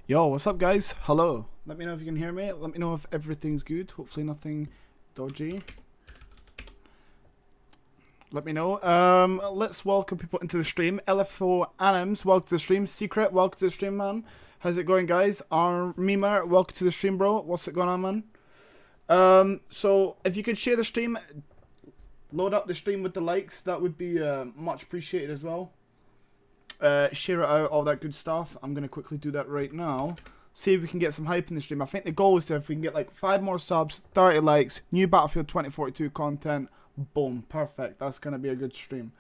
Yo, what's up guys? Hello. Let me know if you can hear me. Let me know if everything's good. Hopefully nothing dodgy. Let me know. Let's welcome people into the stream. LFO Anims, welcome to the stream. Secret, welcome to the stream, man. How's it going, guys? Mima, welcome to the stream, bro. What's it going on, man? So if you could share the stream, load up the stream with the likes, that would be much appreciated as well. Share it out, all that good stuff. I'm gonna quickly do that right now. See if we can get some hype in the stream. I think the goal is to, if we can get like 5 more subs, 30 likes, new Battlefield 2042 content, boom, perfect. That's gonna be a good stream.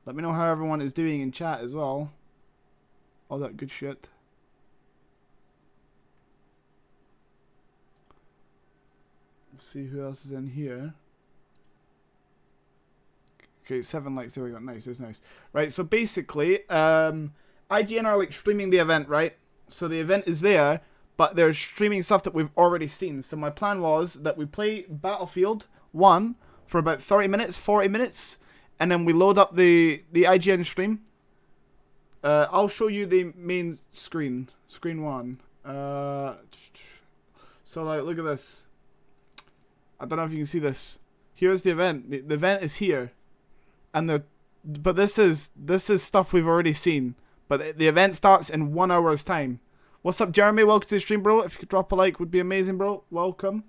Let me know how everyone is doing in chat as well. All that good shit. Let's see who else is in here. Okay, 7 likes, there we go, nice, that's nice. Right, so basically, IGN are like streaming the event, right? So the event is there, but they're streaming stuff that we've already seen. So my plan was that we play Battlefield 1 for about 30 minutes, 40 minutes, and then we load up the IGN stream. I'll show you the main screen, screen 1. So like, look at this. I don't know if you can see this. Here's the event. The event is here. And but this is stuff we've already seen. But the event starts in 1 hour's time. What's up, Jeremy? Welcome to the stream, bro. If you could drop a like, would be amazing, bro. Welcome.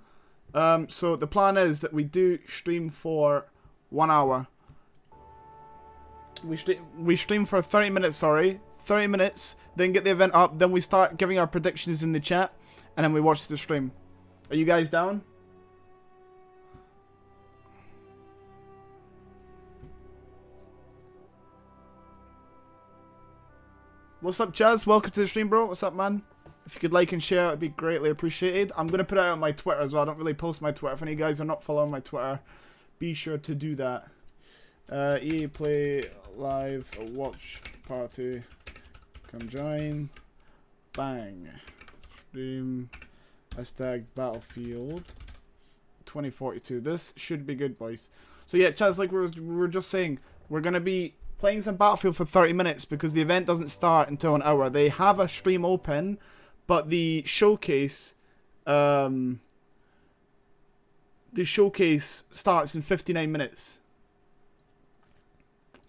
So the plan is that we do stream for 1 hour. We stream for 30 minutes, sorry. 30 minutes, then get the event up, then we start giving our predictions in the chat, and then we watch the stream. Are you guys down? What's up, Chaz? Welcome to the stream, bro. What's up, man? If you could like and share, it'd be greatly appreciated. I'm going to put it out on my Twitter as well. I don't really post my Twitter. If any of you guys are not following my Twitter, be sure to do that. EA Play Live Watch Party. Come join. Bang. Stream. Hashtag Battlefield 2042. This should be good, boys. So yeah, Chaz, like we were just saying, we're going to be playing some Battlefield for 30 minutes because the event doesn't start until an hour. They have a stream open, but the showcase starts in 59 minutes.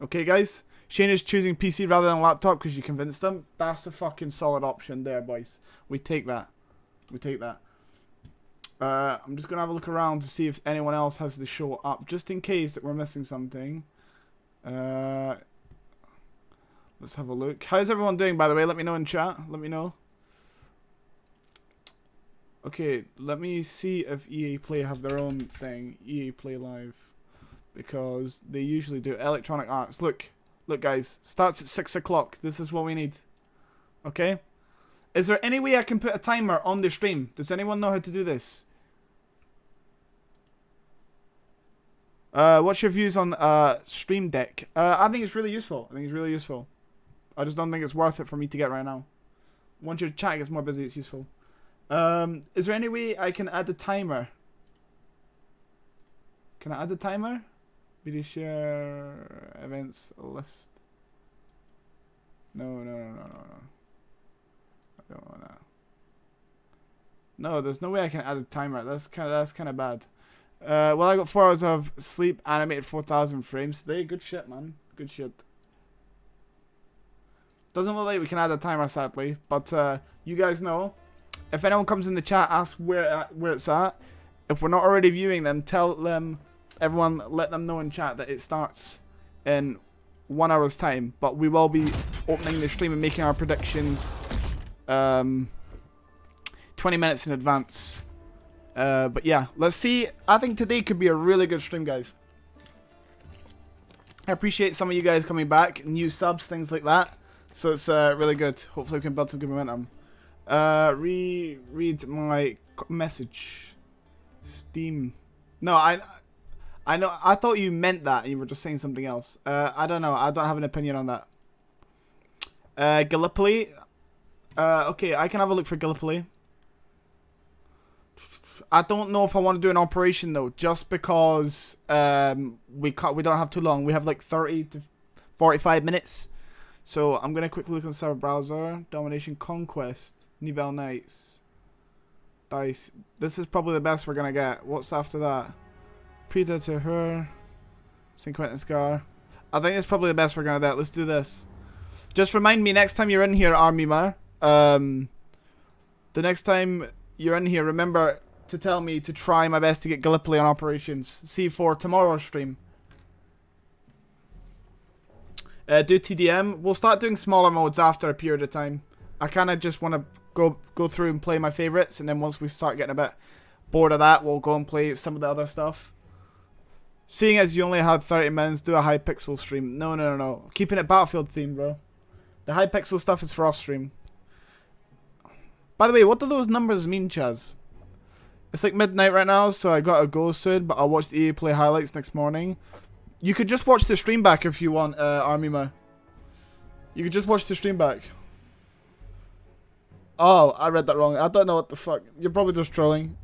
Okay, guys? Shane is choosing PC rather than laptop because you convinced him. That's a fucking solid option there, boys. We take that. We take that. I'm just going to have a look around to see if anyone else has the show up, just in case that we're missing something. Let's have a look. How's everyone doing, by the way? Let me know in chat. Let me know. Okay, let me see if EA Play have their own thing. EA Play Live. Because they usually do. Electronic Arts. Look. Look, guys. Starts at 6 o'clock. This is what we need. Okay? Is there any way I can put a timer on the stream? Does anyone know how to do this? What's your views on Stream Deck? I think it's really useful. I think it's really useful. I just don't think it's worth it for me to get right now. Once your chat gets more busy, it's useful. Is there any way I can add a timer? Can I add a timer? Video share events list. No. I don't want that. No, there's no way I can add a timer. That's kind of bad. Well, I got 4 hours of sleep, animated 4,000 frames today. Good shit, man. Good shit. Doesn't look like we can add a timer, sadly. But you guys know. If anyone comes in the chat, ask where it's at. If we're not already viewing them, tell them, everyone, let them know in chat that it starts in 1 hour's time. But we will be opening the stream and making our predictions 20 minutes in advance. But yeah, let's see. I think today could be a really good stream, guys. I appreciate some of you guys coming back, new subs, things like that. So it's really good. Hopefully we can build some good momentum. Read my message. Steam. No, I know. I thought you meant that. You were just saying something else. I don't know. I don't have an opinion on that. Gallipoli. Okay, I can have a look for Gallipoli. I don't know if I want to do an operation though, just because we don't have too long. We have like 30 to 45 minutes. So I'm gonna quickly look on the server browser. Domination Conquest. Nivelle Knights. Dice. This is probably the best we're gonna get. What's after that? Predator Her. St. Quentin Scar. I think it's probably the best we're gonna get. Let's do this. Just remind me next time you're in here, Armima. The next time you're in here, remember to tell me to try my best to get Gallipoli on operations. See for tomorrow's stream. Do TDM. We'll start doing smaller modes after a period of time. I kind of just want to go through and play my favorites, and then once we start getting a bit bored of that, we'll go and play some of the other stuff. Seeing as you only had 30 minutes, do a high pixel stream. No. Keeping it Battlefield themed, bro. The high pixel stuff is for off stream. By the way, what do those numbers mean, Chaz? It's like midnight right now, so I gotta go soon, but I'll watch the EA Play highlights next morning. You could just watch the stream back if you want, Armima. You could just watch the stream back. Oh, I read that wrong. I don't know what the fuck. You're probably just trolling.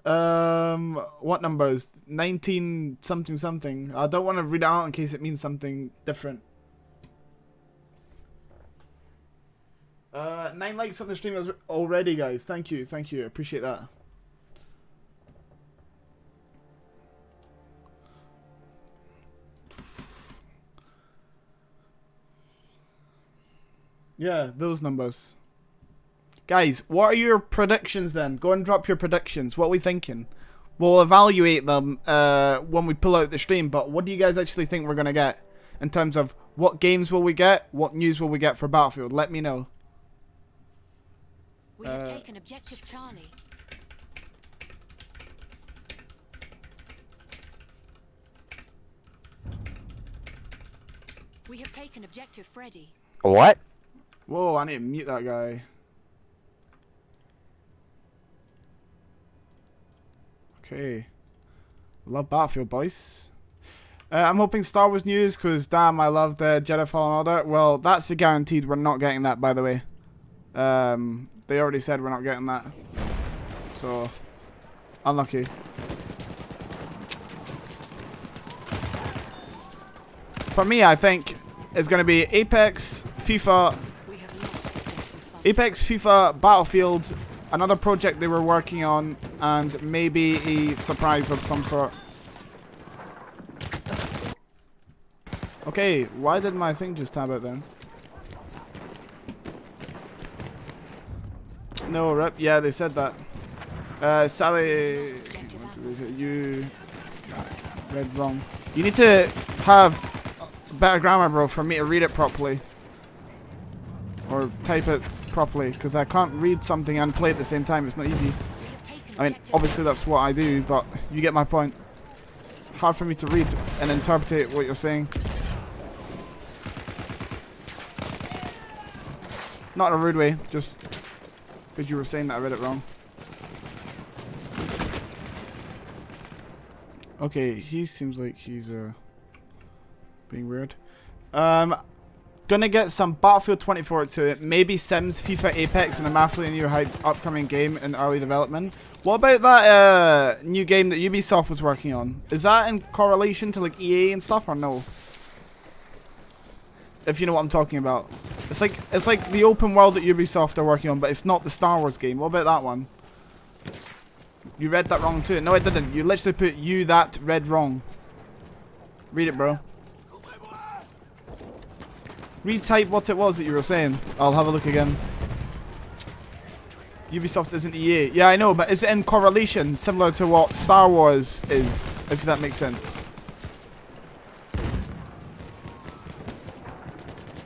What numbers? 19 something something. I don't want to read it out in case it means something different. 9 likes on the stream already, guys. Thank you. Appreciate that. Yeah, those numbers. Guys, what are your predictions then? Go and drop your predictions. What are we thinking? We'll evaluate them when we pull out the stream, but what do you guys actually think we're going to get? In terms of what games will we get? What news will we get for Battlefield? Let me know. We have taken objective Charlie. We have taken objective Freddy. What? Whoa, I need to mute that guy. Okay. Love Battlefield, boys. I'm hoping Star Wars news, because damn, I loved Jedi Fallen Order. Well, that's a guaranteed. We're not getting that, by the way. They already said we're not getting that. So, unlucky. For me, I think it's going to be Apex, FIFA, Battlefield, another project they were working on, and maybe a surprise of some sort. Okay, why did my thing just tab out then? No, rip. Yeah, they said that. Sally, you read wrong. You need to have better grammar, bro, for me to read it properly. Or type it properly, because I can't read something and play at the same time. It's not easy. I mean, obviously that's what I do, but you get my point. Hard for me to read and interpret what you're saying. Not in a rude way, just because you were saying that I read it wrong. Okay, he seems like he's being weird. Gonna get some Battlefield 24 to it. Maybe Sims, FIFA, Apex, and a massively new upcoming game in early development. What about that new game that Ubisoft was working on? Is that in correlation to like EA and stuff, or no? If you know what I'm talking about. It's like the open world that Ubisoft are working on, but it's not the Star Wars game. What about that one? You read that wrong too. No, I didn't. You literally put you that read wrong. Read it, bro. Retype what it was that you were saying. I'll have a look again. Ubisoft isn't EA. Yeah, I know, but is it in correlation similar to what Star Wars is, if that makes sense?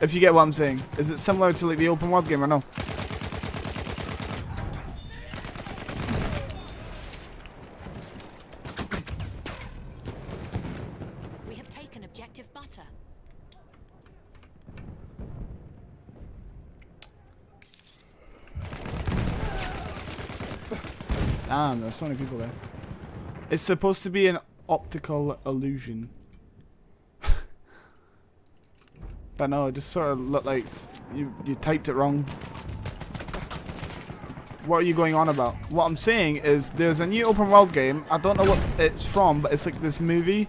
If you get what I'm saying. Is it similar to like the open world game or no? We have taken objective butter. Damn, there's so many people there. It's supposed to be an optical illusion. But no, it just sort of looked like you typed it wrong. What are you going on about? What I'm saying is there's a new open world game. I don't know what it's from, but it's like this movie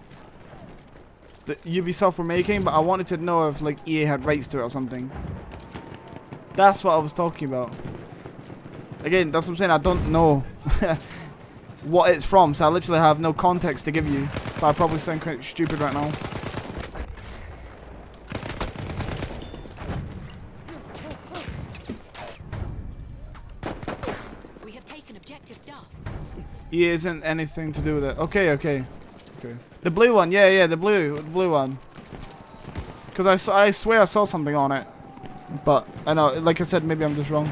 that Ubisoft were making, but I wanted to know if like EA had rights to it or something. That's what I was talking about. Again, that's what I'm saying. I don't know what it's from, so I literally have no context to give you. So I probably sound quite stupid right now. We have taken objective Duff. EA isn't anything to do with it. Okay, okay. Okay. The blue one, yeah, the blue one. Because I swear I saw something on it. But, I know, like I said, maybe I'm just wrong.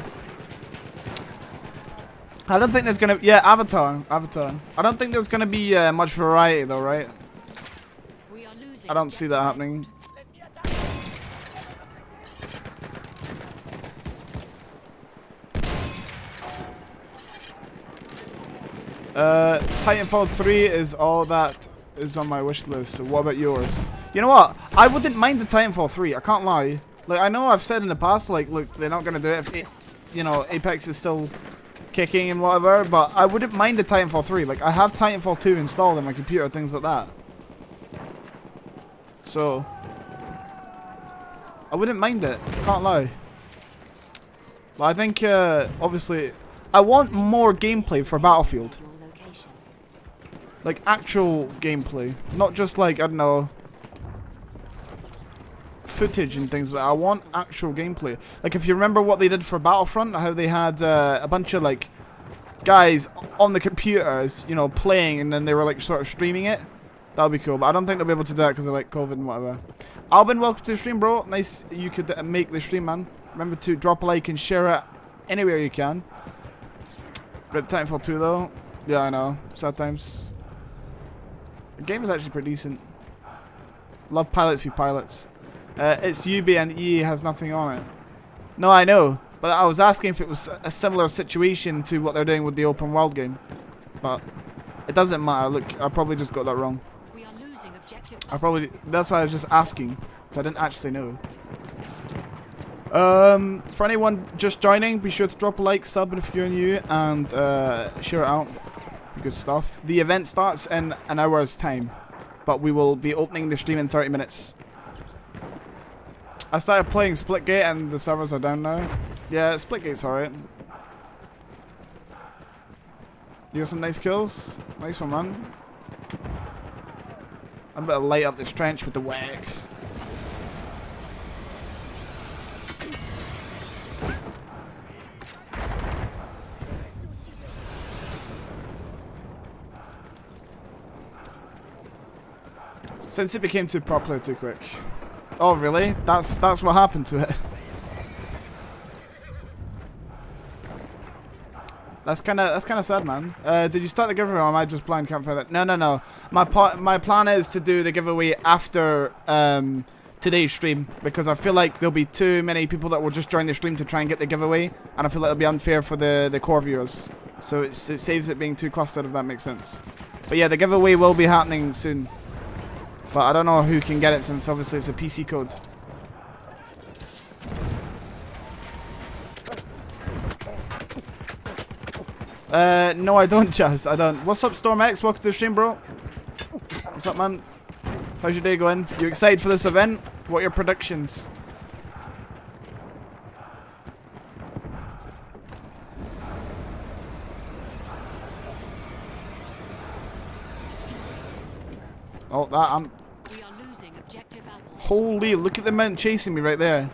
I don't think there's gonna... Yeah, Avatar. I don't think there's gonna be much variety though, right? We are losing I don't see that happening. Titanfall 3 is all that is on my wish list. So what about yours? You know what? I wouldn't mind the Titanfall 3. I can't lie. Like, I know I've said in the past, like, look, they're not gonna do it if, you know, Apex is still kicking and whatever, but I wouldn't mind the Titanfall 3. Like, I have Titanfall 2 installed on my computer, things like that. So, I wouldn't mind it. Can't lie. But I think, obviously, I want more gameplay for Battlefield. your location. Like, actual gameplay. Not just, like, I don't know, footage and things like that. I want actual gameplay. Like, if you remember what they did for Battlefront, how they had a bunch of, like, guys on the computers, you know, playing, and then they were, like, sort of streaming it. That would be cool. But I don't think they'll be able to do that because of, like, COVID and whatever. Albin, welcome to the stream, bro. Nice you could make the stream, man. Remember to drop a like and share it anywhere you can. Rip Titanfall 2, though. Yeah, I know. Sad times. The game is actually pretty decent. Love pilots v pilots. It's UB and EA has nothing on it. No, I know. But I was asking if it was a similar situation to what they're doing with the open world game. But it doesn't matter. Look, I probably just got that wrong. We are losing objective That's why I was just asking. So I didn't actually know. For anyone just joining, be sure to drop a like, sub if you're new, and share it out. Good stuff. The event starts in an hour's time. But we will be opening the stream in 30 minutes. I started playing Splitgate and the servers are down now. Yeah, Splitgate's alright. You got some nice kills? Nice one, man. I'm about to light up this trench with the wax. Since it became too popular too quick. Oh really? That's what happened to it. That's kind of sad, man. Did you start the giveaway or am I just blind? Can't find it. No. My plan is to do the giveaway after today's stream because I feel like there'll be too many people that will just join the stream to try and get the giveaway, and I feel like it'll be unfair for the core viewers. So it saves it being too clustered, if that makes sense. But yeah, the giveaway will be happening soon. But I don't know who can get it since obviously it's a PC code. No I don't, Jazz. I don't. What's up, Storm X? Welcome to the stream, bro. What's up, man? How's your day going? You excited for this event? What are your predictions? Oh, that I'm... We are losing objective Apple. Holy, look at the amount chasing me right there.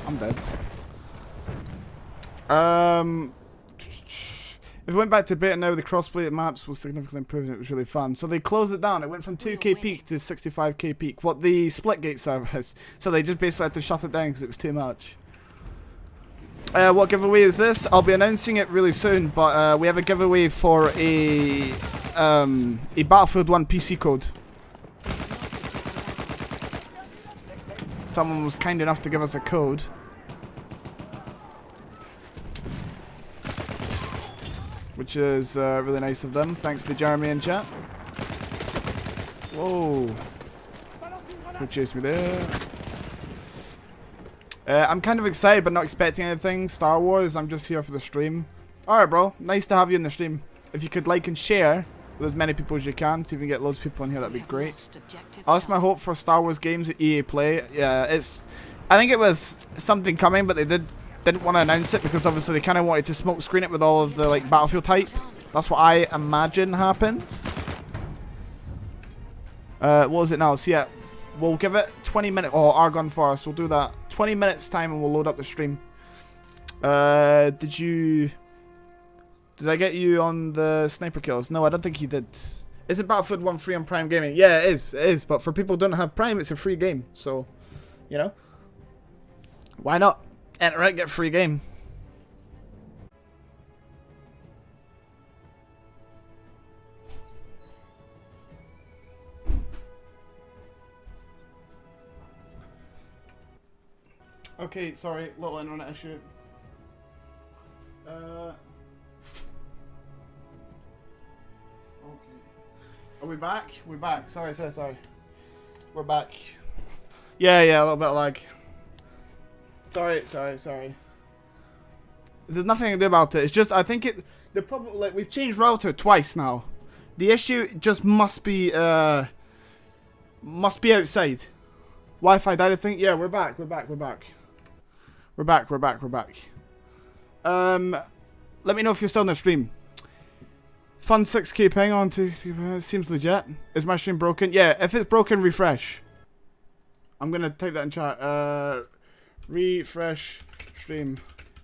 I'm dead. If we went back to beta now, the crossplay maps was significantly improved and it was really fun. So they closed it down. It went from 2k peak to 65k peak. What, the Splitgate service. So they just basically had to shut it down because it was too much. What giveaway is this? I'll be announcing it really soon, but we have a giveaway for a Battlefield 1 PC code. Someone was kind enough to give us a code. Which is really nice of them. Thanks to Jeremy in chat. Whoa. Who chased me there? I'm kind of excited but not expecting anything. Star Wars, I'm just here for the stream. Alright, bro. Nice to have you in the stream. If you could like and share with as many people as you can, see if we can get loads of people in here, that'd be great. That's my hope for Star Wars games at EA Play. Yeah, I think it was something coming, but they didn't want to announce it because obviously they kind of wanted to smoke screen it with all of the like Battlefield type. That's what I imagine happens. What was it now? So yeah, we'll give it 20 minutes. Oh, Argon Forest. We'll do that. 20 minutes time and we'll load up the stream. Did I get you on the sniper kills? No, I don't think you did. Is it Battlefield 1 free on Prime Gaming? Yeah, it is. It is. But for people who don't have Prime, it's a free game. So, you know, why not? Enter it, get a free game. Okay, sorry, little internet issue. Okay. Are we back? We're back. Sorry. We're back. Yeah, a little bit of lag. Sorry. There's nothing to do about it. It's just, I think the problem, like, we've changed router twice now. The issue just must be outside. Wi-Fi died, I think. Yeah, we're back. We're back. Let me know if you're still in the stream. Fun 6K ping on to seems legit. Is my stream broken? Yeah, if it's broken, refresh. I'm gonna type that in chat. Refresh stream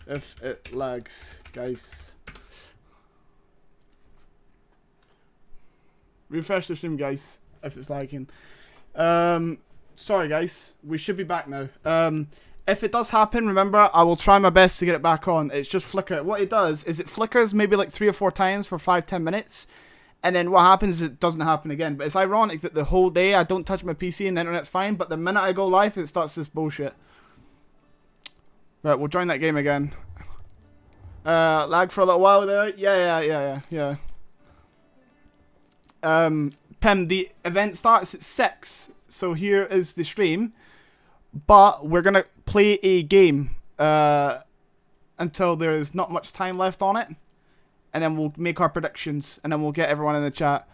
if it lags, guys. Refresh the stream, guys, if it's lagging. Sorry, guys. We should be back now. If it does happen, remember, I will try my best to get it back on. It's just flicker. What it does is it flickers maybe like 3 or 4 times for 5-10 minutes. And then what happens is it doesn't happen again. But it's ironic that the whole day I don't touch my PC and the internet's fine. But the minute I go live, it starts this bullshit. Right, we'll join that game again. Lag for a little while there. Yeah. Pim, the event starts at 6. So here is the stream. But we're going to play a game until there is not much time left on it. And then we'll make our predictions. And then we'll get everyone in the chat.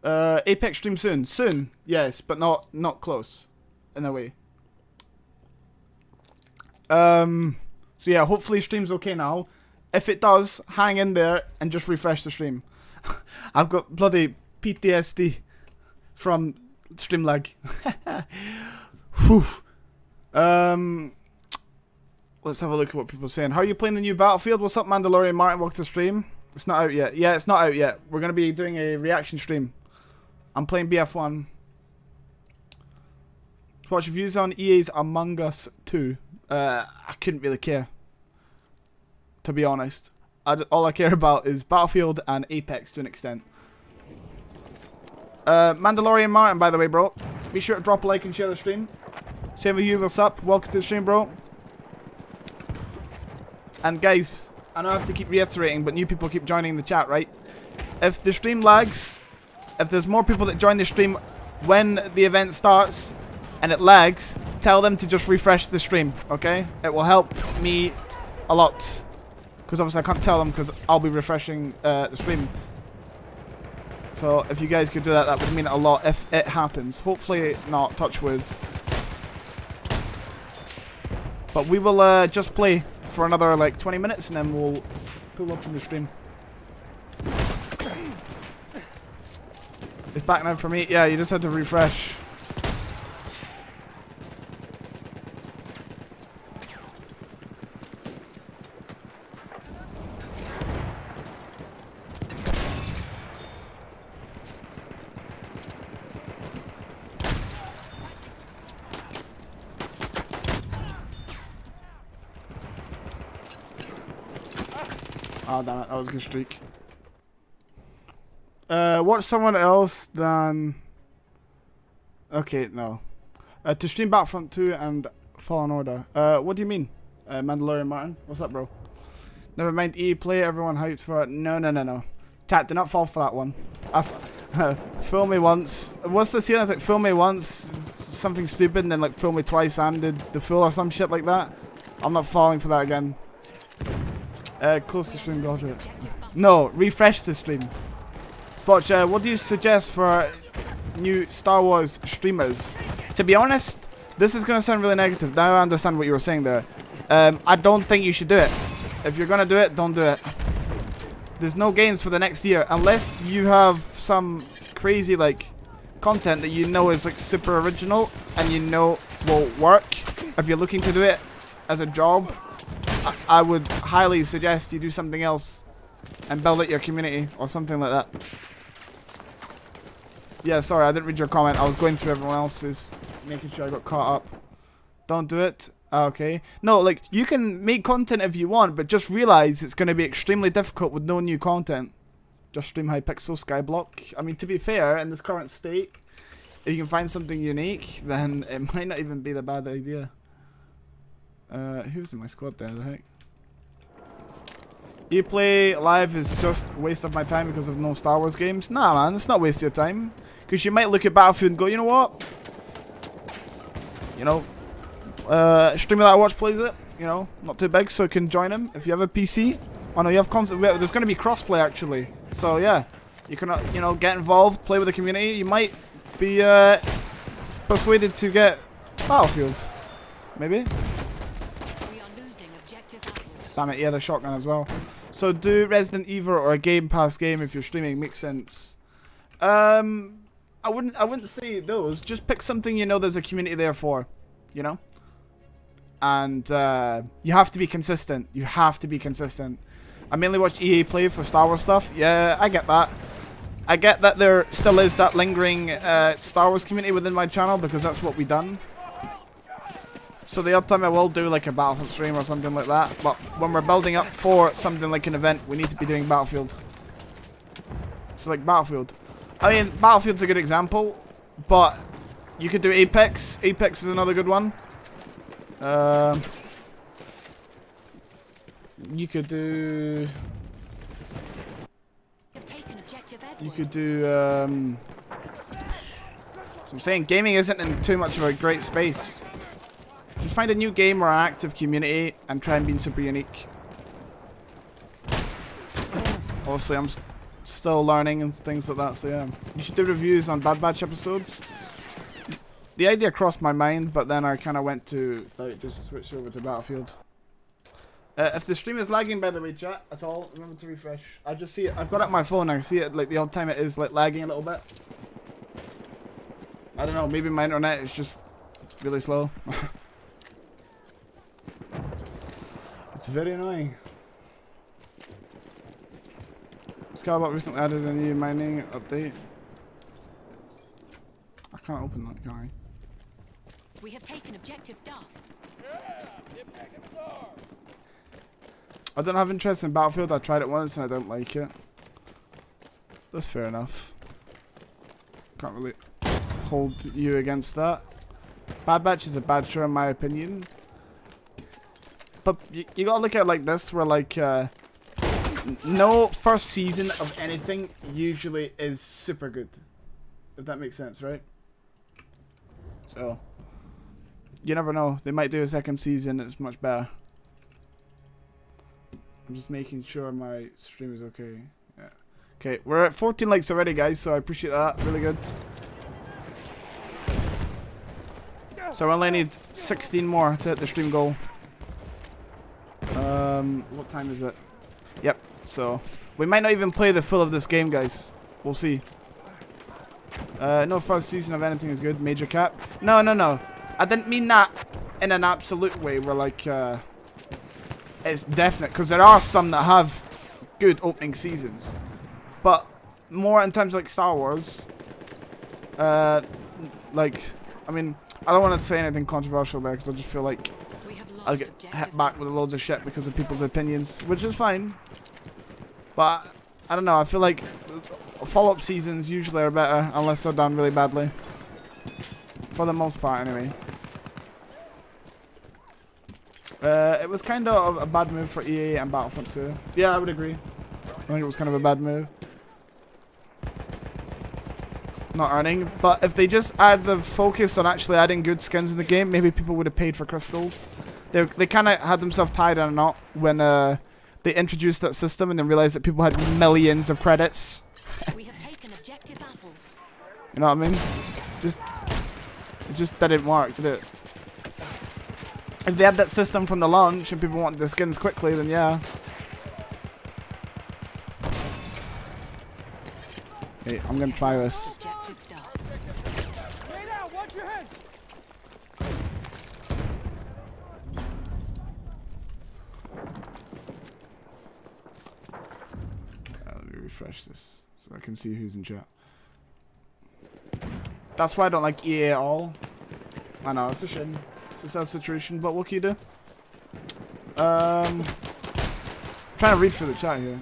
Apex stream soon. Soon, yes, but not close. In a way. So yeah, hopefully stream's okay now. If it does, hang in there and just refresh the stream. I've got bloody PTSD from stream lag. Whew. Let's have a look at what people are saying. How are you playing the new Battlefield? What's up, Mandalorian Martin? Welcome to the stream. It's not out yet. Yeah, it's not out yet. We're going to be doing a reaction stream. I'm playing BF1. What's your views on EA's Among Us 2? I couldn't really care, to be honest. All I care about is Battlefield and Apex to an extent. Mandalorian Martin, by the way, bro. Be sure to drop a like and share the stream. Same with you, what's up? Welcome to the stream, bro. And guys, I know I have to keep reiterating, but new people keep joining the chat, right? If the stream lags, if there's more people that join the stream when the event starts and it lags, tell them to just refresh the stream, okay? It will help me a lot. Because obviously I can't tell them because I'll be refreshing the stream. So if you guys could do that, that would mean a lot if it happens. Hopefully not, touch wood. But we will just play for another like 20 minutes and then we'll pull up in the stream. It's back now for me. Yeah, you just had to refresh. Oh damn it, that was a good streak. Watch someone else than... Okay, no. To stream Battlefront 2 and Fallen Order. What do you mean? Mandalorian Martin? What's up, bro? Never mind EA Play, everyone hyped for it. No. Chat, do not fall for that one. Fool me once. What's the scene? It's like, fool me once, something stupid, and then like fool me twice and did the fool or some shit like that. I'm not falling for that again. Close the stream, got it. No, refresh the stream. But what do you suggest for new Star Wars streamers? To be honest, this is going to sound really negative. Now I understand what you were saying there. I don't think you should do it. If you're going to do it, don't do it. There's no gains for the next year unless you have some crazy like content that you know is like super original and you know will work. If you're looking to do it as a job, I would highly suggest you do something else and build out your community or something like that. Yeah, sorry, I didn't read your comment. I was going through everyone else's, making sure I got caught up. Don't do it. Okay. No, like, you can make content if you want, but just realize it's going to be extremely difficult with no new content. Just stream Hypixel Skyblock. I mean, to be fair, in this current state, if you can find something unique, then it might not even be the bad idea. Who's in my squad there, the heck? You play live is just a waste of my time because of no Star Wars games? Nah, man, it's not a waste of your time. Because you might look at Battlefield and go, you know what? You know, streamer that I watch plays it. You know, not too big, so you can join him if you have a PC. Oh no, you have constant. There's going to be crossplay actually. So yeah, you can, you know, get involved, play with the community. You might be persuaded to get Battlefield, maybe. We are losing objective apples. Damn it, yeah, the shotgun as well. So do Resident Evil or a Game Pass game if you're streaming. Makes sense. I wouldn't say those. Just pick something you know there's a community there for, you know. And you have to be consistent. You have to be consistent. I mainly watch EA play for Star Wars stuff. Yeah, I get that. I get that there still is that lingering Star Wars community within my channel because that's what we done. So the odd time I will do like a Battlefield stream or something like that. But when we're building up for something like an event, we need to be doing Battlefield. So like Battlefield. I mean, Battlefield's a good example, but you could do Apex. Apex is another good one. You could do. You could do. I'm saying gaming isn't in too much of a great space. Just find a new game or an active community and try and be super unique. Obviously, I'm still learning and things like that, so yeah. You should do reviews on Bad Batch episodes. The idea crossed my mind, but then I kind of went to like just switch over to Battlefield. If the stream is lagging, by the way, chat, at all, remember to refresh. I just see it. I've got it on my phone. I see it like the odd time it is like lagging a little bit. I don't know. Maybe my internet is just really slow. It's very annoying. Skyblock recently added a new mining update. I can't open that, can I? We have taken objective Duff. I don't have interest in Battlefield. I tried it once and I don't like it. That's fair enough. Can't really hold you against that. Bad Batch is a bad show in my opinion. But you gotta look at it like this, where like no first season of anything usually is super good. If that makes sense, right? So you never know. They might do a second season that's much better. I'm just making sure my stream is okay. Yeah. Okay, we're at 14 likes already, guys, so I appreciate that. Really good. So I only need 16 more to hit the stream goal. What time is it? Yep, so we might not even play the full of this game, guys. We'll see. No first season of anything is good. Major cap. No. I didn't mean that in an absolute way. We're like, it's definite. Because there are some that have good opening seasons. But more in terms of like Star Wars. Like, I mean, I don't want to say anything controversial there because I just feel like I'll get hit back with loads of shit because of people's opinions, which is fine. But I don't know, I feel like follow-up seasons usually are better unless they're done really badly. For the most part, anyway. It was kind of a bad move for EA and Battlefront 2. Yeah, I would agree. I think it was kind of a bad move. Not earning, but if they just had the focus on actually adding good skins in the game, maybe people would have paid for crystals. They kind of had themselves tied in a knot when they introduced that system and then realized that people had millions of credits. We have taken objective apples. You know what I mean? It just didn't work, did it? If they had that system from the launch and people wanted the skins quickly, then yeah. Hey, I'm gonna try this. Objective done. Lay down, watch your heads. Let me refresh this so I can see who's in chat. That's why I don't like EA at all. I know, it's a shame. It's a sad situation, but what can you do? Trying to read through the chat here.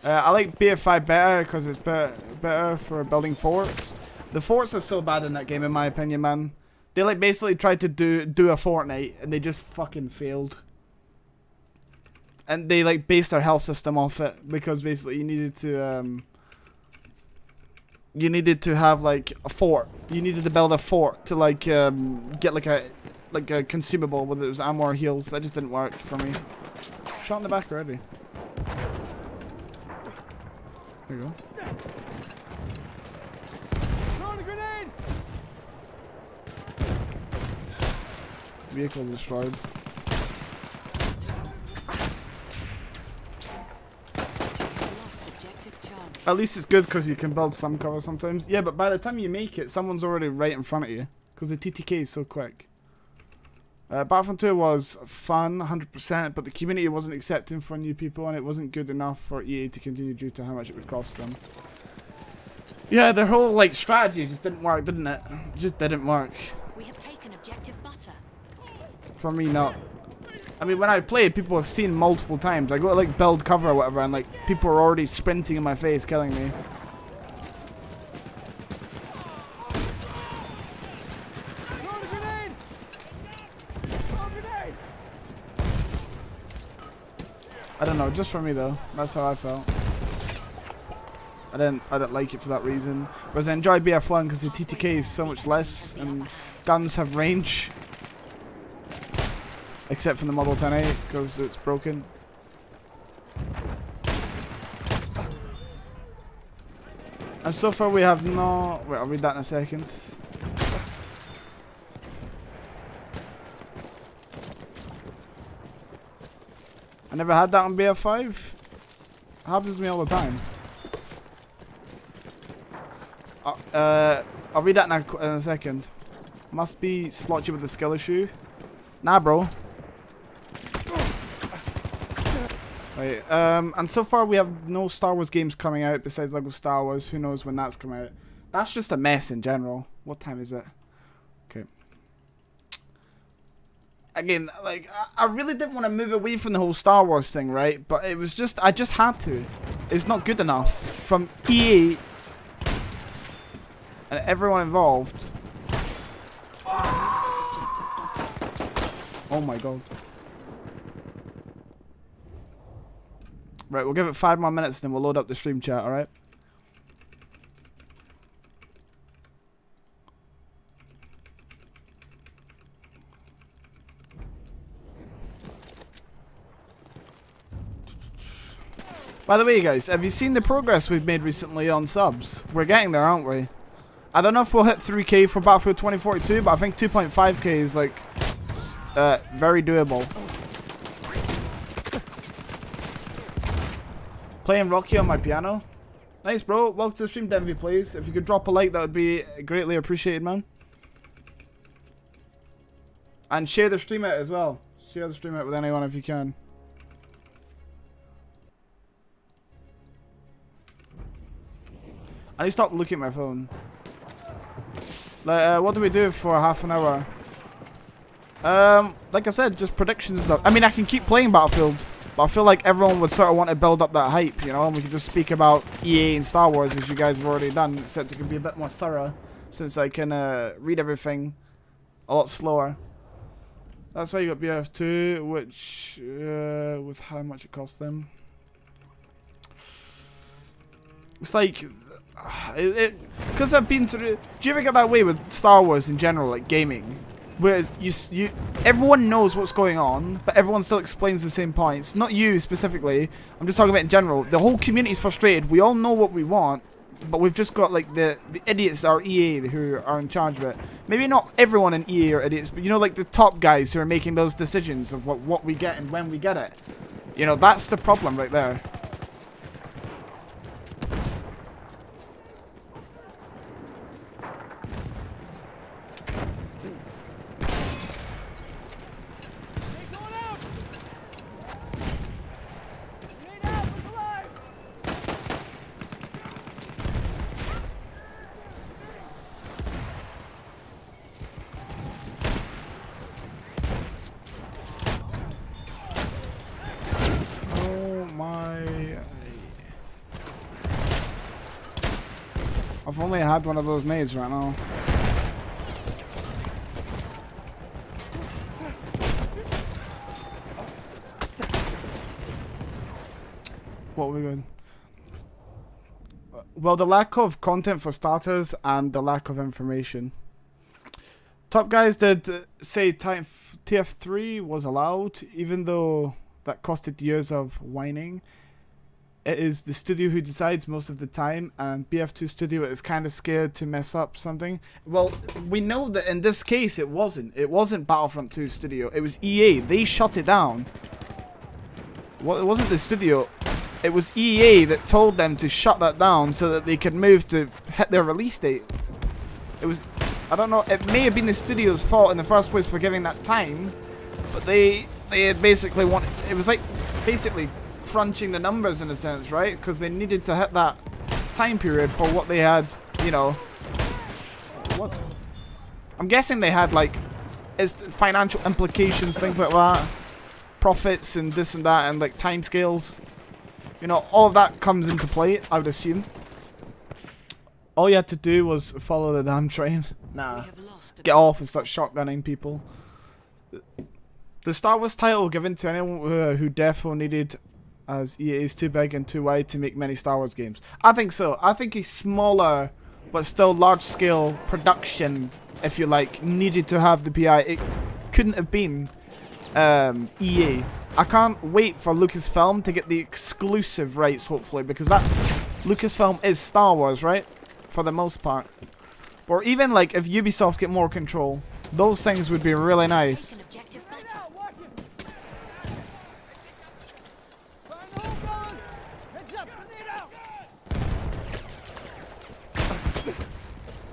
I like BF5 better because it's better for building forts. The forts are so bad in that game, in my opinion, man. They like basically tried to do a Fortnite and they just fucking failed. And they like based their health system off it because basically you needed to have like a fort. You needed to build a fort to like get like a consumable, whether it was ammo or heals. That just didn't work for me. Shot in the back already. There you go. Throwing a grenade. Vehicle destroyed. Lost objective Charlie. At least it's good because you can build some cover sometimes. Yeah, but by the time you make it, someone's already right in front of you because the TTK is so quick. Battlefront 2 was fun, 100%, but the community wasn't accepting for new people and it wasn't good enough for EA to continue due to how much it would cost them. Yeah, their whole like strategy just didn't work, didn't it? It just didn't work. We have taken objective butter. For me, not. I mean, when I played, people have seen multiple times. I go to like build cover or whatever and like people are already sprinting in my face, killing me. Throwing a grenade. Throw a grenade. I don't know, just for me though. That's how I felt. I didn't like it for that reason. Whereas I enjoy BF1 because the TTK is so much less and guns have range. Except for the Model 10A because it's broken. And so far we have no... Wait, I'll read that in a second. I never had that on BF5. It happens to me all the time. I'll read that in a second. Must be Splotchy with the skill issue. Nah, bro. Right, and so far we have no Star Wars games coming out besides Lego Star Wars. Who knows when that's coming out. That's just a mess in general. What time is it? Okay. Again, like, I really didn't want to move away from the whole Star Wars thing, right? But it was just, I just had to. It's not good enough from EA and everyone involved. Oh my god. Right, we'll give it 5 more minutes and then we'll load up the stream chat, alright? By the way, guys, have you seen the progress we've made recently on subs? We're getting there, aren't we? I don't know if we'll hit 3k for Battlefield 2042, but I think 2.5k is like very doable. Playing Rocky on my piano. Nice, bro. Welcome to the stream, Denvi, please. If you could drop a like, that would be greatly appreciated, man. And share the stream out as well. Share the stream out with anyone if you can. I need to stop looking at my phone. Like, what do we do for half an hour? Like I said, just predictions and stuff. I mean, I can keep playing Battlefield, but I feel like everyone would sort of want to build up that hype, you know? And we can just speak about EA and Star Wars as you guys have already done, except it can be a bit more thorough since I can read everything a lot slower. That's why you got BF2, which, with how much it cost them. It's like... Because I've been through... Do you ever get that way with Star Wars in general, like gaming? Whereas everyone knows what's going on, but everyone still explains the same points. Not you specifically. I'm just talking about in general. The whole community's frustrated. We all know what we want, but we've just got like the idiots that are EA who are in charge of it. Maybe not everyone in EA are idiots, but you know, like the top guys who are making those decisions of what we get and when we get it. You know, that's the problem right there. I've only had one of those nades right now. What are we going? Well, the lack of content for starters and the lack of information. Top guys did say TF3 was allowed, even though that costed years of whining. It is the studio who decides most of the time, and BF2 Studio is kind of scared to mess up something. Well, we know that in this case it wasn't. It wasn't Battlefront 2 Studio. It was EA. They shut it down. Well, it wasn't the studio. It was EA that told them to shut that down so that they could move to hit their release date. It was, I don't know, it may have been the studio's fault in the first place for giving that time, but they had basically wanted, it was like basically crunching the numbers in a sense, right? Because they needed to hit that time period for what they had, you know. What? I'm guessing they had like financial implications, things like that, profits and this and that, and like time scales. You know, all of that comes into play, I would assume. All you had to do was follow the damn train. Nah, get off and start shotgunning people. The Star Wars title given to anyone who defo needed, as EA is too big and too wide to make many Star Wars games. I think so. I think a smaller but still large-scale production, if you like, needed to have the PI. It couldn't have been EA. I can't wait for Lucasfilm to get the exclusive rights, hopefully, because that's Lucasfilm is Star Wars, right? For the most part. Or even like if Ubisoft get more control, those things would be really nice.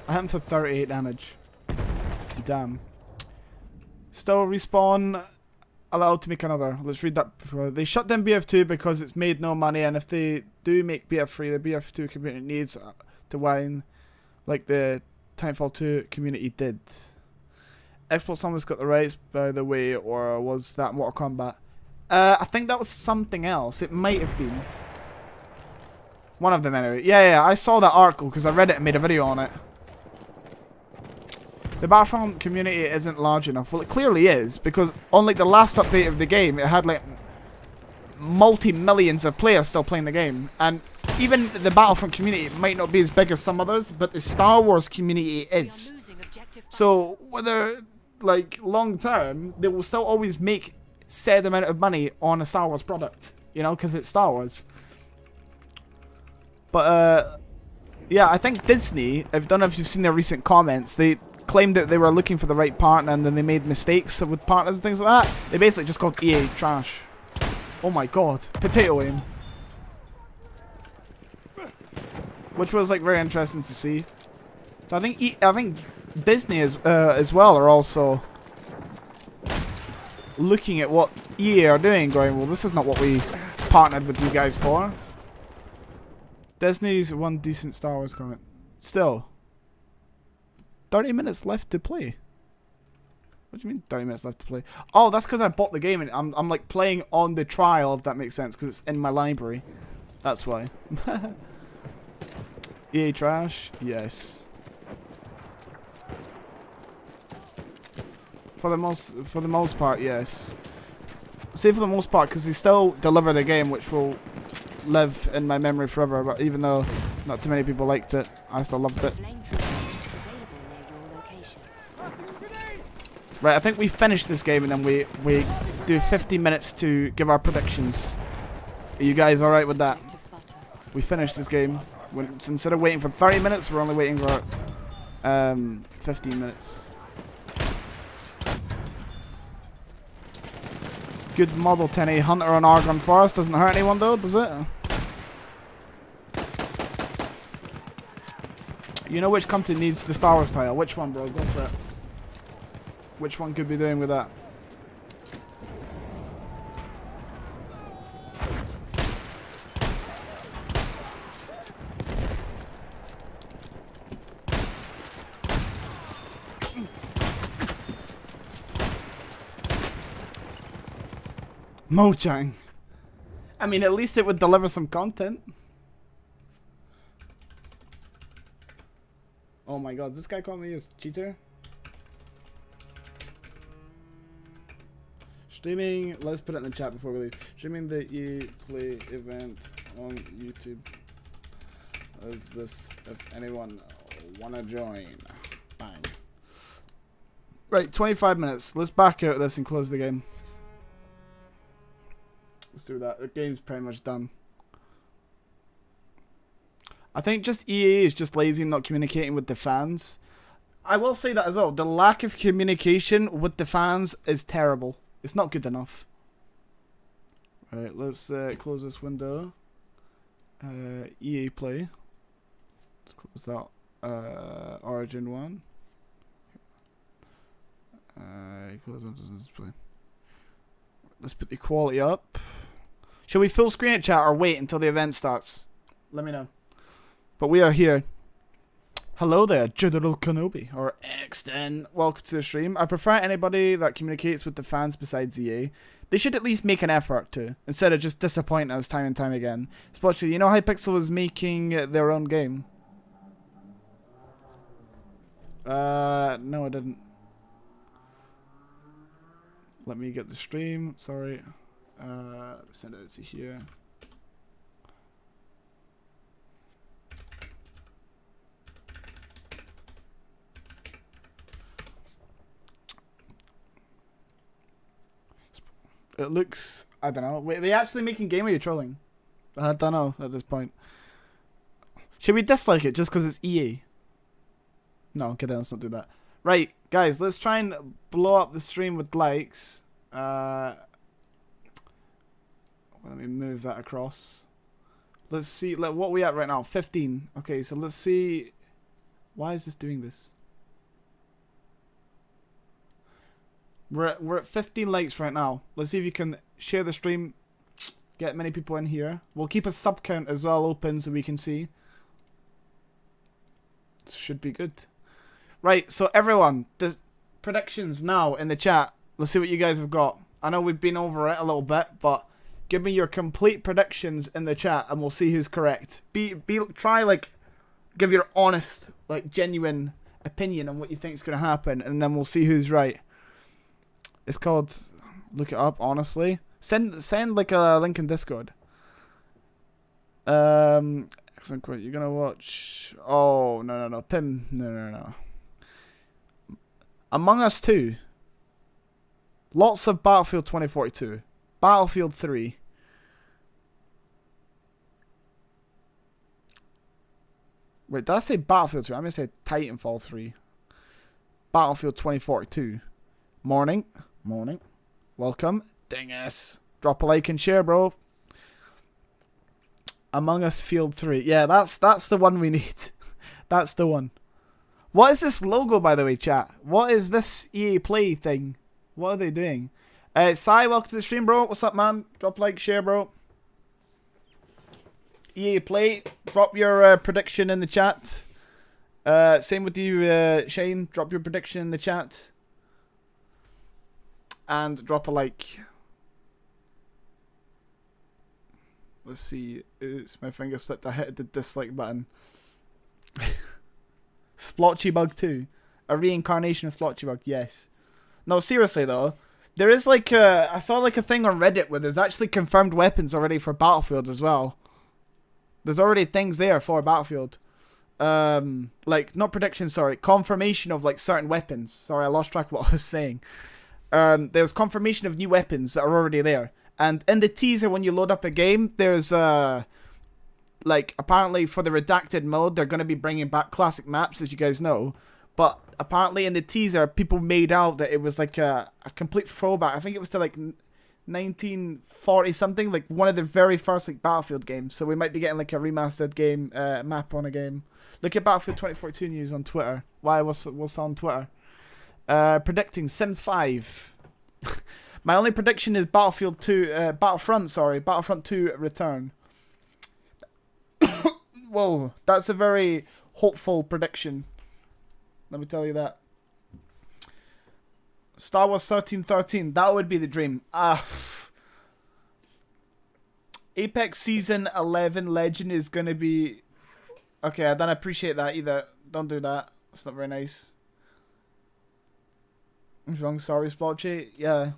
I hit him for 38 damage. Damn. Still respawn. Allowed to make another. Let's read that before. They shut down BF2 because it's made no money, and if they do make BF3, the BF2 community needs to whine like the Titanfall 2 community did. Xbox Summer's got the rights, by the way, or was that Mortal Kombat? I think that was something else. It might have been. One of them anyway. Yeah, I saw that article because I read it and made a video on it. The Battlefront community isn't large enough. Well, it clearly is, because on like the last update of the game, it had like multi-millions of players still playing the game. And even the Battlefront community might not be as big as some others, but the Star Wars community is. So whether like long term, they will still always make said amount of money on a Star Wars product, you know, because it's Star Wars. But yeah, I think Disney, I don't know if you've seen their recent comments, they claimed that they were looking for the right partner and then they made mistakes with partners and things like that. They basically just called EA trash. Oh my god, potato aim. Which was like very interesting to see. So I think Disney as well are also looking at what EA are doing, going, well, this is not what we partnered with you guys for. Disney's one decent Star Wars comment. Still. 30 minutes left to play. What do you mean 30 minutes left to play? Oh, that's because I bought the game and I'm like playing on the trial, if that makes sense, because it's in my library. That's why. EA trash? Yes. For the most part, yes. Say for the most part, because they still deliver the game, which will live in my memory forever. But even though not too many people liked it, I still loved it. Right, I think we finish this game and then we do 50 minutes to give our predictions. Are you guys alright with that? Objective butter. We finish this game. So instead of waiting for 30 minutes, we're only waiting for 15 minutes. Good Model 10A Hunter on Argon Forest. Doesn't hurt anyone though, does it? You know which company needs the Star Wars tile? Which one, bro? Go for it. Which one could be doing with that? Mojang. I mean, at least it would deliver some content. Oh my god, this guy called me a cheater? Streaming, let's put it in the chat before we leave. Streaming the EA Play event on YouTube. Is this, if anyone wanna join? Bang. Right, 25 minutes. Let's back out of this and close the game. Let's do that. The game's pretty much done. I think just EA is just lazy and not communicating with the fans. I will say that as well. The lack of communication with the fans is terrible. It's not good enough. Right, let's close this window. EA Play. Let's close that. Origin 1. Close business play. Let's put the quality up. Shall we full screen it, chat, or wait until the event starts? Let me know. But we are here. Hello there, General Kenobi, or X10. Welcome to the stream. I prefer anybody that communicates with the fans besides EA. They should at least make an effort to, instead of just disappointing us time and time again. Splotchy, you know Hypixel is making their own game? No I didn't. Let me get the stream, sorry. Send it to here. It looks, I don't know. Wait, are they actually making game or are you trolling? I don't know at this point. Should we dislike it just because it's EA? No, okay, then let's not do that. Right, guys, let's try and blow up the stream with likes. Let me move that across. Let's see, what are we at right now? 15. Okay, so let's see. Why is this doing this? We're at 15 likes right now. Let's see if you can share the stream. Get many people in here. We'll keep a sub count as well open so we can see. This should be good. Right, so everyone, the predictions now in the chat. Let's see what you guys have got. I know we've been over it a little bit, but give me your complete predictions in the chat and we'll see who's correct. Try like give your honest, like genuine opinion on what you think is gonna happen, and then we'll see who's right. It's called, look it up, honestly. Send like a link in Discord. Excellent quote. You're gonna watch. Oh no. Pim. No. Among Us 2. Lots of Battlefield 2042. Battlefield 3. Wait, did I say Battlefield 3? I'm gonna say Titanfall 3. Battlefield 2042. Morning. Welcome. Dingus. Drop a like and share, bro. Among Us Field 3. Yeah, that's the one we need. That's the one. What is this logo, by the way, chat? What is this EA Play thing? What are they doing? Sai, welcome to the stream, bro. What's up, man? Drop a like, share, bro. EA Play, drop your prediction in the chat. Same with you, Shane. Drop your prediction in the chat. And drop a like. Let's see. Oops, my finger slipped. I hit the dislike button. Splotchy bug 2. A reincarnation of Splotchy bug. Yes. No, seriously though. There is like I saw like a thing on Reddit where there's actually confirmed weapons already for Battlefield as well. There's already things there for Battlefield. like not prediction, sorry, confirmation of like certain weapons. Sorry, I lost track of what I was saying. There's confirmation of new weapons that are already there. And in the teaser, when you load up a game, there's like apparently for the redacted mode, they're going to be bringing back classic maps, as you guys know. But apparently in the teaser, people made out that it was like a complete throwback. I think it was to like 1940 something, like one of the very first like Battlefield games. So we might be getting like a remastered game map on a game. Look at Battlefield 2042 news on Twitter. Why was on Twitter? Predicting Sims 5. My only prediction is Battlefront 2 return. Whoa, that's a very hopeful prediction. Let me tell you that. Star Wars 1313, that would be the dream. Apex Season 11 Legend is going to be... Okay, I don't appreciate that either. Don't do that. It's not very nice. I'm wrong, sorry, Splotchy. Yeah.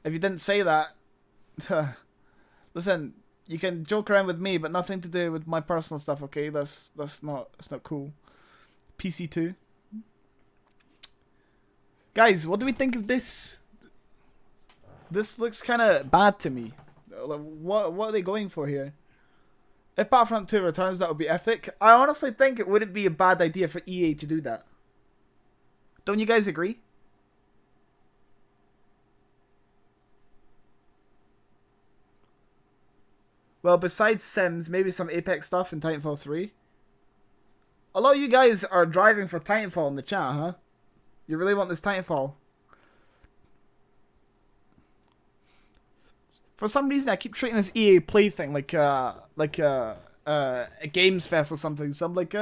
If you didn't say that... Listen, you can joke around with me, but nothing to do with my personal stuff, okay? That's not cool. PC2. Guys, what do we think of this? This looks kind of bad to me. What are they going for here? If Battlefront 2 returns, that would be epic. I honestly think it wouldn't be a bad idea for EA to do that. Don't you guys agree? Well, besides Sims, maybe some Apex stuff in Titanfall 3. A lot of you guys are driving for Titanfall in the chat, huh? You really want this Titanfall? For some reason, I keep treating this EA Play thing like a Games Fest or something. So I'm like,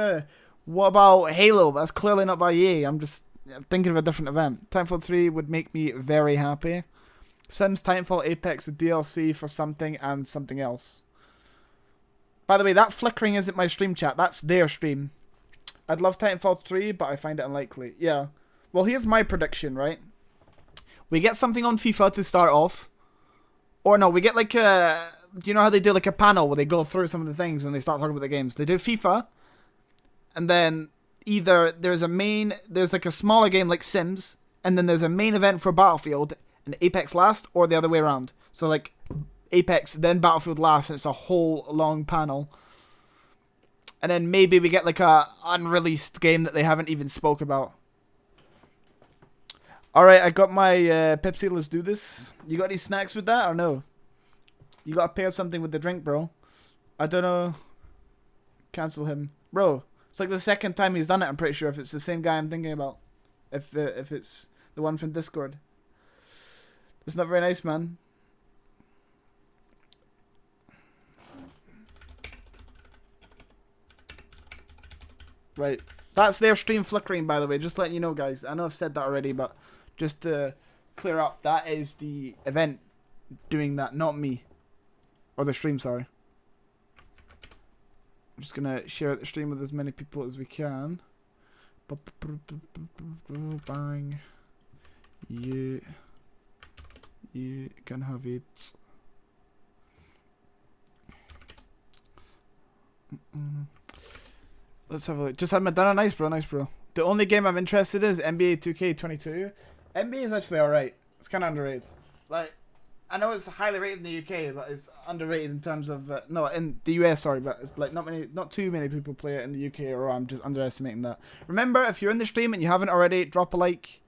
what about Halo? That's clearly not by EA. I'm thinking of a different event. Titanfall 3 would make me very happy. Sims, Titanfall, Apex, the DLC for something and something else. By the way, that flickering isn't my stream chat. That's their stream. I'd love Titanfall 3, but I find it unlikely. Yeah. Well, here's my prediction, right? We get something on FIFA to start off. Or no, we get like a... Do you know how they do like a panel where they go through some of the things and they start talking about the games? They do FIFA. And then either there's like a smaller game like Sims. And then there's a main event for Battlefield. And Apex last, or the other way around. So like Apex, then Battlefield last, and it's a whole long panel. And then maybe we get like a unreleased game that they haven't even spoke about. Alright, I got my Pepsi, let's do this. You got any snacks with that or no? You gotta pair something with the drink, bro. I don't know. Cancel him. Bro, it's like the second time he's done it, I'm pretty sure, if it's the same guy I'm thinking about. If it's the one from Discord. It's not very nice, man. Right. That's their stream flickering, by the way. Just letting you know, guys. I know I've said that already, but just to clear up, that is the event doing that, not me. Or the stream, sorry. I'm just going to share the stream with as many people as we can. Bang. Yeah. You can have it. Let's have a look. Just had my dinner. Nice, bro. Nice, bro. The only game I'm interested in is NBA 2K22. NBA is actually alright. It's kind of underrated. Like, I know it's highly rated in the UK, but it's underrated in terms of no, in the US. Sorry, but it's like not too many people play it in the UK, or I'm just underestimating that. Remember, if you're in the stream and you haven't already, drop a like.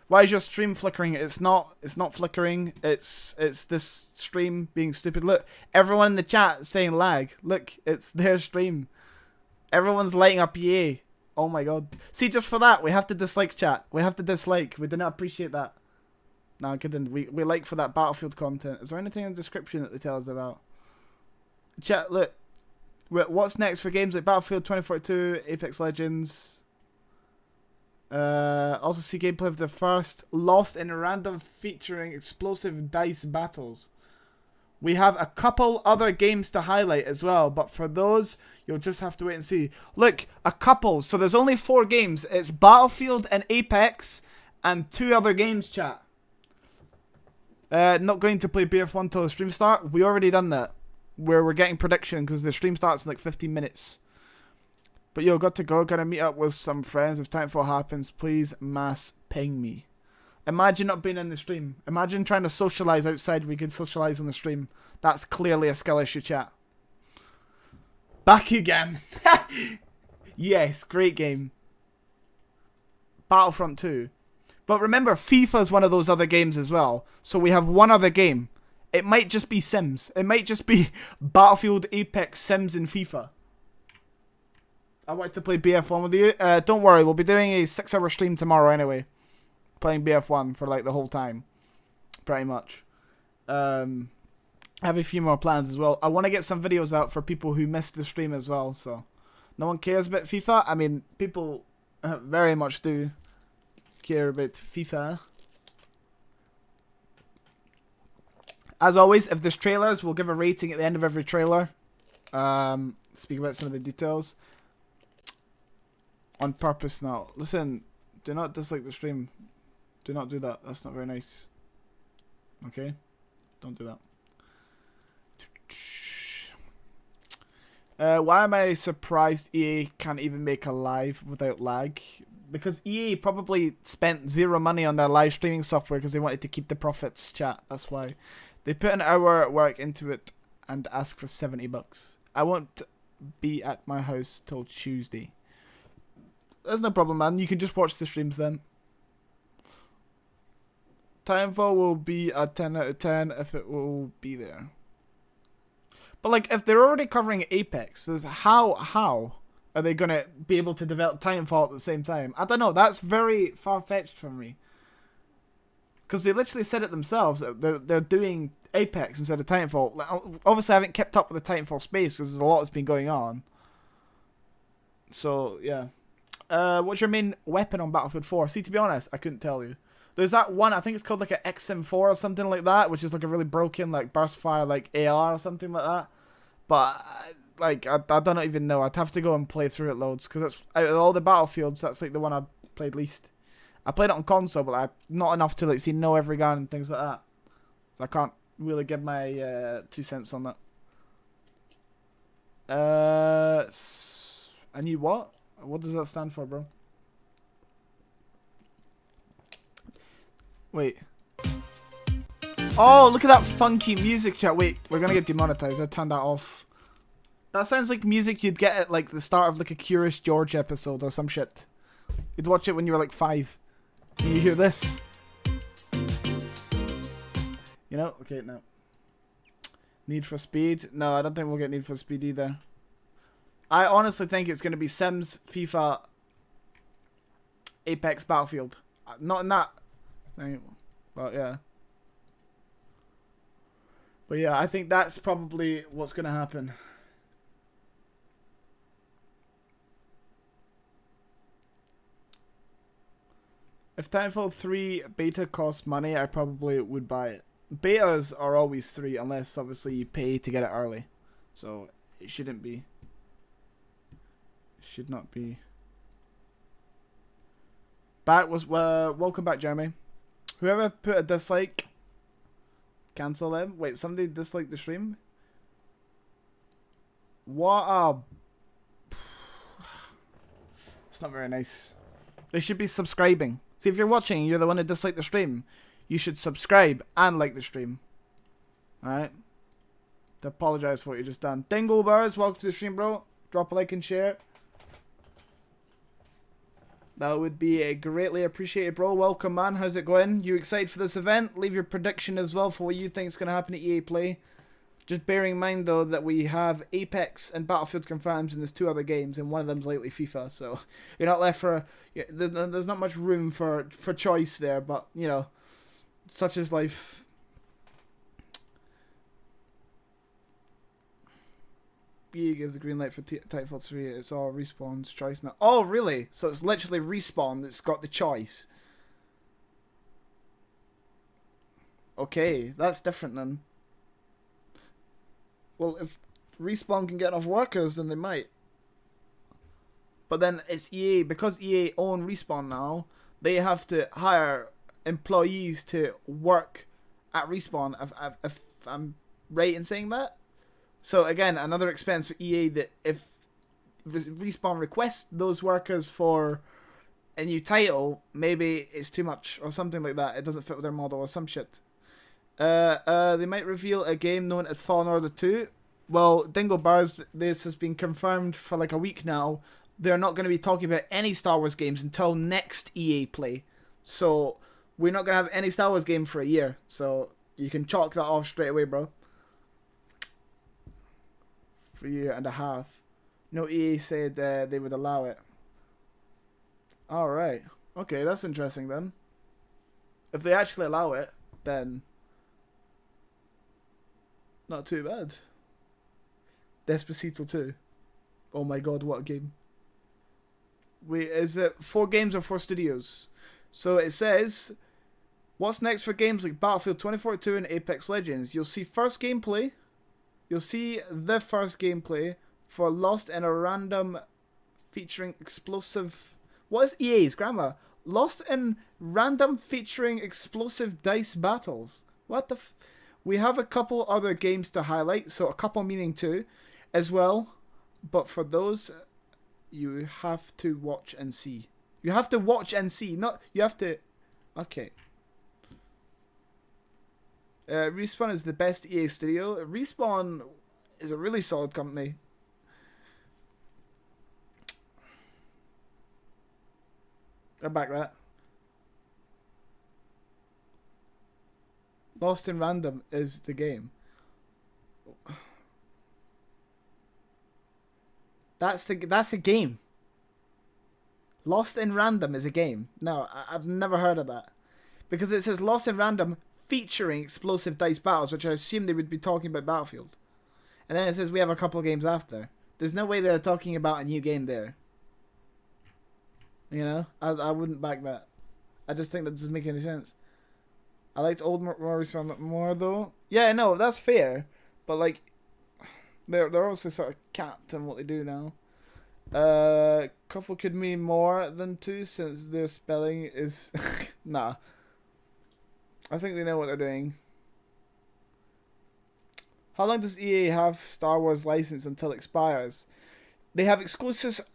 Why is your stream flickering? It's not flickering. It's this stream being stupid. Look, everyone in the chat is saying lag. Look, it's their stream. Everyone's lighting up EA. Oh my god. See, just for that, we have to dislike chat. We have to dislike. We do not appreciate that. No, I'm kidding. We like for that Battlefield content. Is there anything in the description that they tell us about? Chat, look. What's next for games like Battlefield 2042, Apex Legends? Also see gameplay of the first Lost in Random featuring explosive dice battles. We have a couple other games to highlight as well, but for those, you'll just have to wait and see. Look, a couple. So there's only 4 games. It's Battlefield and Apex and 2 other games, chat. Not going to play BF1 until the stream start. We already done that. Where we're getting prediction because the stream starts in like 15 minutes. But yo, got to go. Gonna meet up with some friends. If Titanfall happens, please mass ping me. Imagine not being in the stream. Imagine trying to socialize outside. We could socialize on the stream. That's clearly a skill issue, chat. Back again. Yes, great game. Battlefront 2. But remember, FIFA is one of those other games as well. So we have one other game. It might just be Sims. It might just be Battlefield, Apex, Sims, and FIFA. I wanted to play BF1 with you. Don't worry, we'll be doing a 6-hour stream tomorrow anyway. Playing BF1 for like the whole time. Pretty much. I have a few more plans as well. I want to get some videos out for people who missed the stream as well. So no one cares about FIFA. I mean, people very much do care about FIFA. As always, if there's trailers, we'll give a rating at the end of every trailer. Speak about some of the details. On purpose now. Listen, do not dislike the stream. Do not do that. That's not very nice. Okay? Don't do that. Why am I surprised EA can't even make a live without lag? Because EA probably spent zero money on their live streaming software because they wanted to keep the profits, chat. That's why. They put an hour work into it and ask for $70. I won't be at my house till Tuesday. There's no problem, man. You can just watch the streams then. Titanfall will be a 10 out of 10 if it will be there. But like, if they're already covering Apex, how are they gonna be able to develop Titanfall at the same time? I don't know. That's very far-fetched for me. Because they literally said it themselves. They're doing Apex instead of Titanfall. Like, obviously, I haven't kept up with the Titanfall space because there's a lot that's been going on. So yeah. What's your main weapon on Battlefield 4? See, to be honest, I couldn't tell you. There's that one, I think it's called like an XM4 or something like that, which is like a really broken like burst fire like AR or something like that. But like I don't even know. I'd have to go and play through it loads because it's out of all the Battlefields, that's like the one I played least. I played it on console, but not enough to like know every gun and things like that. So I can't really give my 2 cents on that. I knew what? What does that stand for, bro? Wait. Oh, look at that funky music, chat. Wait, we're gonna get demonetized. I turned that off. That sounds like music you'd get at like the start of like a Curious George episode or some shit. You'd watch it when you were like 5. And you hear this. You know? Okay, no. Need for Speed? No, I don't think we'll get Need for Speed either. I honestly think it's going to be Sims, FIFA, Apex, Battlefield. Not in that thing, but yeah. But yeah, I think that's probably what's going to happen. If Titanfall 3 beta costs money, I probably would buy it. Betas are always 3 unless obviously you pay to get it early. So it shouldn't be. Should not be. Welcome back, Jeremy. Whoever put a dislike, cancel them. Wait, somebody disliked the stream? What a... It's not very nice. They should be subscribing. See, if you're watching, you're the one who disliked the stream. You should subscribe and like the stream. Alright? To apologize for what you just done. Dingle Bars, welcome to the stream, bro. Drop a like and share. That would be a greatly appreciated, bro. Welcome, man. How's it going? You excited for this event? Leave your prediction as well for what you think is going to happen at EA Play. Just bearing in mind, though, that we have Apex and Battlefield confirmed, and there's 2 other games, and one of them's likely FIFA. So you're not left for... There's not much room for choice there, but, you know, such is life. EA gives the green light for Titanfall 3. It's all Respawn's choice now. Oh, really? So it's literally Respawn that's got the choice. Okay, that's different then. Well, if Respawn can get enough workers, then they might. But then it's EA. Because EA own Respawn now, they have to hire employees to work at Respawn, if I'm right in saying that. So again, another expense for EA that if Respawn request those workers for a new title, maybe it's too much or something like that. It doesn't fit with their model or some shit. They might reveal a game known as Fallen Order 2. Well, Dingo Bars, this has been confirmed for like a week now. They're not going to be talking about any Star Wars games until next EA Play. So we're not going to have any Star Wars game for a year. So you can chalk that off straight away, bro. For a year and a half. No, EA said they would allow it. Alright. Okay, that's interesting then. If they actually allow it, then not too bad. Despacito 2. Oh my god, what a game. Wait, is it 4 games or 4 studios? So it says, what's next for games like Battlefield 2042 and Apex Legends? You'll see first gameplay. You'll see the first gameplay for Lost in a Random featuring explosive... What is EA's grammar? Lost in Random featuring explosive dice battles. What the f... We have a couple other games to highlight, so a couple meaning 2 as well. But for those, you have to watch and see. You have to watch and see, not... You have to... Okay. Respawn is the best EA studio. Respawn is a really solid company. I back that. Lost in Random is the game. That's a game. Lost in Random is a game. No, I've never heard of that. Because it says Lost in Random featuring explosive dice battles, which I assume they would be talking about Battlefield. And then it says we have a couple of games after. There's no way they're talking about a new game there. You know? I wouldn't back that. I just think that doesn't make any sense. I liked old Morris more though. Yeah, no, that's fair. But like, they're also sort of capped on what they do now. Couple could mean more than 2 since their spelling is... Nah. I think they know what they're doing. How long does EA have Star Wars license until it expires? They have exclusive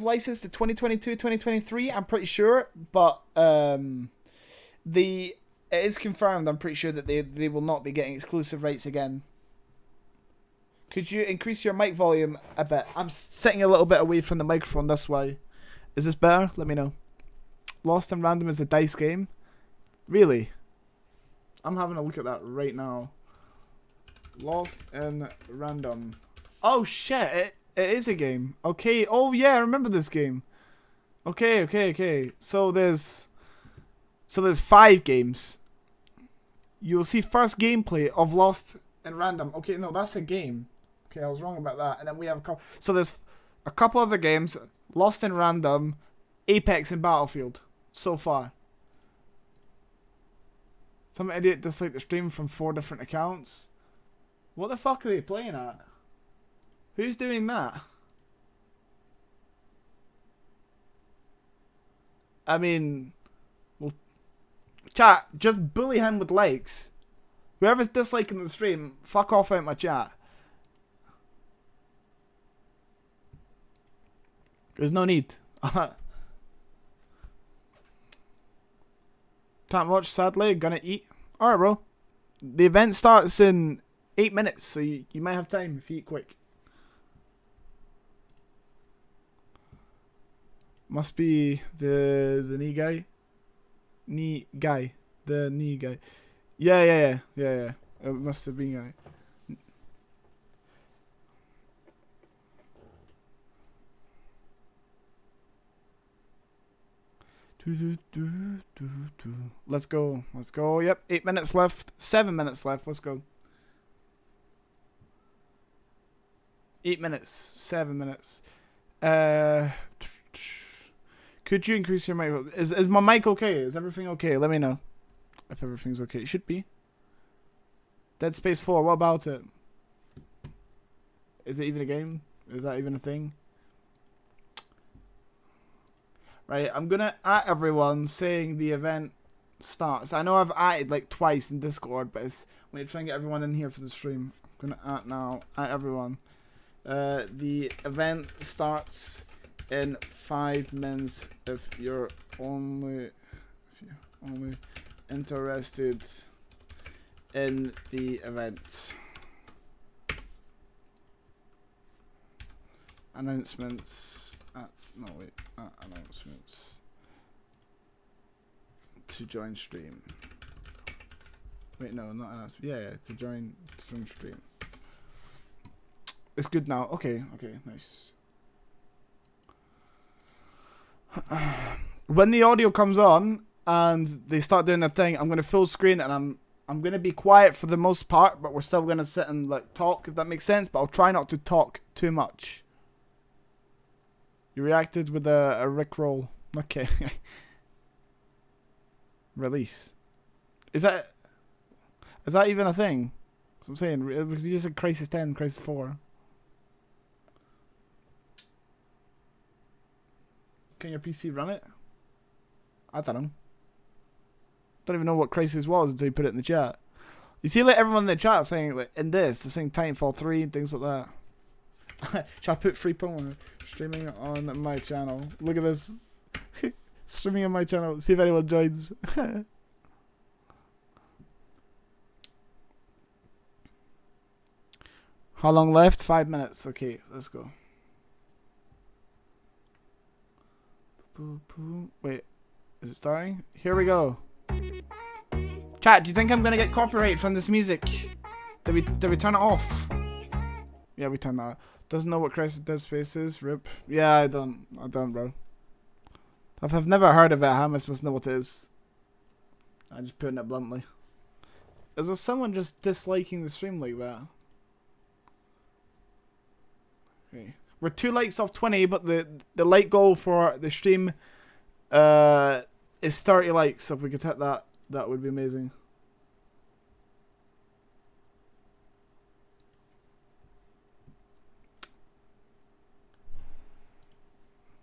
license to 2022, 2023, I'm pretty sure. But it is confirmed, I'm pretty sure, that they will not be getting exclusive rights again. Could you increase your mic volume a bit? I'm sitting a little bit away from the microphone this way. Is this better? Let me know. Lost in Random is a dice game. Really? I'm having a look at that right now. Lost in Random. Oh shit, it is a game. Okay, oh yeah, I remember this game. Okay. So there's 5 games. You'll see first gameplay of Lost in Random. Okay, no, that's a game. Okay, I was wrong about that. And then we have a couple. So there's a couple other games. Lost in Random, Apex, and Battlefield. So far. Some idiot disliked the stream from 4 different accounts. What the fuck are they playing at? Who's doing that? I mean... Well, chat, just bully him with likes. Whoever's disliking the stream, fuck off out my chat. There's no need. Can't watch, sadly. Gonna eat. Alright, bro. The event starts in 8 minutes, so you might have time if you eat quick. Must be the knee guy. The knee guy. Yeah. It must have been guy. Let's go. Yep, 8 minutes left. 7 minutes left. Let's go. 8 minutes. 7 minutes. Could you increase your mic? Is my mic okay? Is everything okay? Let me know if everything's okay. It should be. Dead Space 4. What about it? Is it even a game? Is that even a thing? Right, I'm gonna at everyone saying the event starts. I know I've atted like twice in Discord, but I'm gonna try and get everyone in here for the stream. I'm gonna at now, at everyone. The event starts in 5 minutes if you're only interested in the event. Announcements. Announcements to join stream. Wait, no, not announcements. Yeah, to join stream. It's good now. Okay, nice. When the audio comes on and they start doing their thing, I'm gonna full screen and I'm gonna be quiet for the most part, but we're still gonna sit and like talk, if that makes sense. But I'll try not to talk too much. You reacted with a Rickroll. Okay. Release. Is that even a thing? That's what I'm saying. Because you just said Crisis 10, Crisis 4. Can your PC run it? I don't know. Don't even know what Crisis was until you put it in the chat. You see, like everyone in the chat saying, like, in this, they're saying Titanfall 3 and things like that. Shall I put free promo streaming on my channel? Look at this. Streaming on my channel. See if anyone joins. How long left? 5 minutes. Okay, let's go. Wait, is it starting? Here we go. Chat, do you think I'm gonna get copyright from this music? Did we turn it off? Yeah, we turned that off. Doesn't know what Crisis Dead Space is. Rip. Yeah, I don't, bro. I've never heard of it. How am I supposed to know what it is? I'm just putting it bluntly. Is there someone just disliking the stream like that? Okay. We're 2 likes off 20, but the like goal for the stream is 30 likes. So if we could hit that, that would be amazing.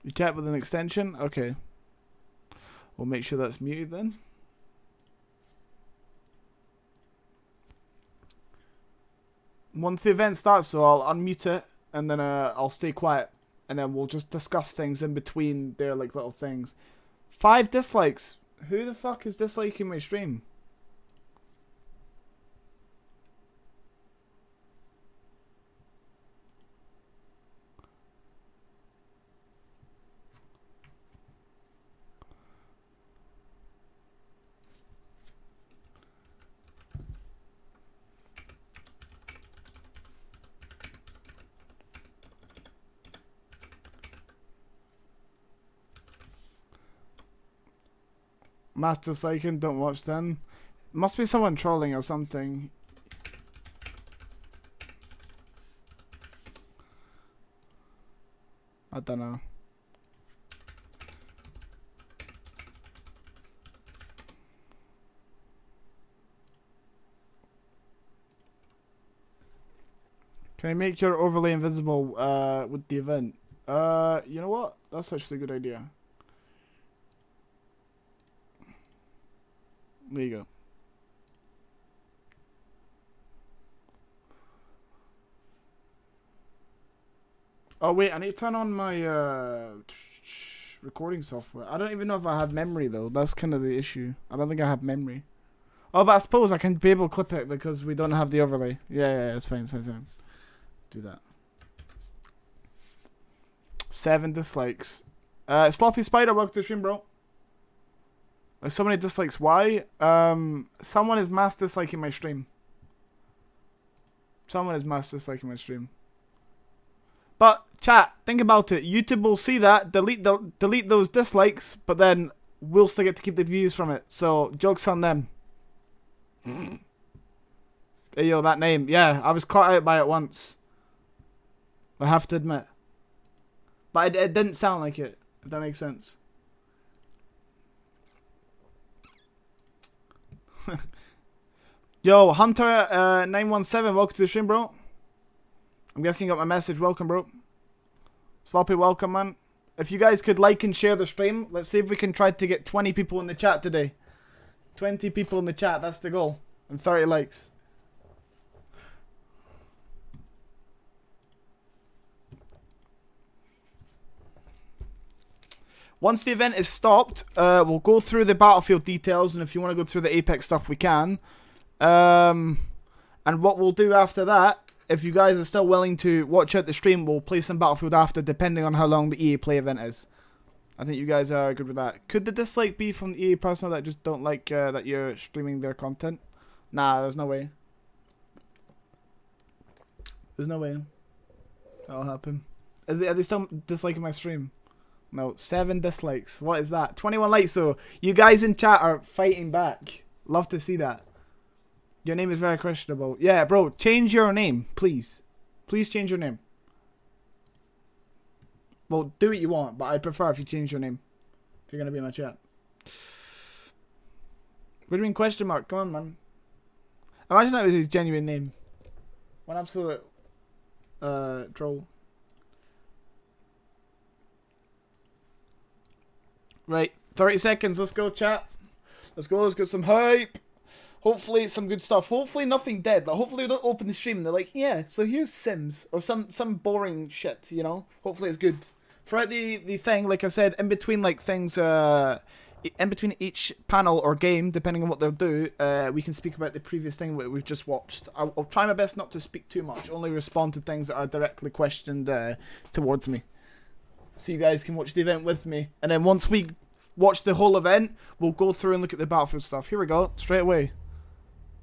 You chat with an extension? Okay. We'll make sure that's muted then. Once the event starts, so I'll unmute it. And then I'll stay quiet, and then we'll just discuss things in between their like little things. 5 dislikes. Who the fuck is disliking my stream? Master Psychen, don't watch then. Must be someone trolling or something. I don't know. Can I make your overlay invisible with the event? You know what? That's actually a good idea. There you go. Oh wait, I need to turn on my recording software. I don't even know if I have memory though. That's kind of the issue. I don't think I have memory. Oh, but I suppose I can be able to clip it because we don't have the overlay. Yeah, it's fine, it's fine. Do that. 7 dislikes. Sloppy Spider, welcome to the stream, bro. There's so many dislikes. Why? Someone is mass disliking my stream. Someone is mass disliking my stream. But chat, think about it. YouTube will see that, delete those dislikes, but then we'll still get to keep the views from it. So jokes on them. Hey yo, that name. Yeah, I was caught out by it once. I have to admit. But it didn't sound like it, if that makes sense. Yo, Hunter 917, welcome to the stream, bro. I'm guessing you got my message. Welcome, bro. Sloppy, welcome, man. If you guys could like and share the stream, let's see if we can try to get 20 people in the chat today. 20 people in the chat, that's the goal. And 30 likes. Once the event is stopped, we'll go through the Battlefield details, and if you want to go through the Apex stuff, we can. And what we'll do after that, if you guys are still willing to watch out the stream, we'll play some Battlefield after, depending on how long the EA Play event is. I think you guys are good with that. Could the dislike be from the EA personnel that just don't like that you're streaming their content? Nah, there's no way. There's no way that'll happen. Are they still disliking my stream? No, 7 dislikes. What is that? 21 likes, so you guys in chat are fighting back. Love to see that. Your name is very questionable. Yeah, bro, change your name, please. Please change your name. Well, do what you want, but I'd prefer if you change your name. If you're going to be in my chat. What do you mean question mark? Come on, man. Imagine that was his genuine name. One absolute troll. Right, 30 seconds. Let's go, chat. Let's go. Let's get some hype. Hopefully, some good stuff. Hopefully, nothing dead. Like, hopefully, we don't open the stream and they're like, yeah, so here's Sims. Or some boring shit, you know? Hopefully, it's good. Throughout the thing, like I said, in between, like, things, in between each panel or game, depending on what they'll do, we can speak about the previous thing that we've just watched. I'll try my best not to speak too much. Only respond to things that are directly questioned towards me. So you guys can watch the event with me. And then once we watch the whole event, we'll go through and look at the Battlefield stuff. Here we go. Straight away.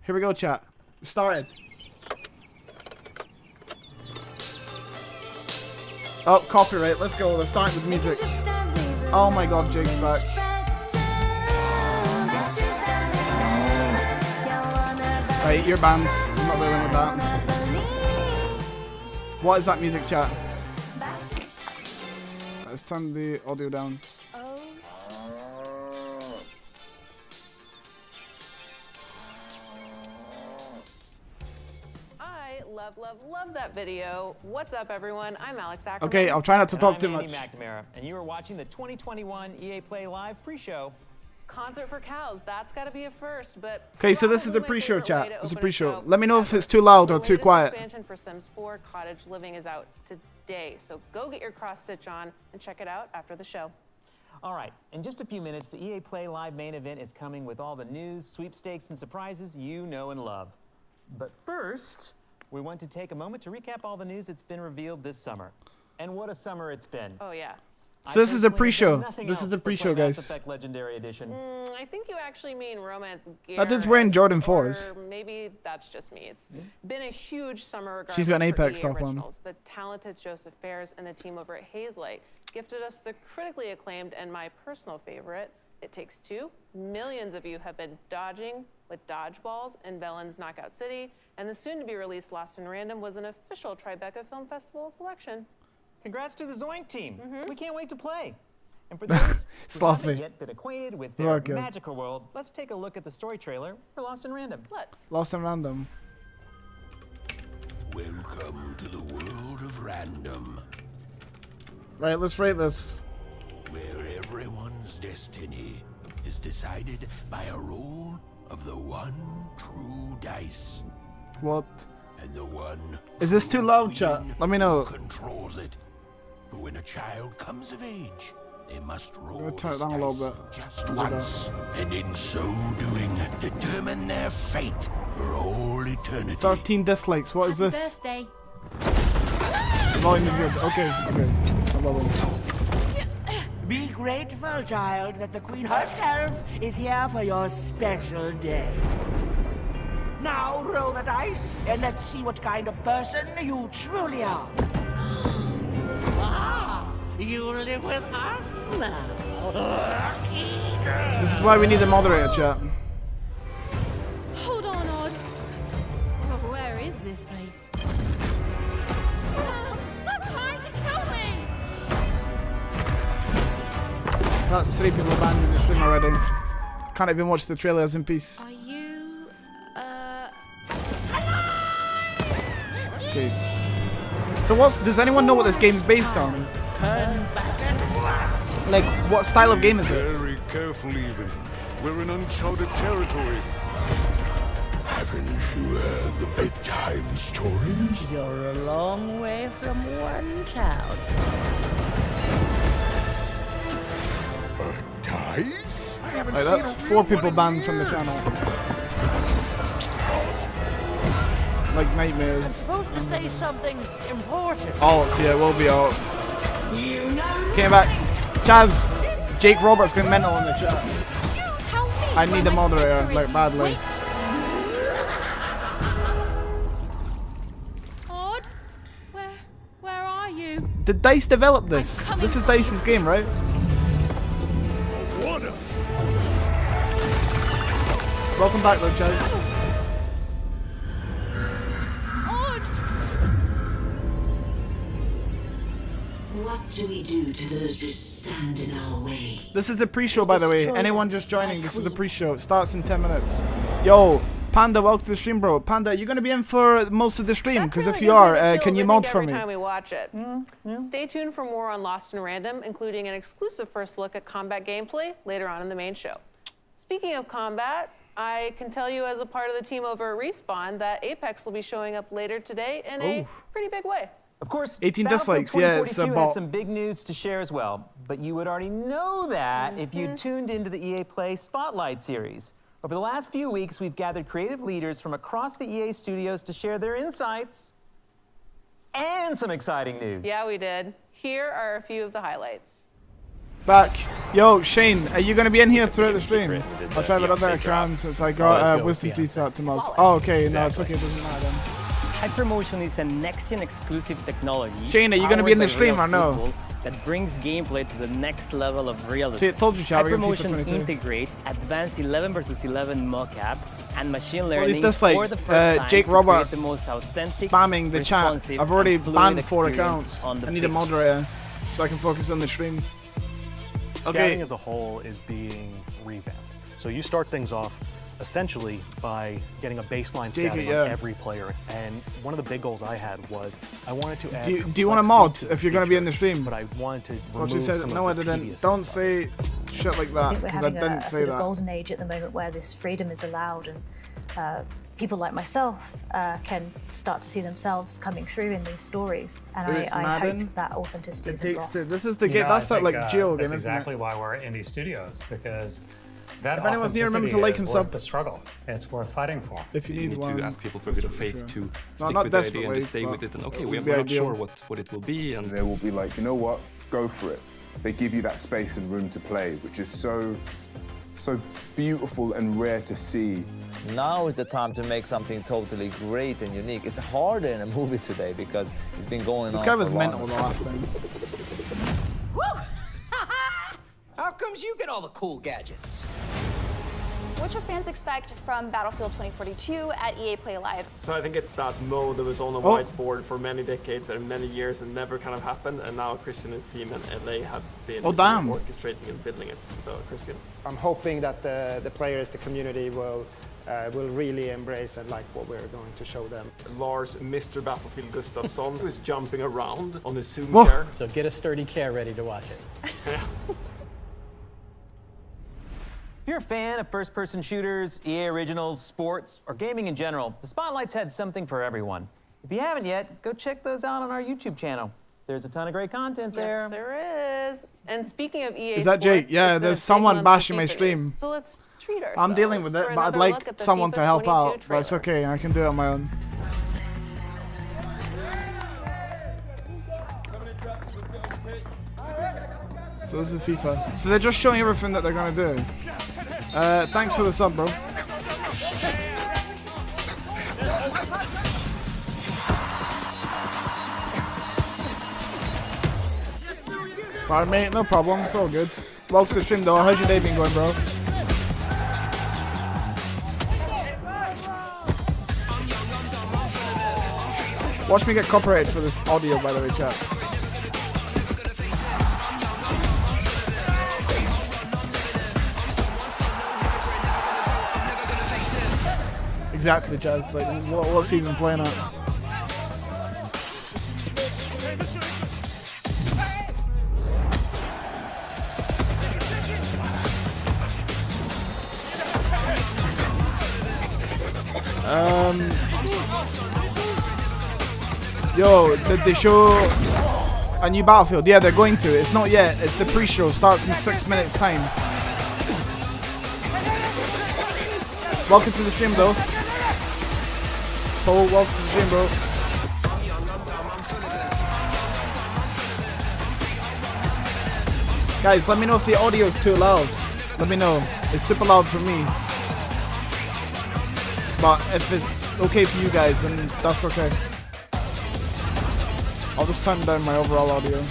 Here we go, chat. We started. Oh, copyright. Let's go. Let's start with music. Oh my god, Jake's back. Right, you're banned. I'm not dealing with that. What is that music, chat? Let's turn the audio down. Love that video. What's up, everyone? I'm Alex Ackerman. Okay, I'll try not to talk too much. I'm Andy McNamara, and you are watching the 2021 EA Play Live pre-show. Concert for cows. That's got to be a first, but okay, so this is the pre-show, chat. It's a pre-show. Let me know if it's too loud or too quiet. The expansion for Sims 4 Cottage Living is out today, so go get your cross-stitch on and check it out after the show. All right, in just a few minutes, the EA Play Live main event is coming with all the news, sweepstakes, and surprises you know and love. But first, we want to take a moment to recap all the news that's been revealed this summer. And what a summer it's been. Oh, yeah. So this is a pre-show. This is the pre-show, guys. Mass Effect Legendary Edition. I think you actually mean Romance Gear. That dude's wearing Jordan 4s. Or maybe that's just me. It's been a huge summer regardless. She's got an Apex for EA stuff on. Originals. The talented Joseph Fares and the team over at Hazelight gifted us the critically acclaimed and my personal favorite, It Takes Two. Millions of you have been dodging with dodgeballs in Velen's Knockout City, and the soon-to-be-released Lost in Random was an official Tribeca Film Festival selection. Congrats to the Zoink team. We can't wait to play. And for those who haven't yet been acquainted with their magical world, let's take a look at the story trailer for Lost in Random. Let's. Lost in Random. Welcome to the world of random. Right, let's rate this. Where everyone's destiny is decided by a roll of the one true dice. What? And the one is this too loud, chat? Let me know. Controls it. But when a child comes of age, they must roll turn it down a little bit. Just once, and in so doing, determine their fate for all eternity. 13 dislikes. What is this? Birthday. The volume is good. Okay, okay. No problem. Be grateful, child, that the Queen herself is here for your special day. Now roll the dice, and let's see what kind of person you truly are. Ah, you live with us now. Lucky girl. This is why we need a moderator, chat. Hold on, Odd. Oh, where is this place? Stop trying to kill me! That's 3 people banned in the stream already. Can't even watch the trailers in peace. Are you, Okay. So does anyone know what this game's based on? Like, what style of game is it? Very careful, even. We're in uncharted territory. Haven't you heard the bedtime stories? You're a long way from one town. Ice? I haven't Like, seen that's a 4 real people one in banned from the years. channel. Like nightmares. Supposed to say something important. Alts, yeah, will be alts. Came back. Chaz, Jake Roberts going mental in the chat. Tell me I where need a my moderator, sister like is. badly. Wait. Odd, where are you? Did DICE develop this? I'm This is coming. DICE's game, right? Water. Welcome back though, Chaz. Odd. What do we do to those that stand in our way? This is the pre-show, by the way. Anyone just joining, this is the pre-show. It starts in 10 minutes. Yo, Panda, welcome to the stream, bro. Panda, you're gonna be in for most of the stream, That because if really you gives me are, the can chills, you I mod think, for every me? time we watch it. Stay tuned for more on Lost and Random, including an exclusive first look at combat gameplay later on in the main show. Speaking of combat, I can tell you as a part of the team over at Respawn that Apex will be showing up later today in a pretty big way. Of course, 18 Battlefield dislikes, yeah, it's a 2042 bot. has some big news to share as well, but you would already know that if you tuned into the EA Play Spotlight series. Over the last few weeks, we've gathered creative leaders from across the EA studios to share their insights and some exciting news. Yeah, we did. Here are a few of the highlights. Back. Yo, Shane, are you gonna be in here throughout the stream? I'll try with other ekrans since I got wisdom teeth out to Moz. Oh, okay, no, it's okay, it doesn't matter then. Hypermotion is a next-gen exclusive technology. Shane, are you gonna be in the powered by stream real or no? football that brings gameplay to the next level of realism. See, I told you, Chad, we're gonna FIFA Hypermotion 22. integrates advanced 11 versus 11 mocap and machine these learning dislikes, for the first time Jake to Robert create the most authentic, Spamming the chat. responsive, I've already and fluid banned 4 experience accounts. on the I need a pitch. moderator so I can focus on the stream. Scouting Okay. as a whole is being revamped. So you start things off essentially by getting a baseline Take it, scouting yeah. on every player. And one of the big goals I had was I wanted to add. Do you want a mod complexity to if you're going to be in the stream? But I wanted to Well, remove she said, some no, I of the didn't. tedious Don't stuff. say shit like I that think we're because I having didn't a say sort of that. golden age at the moment where this freedom is allowed and people like myself can start to see themselves coming through in these stories. And It's I Madden. hope that authenticity It isn't takes lost. this is the game. That's that like Geo game, That's isn't exactly it? why we're indie studios, because that If anyone's near, remember to authenticity like and is sub. worth the struggle. It's worth fighting for. If you need one, to ask people for a bit of faith sure. to No, stick not with the idea and desperately, to stay but with it. And okay, it we're would be not ideal. sure what it will be. And They will be like, you know what, go for it. They give you that space and room to play, which is so beautiful and rare to see. Now is the time to make something totally great and unique. It's harder in a movie today because it's been going This on guy was for mental long. the last time. How comes you get all the cool gadgets? What should fans expect from Battlefield 2042 at EA Play Live? So I think it's that mode that was on a Oh. whiteboard for many decades and many years and never kind of happened, and now Christian and his team and LA have been Oh, damn. orchestrating and building it. So Christian. I'm hoping that the players, the community will really embrace and like what we're going to show them. Lars, Mr. Battlefield Gustafsson, who is jumping around on his Zoom Whoa. chair. So get a sturdy chair ready to watch it. If you're a fan of first-person shooters, EA Originals, sports, or gaming in general, the Spotlight's had something for everyone. If you haven't yet, go check those out on our YouTube channel. There's a ton of great content there. Yes, there is. And speaking of EA Is that Jake? Sports, Yeah, it's been there's a big someone month bashing for my FIFA stream. news, so let's treat ourselves. I'm dealing with it, for but I'd another like look at the someone FIFA to help 22 out. But it's trailer. okay, I can do it on my own. So this is FIFA. So they're just showing everything that they're gonna do. Thanks for the sub, bro. Sorry, mate. No problem. It's all good. Welcome to the stream, though. How's your day been going, bro? Watch me get copyrighted for this audio, by the way, chat. Exactly, Chaz. Like, what's he even playing at? Yo, did they show a new Battlefield? Yeah, they're going to. It's not yet. It's the pre-show. Starts in 6 minutes time. Welcome to the stream, though. Oh, welcome to the stream, bro. Guys, let me know if the audio is too loud. Let me know. It's super loud for me. But if it's okay for you guys, then that's okay. I'll just turn down my overall audio.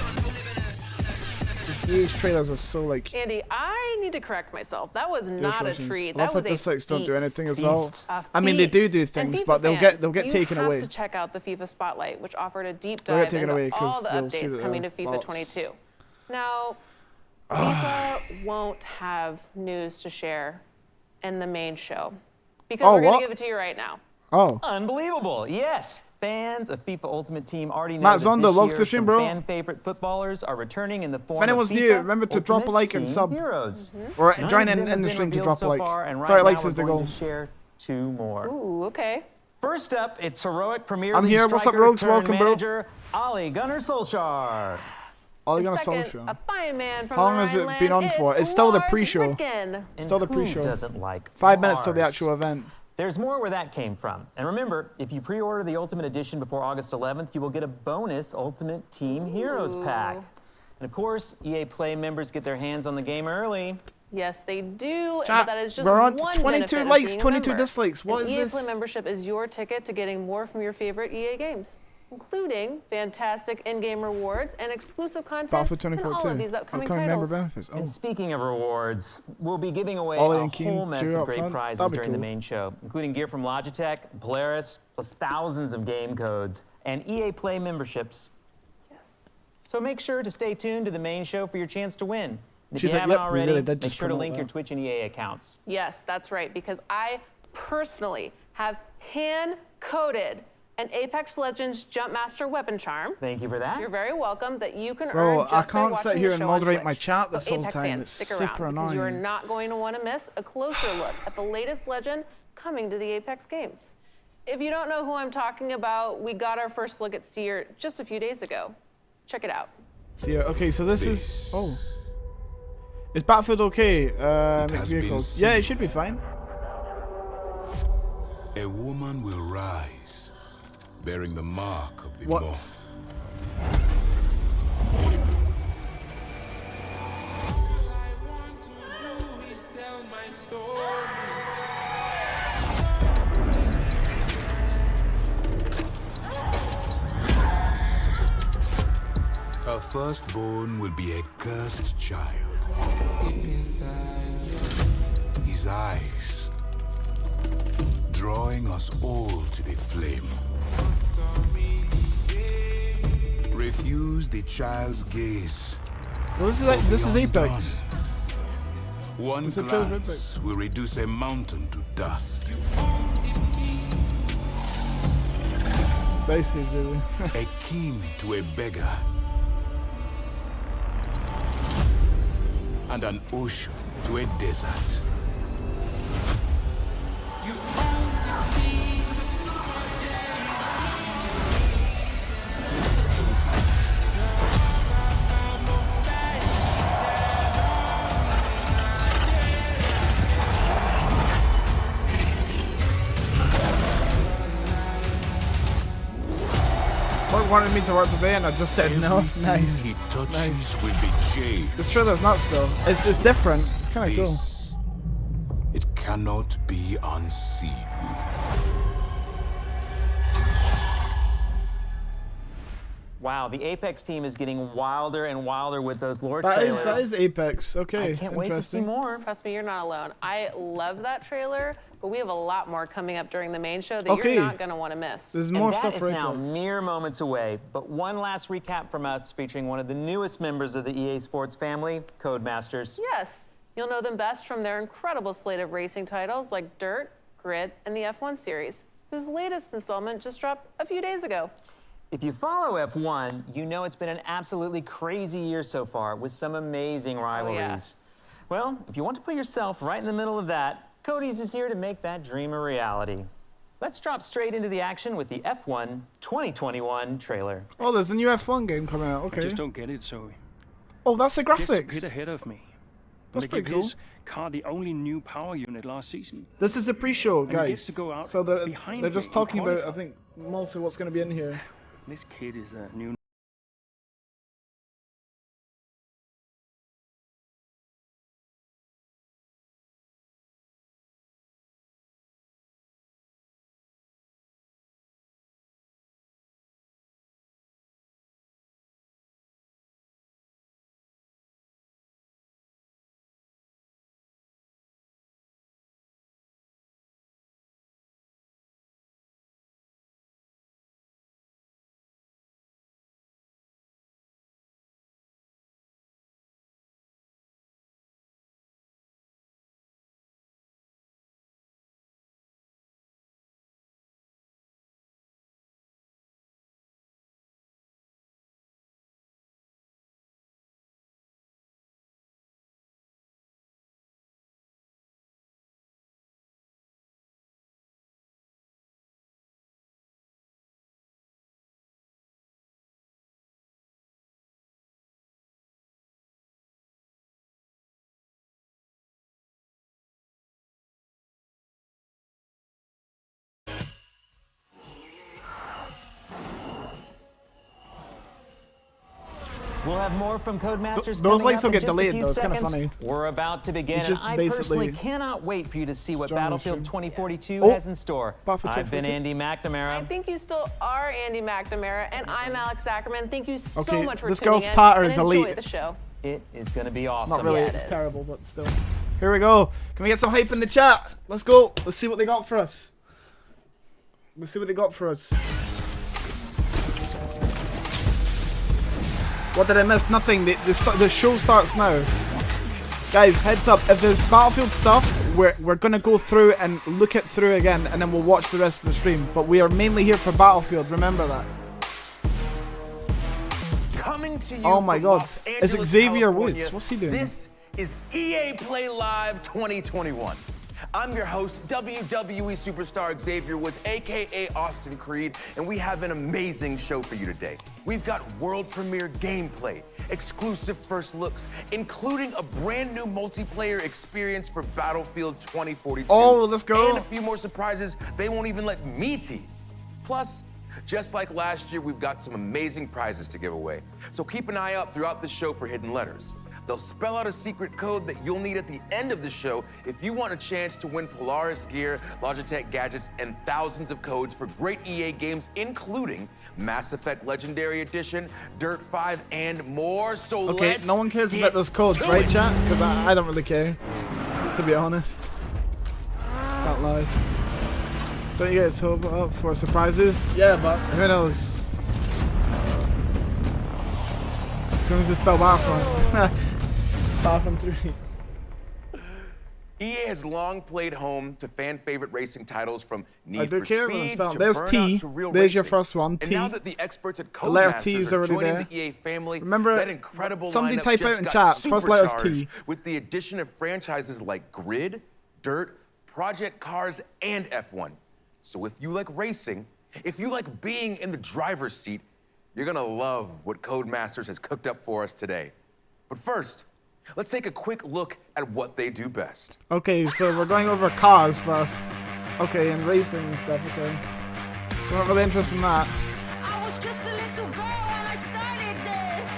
These trailers are so like... Andy, I need to correct myself. That was not a treat. I love That was how a dislikes don't do anything as feast. well. A I mean, they do feast. things, And but FIFA they'll get fans, taken away. You have to check out the FIFA Spotlight, which offered a deep They'll get dive taken into away 'cause all the they'll see updates that coming to they're FIFA bots. 22. Now, FIFA won't have news to share in the main show because Oh, we're going what? to give it to you right now. Oh. Unbelievable. Yes. Fans of FIFA Ultimate Team already know Matt that Zonda, this welcome to year the stream, some bro. fan favorite footballers are returning in the form If anyone's of new, FIFA remember to drop a Ultimate like and Team sub. Heroes. Or 9 join of in them have the been stream to revealed drop a so like. far, and 30 right likes now is the we're going goal. to share 2 more. Ooh, okay. First up, it's heroic Premier I'm League here. What's up, striker Rogues? turned Welcome, bro. manager Ole Gunnar Solskjaer. Ole And Gunnar second, Solskjaer. a fine man from How long the has it Rhineland, been on for? It's still the Lars pre-show. Ricken. Still the And pre-show. who doesn't like 5 minutes till the Lars? actual event. There's more where that came from. And remember, if you pre-order the Ultimate Edition before August 11th, you will get a bonus Ultimate Team Heroes pack. And of course, EA Play members get their hands on the game early. Yes, they do. Chat, but that is just we're on one 22 benefit of likes, being a 22 member. dislikes. What An is EA this? Play membership is your ticket to getting more from your favorite EA games, including fantastic in-game rewards and exclusive content Battlefield in all 2042. of these upcoming Upcoming member titles. benefits. Oh. And speaking of rewards, we'll be giving away Ollie a and Keen, whole mess cheer of up great front. prizes That'd be during the cool. main show, including gear from Logitech, Polaris, plus thousands of game codes, and EA Play memberships. Yes. So make sure to stay tuned to the main show for your chance to win. If She's you like, haven't "Yep, we already, really did make just sure to promote link your that." Twitch and EA accounts. Yes, that's right, because I personally have hand-coded an Apex Legends Jumpmaster weapon charm. Thank you for that. You're very welcome that you can earn Bro, just I by can't sit watching here the and show on moderate my Twitch. chat this So whole Apex time. fans, It's stick super around because you are annoying. not going to want to miss a closer look at the latest legend coming to the Apex games. If you don't know who I'm talking about, we got our first look at Seer just a few days ago. Check it out. So yeah, okay, so this is... Oh. Is Battlefield okay? Mixed vehicles. Yeah, it should be fine. A woman will rise, bearing the mark of the What? moth. Her firstborn will be a cursed child. His eyes drawing us all to the flame. Refuse the child's gaze. So this is like, this is Apex. One It's a trailer for glance will reduce a mountain to dust. Basically, really. A king to a beggar. And an ocean to a desert. Mark wanted me to work today and I just said no. Nice. He touches Nice. will be changed. This trailer's nuts though. It's different. It's kind of cool. It cannot be unseen. Wow, the Apex team is getting wilder and wilder with those lore That trailers. is Apex. Okay. I can't wait to see interesting. more. Trust me, you're not alone. I love that trailer, but we have a lot more coming up during the main show that Okay. you're not going to want to miss. There's And more that stuff is for now Apex. mere moments away. But one last recap from us featuring one of the newest members of the EA Sports family, Codemasters. Yes, you'll know them best from their incredible slate of racing titles like Dirt, Grid, and the F1 series, whose latest installment just dropped a few days ago. If you follow F1, you know it's been an absolutely crazy year so far with some amazing rivalries. Well, if you want to put yourself right in the middle of that, Cody's is here to make that dream a reality. Let's drop straight into the action with the F1 2021 trailer. Oh, there's a new F1 game coming out. I Okay. just don't get it, Zoe. Oh, that's the Just a bit graphics. ahead of me. That's they pretty give cool. his car the only new power unit last season. This is a pre-show, And he guys. gets to go out So behind they're me just and talking about, I qualify. think, mostly what's going to be in here. This kid is a new. We'll have more from Codemasters. Those coming lights up will in get just a delayed few though, it's kind of seconds. funny. We're about to begin, It's and just I basically personally cannot wait for you to see what John Battlefield Livestream. 2042 Oh, has in store. Battlefield I've been 2042. Andy McNamara. I think you still are Andy McNamara, and I'm Alex Ackerman. Thank you so Okay, much for this tuning girl's in patter and is enjoy elite. the show. It is going to be awesome. Not really, Yeah, it it's is. terrible, but still. Here we go. Can we get some hype in the chat? Let's go. Let's see what they got for us. Let's see what they got for us. What did I miss? Nothing. The show starts now. Guys, heads up. If there's Battlefield stuff, we're going to go through and look it through again, and then we'll watch the rest of the stream. But we are mainly here for Battlefield. Remember that. Coming to you Oh my from God. Los It's Angeles, Xavier California, Woods. What's he doing? This is EA Play Live 2021. I'm your host, WWE superstar Xavier Woods, aka Austin Creed, and we have an amazing show for you today. We've got world premiere gameplay, exclusive first looks, including a brand new multiplayer experience for Battlefield 2042. Oh, let's go. And a few more surprises they won't even let me tease. Plus, just like last year, we've got some amazing prizes to give away. So keep an eye out throughout the show for hidden letters. They'll spell out a secret code that you'll need at the end of the show if you want a chance to win Polaris gear, Logitech gadgets, and thousands of codes for great EA games, including Mass Effect Legendary Edition, Dirt 5, and more. So Okay, let's no one cares get about those codes, to right, it. chat? Because I don't really care, to be honest. Can't lie. Don't you guys hope up for surprises? Yeah, but who knows? As soon as it's spell Battlefront. Battlefront 3. EA has long played home to fan-favorite racing titles from Need I do for care when it's Speed spelled. to There's Burnout T. to Real There's your Racing. first one, And T. now that the experts at The letter T is Codemasters are already joining there. the EA family, Remember, that incredible somebody lineup type just out in got chat. First letter's T. supercharged with the addition of franchises like Grid, Dirt, Project Cars, and F1. So if you like racing, if you like being in the driver's seat, you're gonna love what Codemasters has cooked up for us today. But first, let's take a quick look at what they do best. Okay, so we're going over cars first. Okay, and racing and stuff, okay. So we're not really interested in that. I was just a little girl when I started this.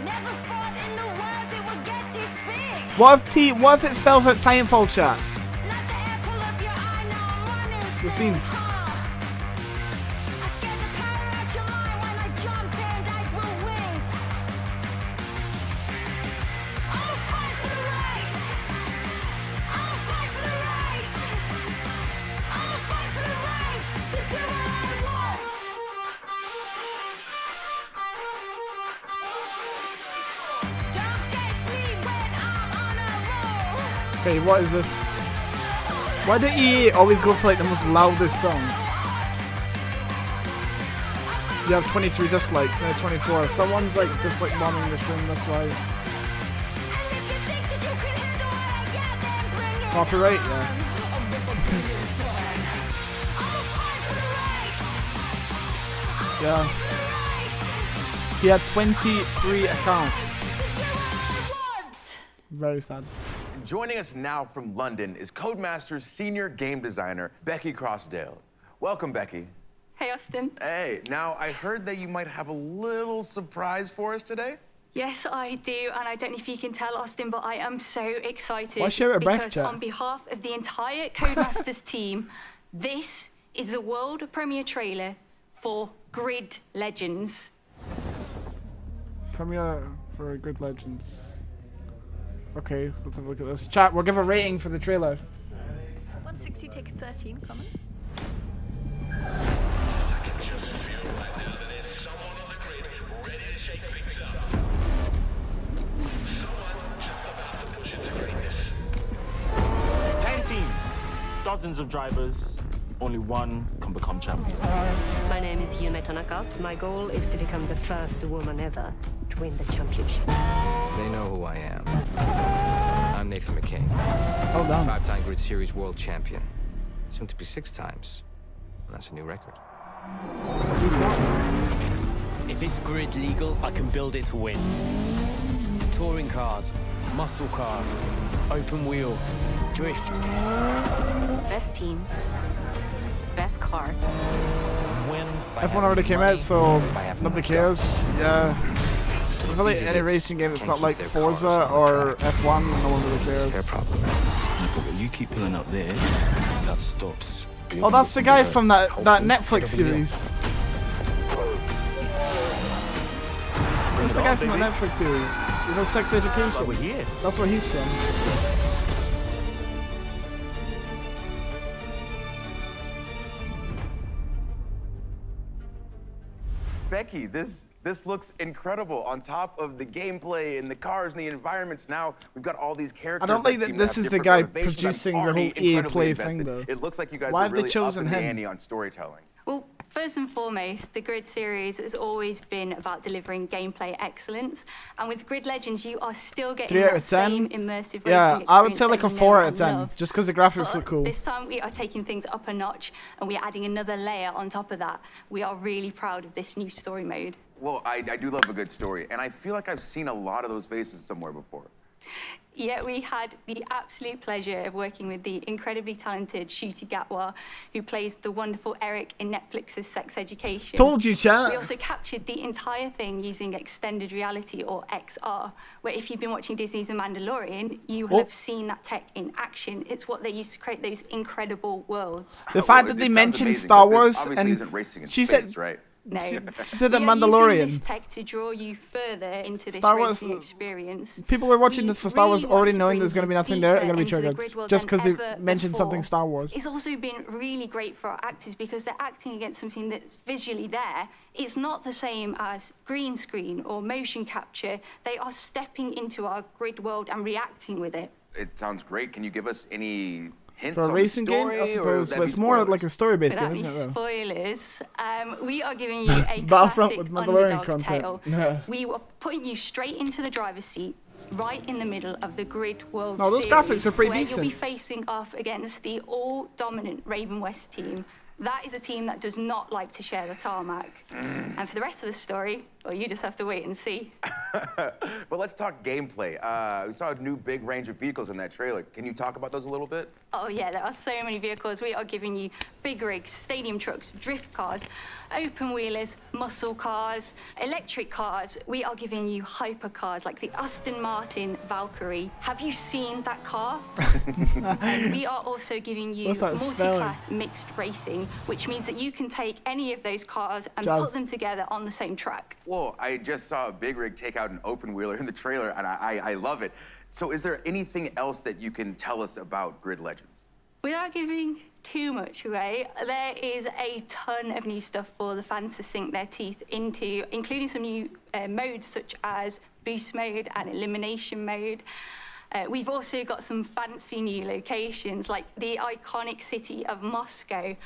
Never thought in the world it would get this big. What if it spells out Titanfall, chat? The scenes. Okay, what is this? Why do EA always go for like the most loudest songs? You have 23 dislikes, now 24. Someone's like dislike bombing the stream, that's why. Copyright, yeah. Yeah. He had 23 accounts. Very sad. Joining us now from London is Codemasters senior game designer Becky Crossdale. Welcome, Becky. Hey, Austin. Hey, now I heard that you might have a little surprise for us today. Yes, I do, and I don't know if you can tell, Austin, but I am so excited. Why share a breath, because chat? on behalf of the entire Codemasters team, this is the world premiere trailer for Grid Legends. Premiere for Grid Legends. Okay, so let's have a look at this. Chat, we'll give a rating for the trailer. 160 take 13, coming. Dozens of drivers, only one can become champion. My name is Yume Tanaka. My goal is to become the first woman ever to win the championship. They know who I am. I'm Nathan McKay. Hold on. 5-time Grid Series world champion. Soon to be 6 times. And that's a new record. If it's grid legal, I can build it to win. Touring cars, muscle cars, open wheel, drift. Best team, best car. F1 already came out, so nobody cares. Yeah. Really, any racing game that's not like Forza or F1, no one really cares. You keep pulling up there, that stops. Oh, that's the guy from that Netflix series. That's the guy from the Netflix series. You know, Sex Education. That's where he's from. Becky, this looks incredible. On top of the gameplay and the cars and the environments, now we've got all these characters. I don't think that this is the guy producing the whole EA Play thing, though. It looks like you guys Why are have they really chosen up in the him? ante on storytelling. Well, first and foremost, the Grid series has always been about delivering gameplay excellence. And with Grid Legends, you are still getting 3 out that of 10? same immersive racing Yeah, I would say experience like a that you 4 know out of and 10, love. just because the graphics But look cool. this time we are taking things up a notch and we're adding another layer on top of that. We are really proud of this new story mode. Well, I do love a good story, and I feel like I've seen a lot of those faces somewhere before. Yeah, we had the absolute pleasure of working with the incredibly talented Ncuti Gatwa, who plays the wonderful Eric in Netflix's Sex Education. Told you, chat. We also captured the entire thing using extended reality, or XR, where if you've been watching Disney's The Mandalorian, you will have seen that tech in action. It's what they used to create those incredible worlds. The fact that they mentioned Star Wars and she said, right? No. She said the We are Mandalorian. using this tech to draw you further into this Star Wars. racing experience. People are watching this for Star Wars really want already to knowing bring there's going to be you nothing there. They're deeper going to be into the triggered grid world just than because they ever mentioned something before. Star Wars. It's also been really great for our actors because they're acting against something that's visually there. It's not the same as green screen or motion capture. They are stepping into our grid world and reacting with it. It sounds great. Can you give us any hints For a on racing the game, story, I or suppose, would but that it's be more spoilers? like a story-based game, Without isn't it? Though? spoilers, we are giving you a Battlefront classic with Mandalorian underdog content. tale. Yeah. We were putting you straight into the driver's seat, right in the middle of the Grid World No, those Series, graphics are pretty where decent. you'll be facing off against the all-dominant Raven West team. That is a team that does not like to share the tarmac. And for the rest of the story, well, you just have to wait and see. But let's talk gameplay. We saw a new big range of vehicles in that trailer. Can you talk about those a little bit? Oh yeah, there are so many vehicles. We are giving you big rigs, stadium trucks, drift cars, open wheelers, muscle cars, electric cars. We are giving you hyper cars like the Aston Martin Valkyrie. Have you seen that car? And we are also giving you What's that multi-class mixed racing, which means that you can take any of those cars and Jazz. put them together on the same track. Whoa, I just saw a big rig take out an open wheeler in the trailer, and I love it. So is there anything else that you can tell us about Grid Legends? Without giving too much away, there is a ton of new stuff for the fans to sink their teeth into, including some new modes such as boost mode and elimination mode. We've also got some fancy new locations like the iconic city of Moscow.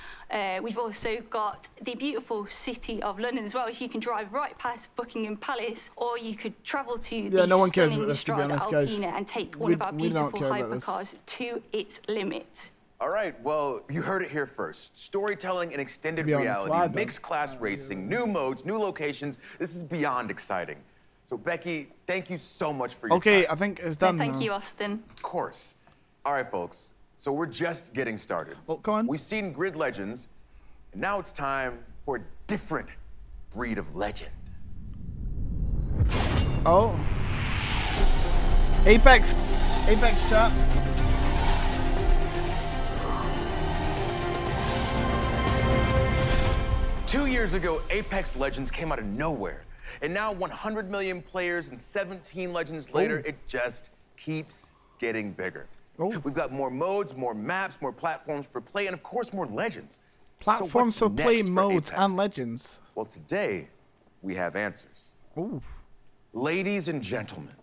We've also got the beautiful city of London as well. If you can drive right past Buckingham Palace, or you could travel to the no one cares about stunning this, to be Strada honest, guys. Alpina and take one of our We don't beautiful care about this. hypercars to its limit. All right, well, you heard it here first. Storytelling and extended To be honest, reality, why don't? mixed class racing, new modes, new locations. This is beyond exciting. So Becky, thank you so much for your Okay, time. I think it's done. Thank now. you, Austin. Of course. All right, folks. So we're just getting started. Oh, come on. We've seen Grid Legends, and now it's time for a different breed of legend. Oh. Apex chat. Two years ago, Apex Legends came out of nowhere. And now 100 million players and 17 Legends later, it just keeps getting bigger. We've got more modes, more maps, more platforms for play, and of course, more Legends. Platforms so for what's play next for modes Apex? and legends. Well, today, we have answers. Ooh. Ladies and gentlemen,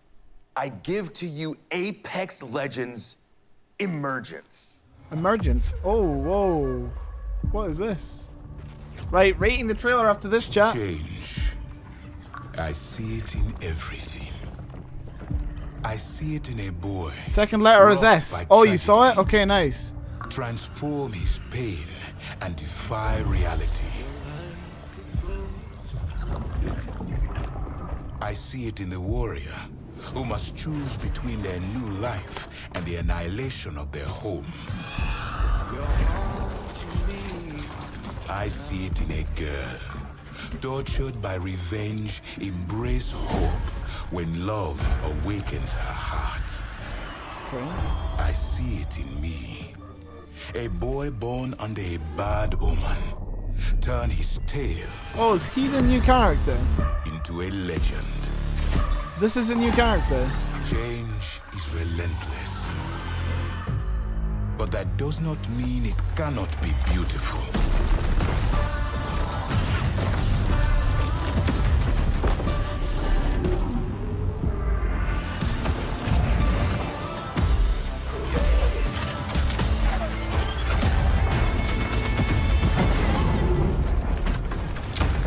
I give to you Apex Legends Emergence. Emergence. Oh, whoa. What is this? Right, rating the trailer after this chat. Change. I see it in everything. I see it in a boy. Second letter is rocked S. by Oh, you saw it? tragedy. Okay, nice. Transform his pain and defy reality. I see it in the warrior who must choose between their new life and the annihilation of their home. I see it in a girl, tortured by revenge, embrace hope when love awakens her heart. I see it in me. A boy born under a bad omen, turn his tale Oh, is he the new character? into a legend. This is a new character. Change is relentless. But that does not mean it cannot be beautiful.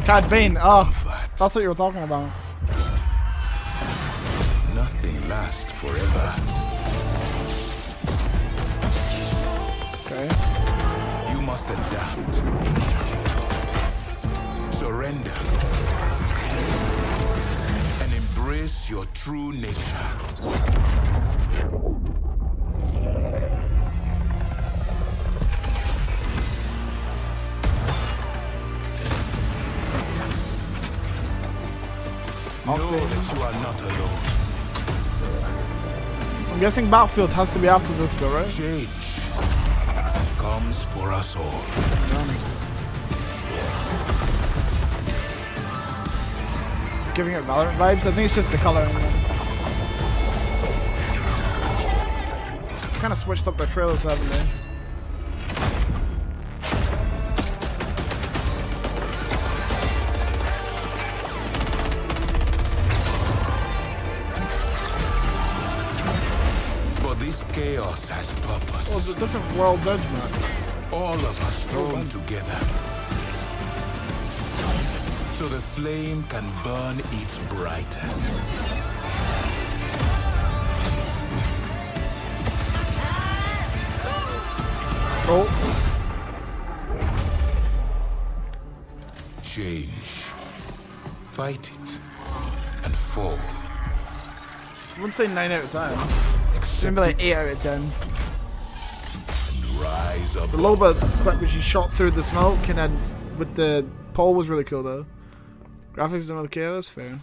Cad Bane. Oh, that's what you were talking about. Nothing lasts forever. Okay. You must adapt. Surrender. And embrace your true nature. Know that you are not alone. I'm guessing Battlefield has to be after this though, right? Change comes for us all. Giving it Valorant vibes. I think it's just the coloring. Kind of switched up their trailers, haven't they? But this chaos has purpose. Oh, it's a different world judgment. All of us thrown together. So the flame can burn its brightest. Oh. Change. Fight it. And fall. I wouldn't say 9 out of 10. It's maybe like 8 out of 10. Rise up. The Loba clip which she shot through the smoke and then with the pole was really cool though. Graphics don't really care, that's fair.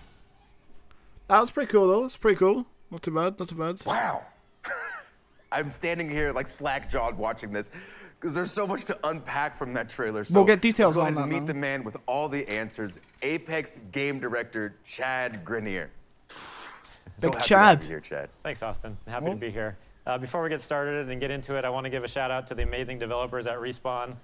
That was pretty cool though, it's pretty cool. Not too bad, not too bad. Wow. I'm standing here like slack-jawed watching this because there's so much to unpack from that trailer. So We'll get details let's go on ahead that and meet now. the man with all the answers, Apex game director Chad Grenier. Big happy to Chad. have you here, Chad. Thanks, Austin. Happy to be here. Before we get started and get into it, I want to give a shout out to the amazing developers at Respawn.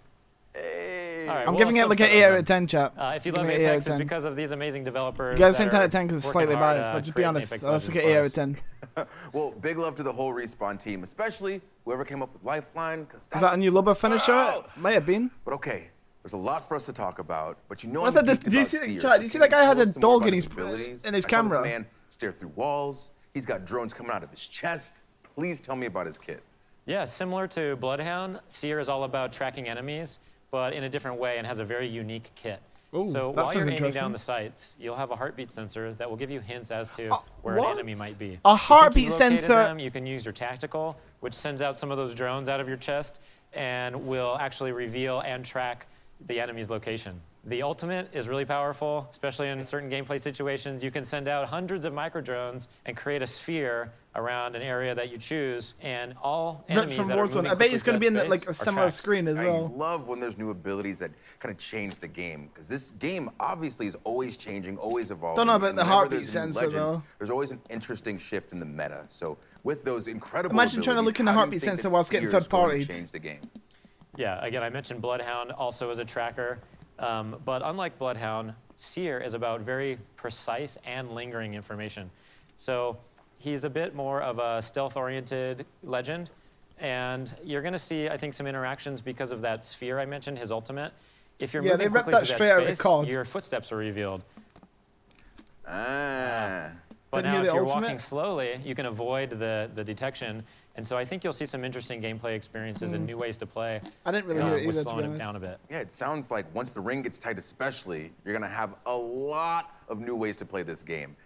Hey. All right, I'm well, giving it like an 8 out of 10, chap. If you Give love me an 8 out Apex, of it's 10. because of these amazing developers. You guys that think 10 out are of 10 because it's working slightly hard, biased, but just be creating honest. Apex Let's look at Legends 8 out for of us. 10. Well, big love to the whole Respawn team, especially whoever came up with Lifeline. 'Cause Was that a new Loba finisher? Wow. Might have been. But okay, there's a lot for us to talk about. But you know, What's I'm that? geeked Do you about see Seer, Chad, so do you see can that guy tell had us a some more dog about in his his abilities? in his I saw camera? This man stare through walls. He's got drones coming out of his chest. Please tell me about his kit. Yeah, similar to Bloodhound, Seer is all about tracking enemies, but in a different way and has a very unique kit. Oh, So that while sounds you're aiming interesting. down the sights, you'll have a heartbeat sensor that will give you hints as to where what? an enemy might be. A If heartbeat you think you've located sensor? them, you can use your tactical, which sends out some of those drones out of your chest and will actually reveal and track the enemy's location. The ultimate is really powerful, especially in certain gameplay situations. You can send out hundreds of micro drones and create a sphere around an area that you choose, and all enemies from that are Warzone. moving I bet it's quickly going to be through in that like space a are similar tracked. screen as I well. love when there's new abilities that kind of change the game, because this game obviously is always changing, always evolving. Don't know about and the whenever heartbeat there's a new sensor, though. There's always an interesting shift in the meta. So with those incredible Imagine trying to abilities, look in the how do you heartbeat think sensor that whilst getting Seer's going to third-partied? change the game? Yeah, again, I mentioned Bloodhound also as a tracker, but unlike Bloodhound, Seer is about very precise and lingering information. So he's a bit more of a stealth-oriented legend, and you're going to see, I think, some interactions because of that sphere I mentioned, his ultimate. If you're Yeah, they moving ripped quickly that through straight out of the space, COD. your footsteps are revealed. Ah. But Didn't now, hear if the you're ultimate? walking slowly, you can avoid the detection. And so I think you'll see some interesting gameplay experiences and new ways to play. I didn't really hear it with either, to slowing be it honest. down a bit. Yeah, it sounds like once the ring gets tight especially, you're going to have a lot of new ways to play this game.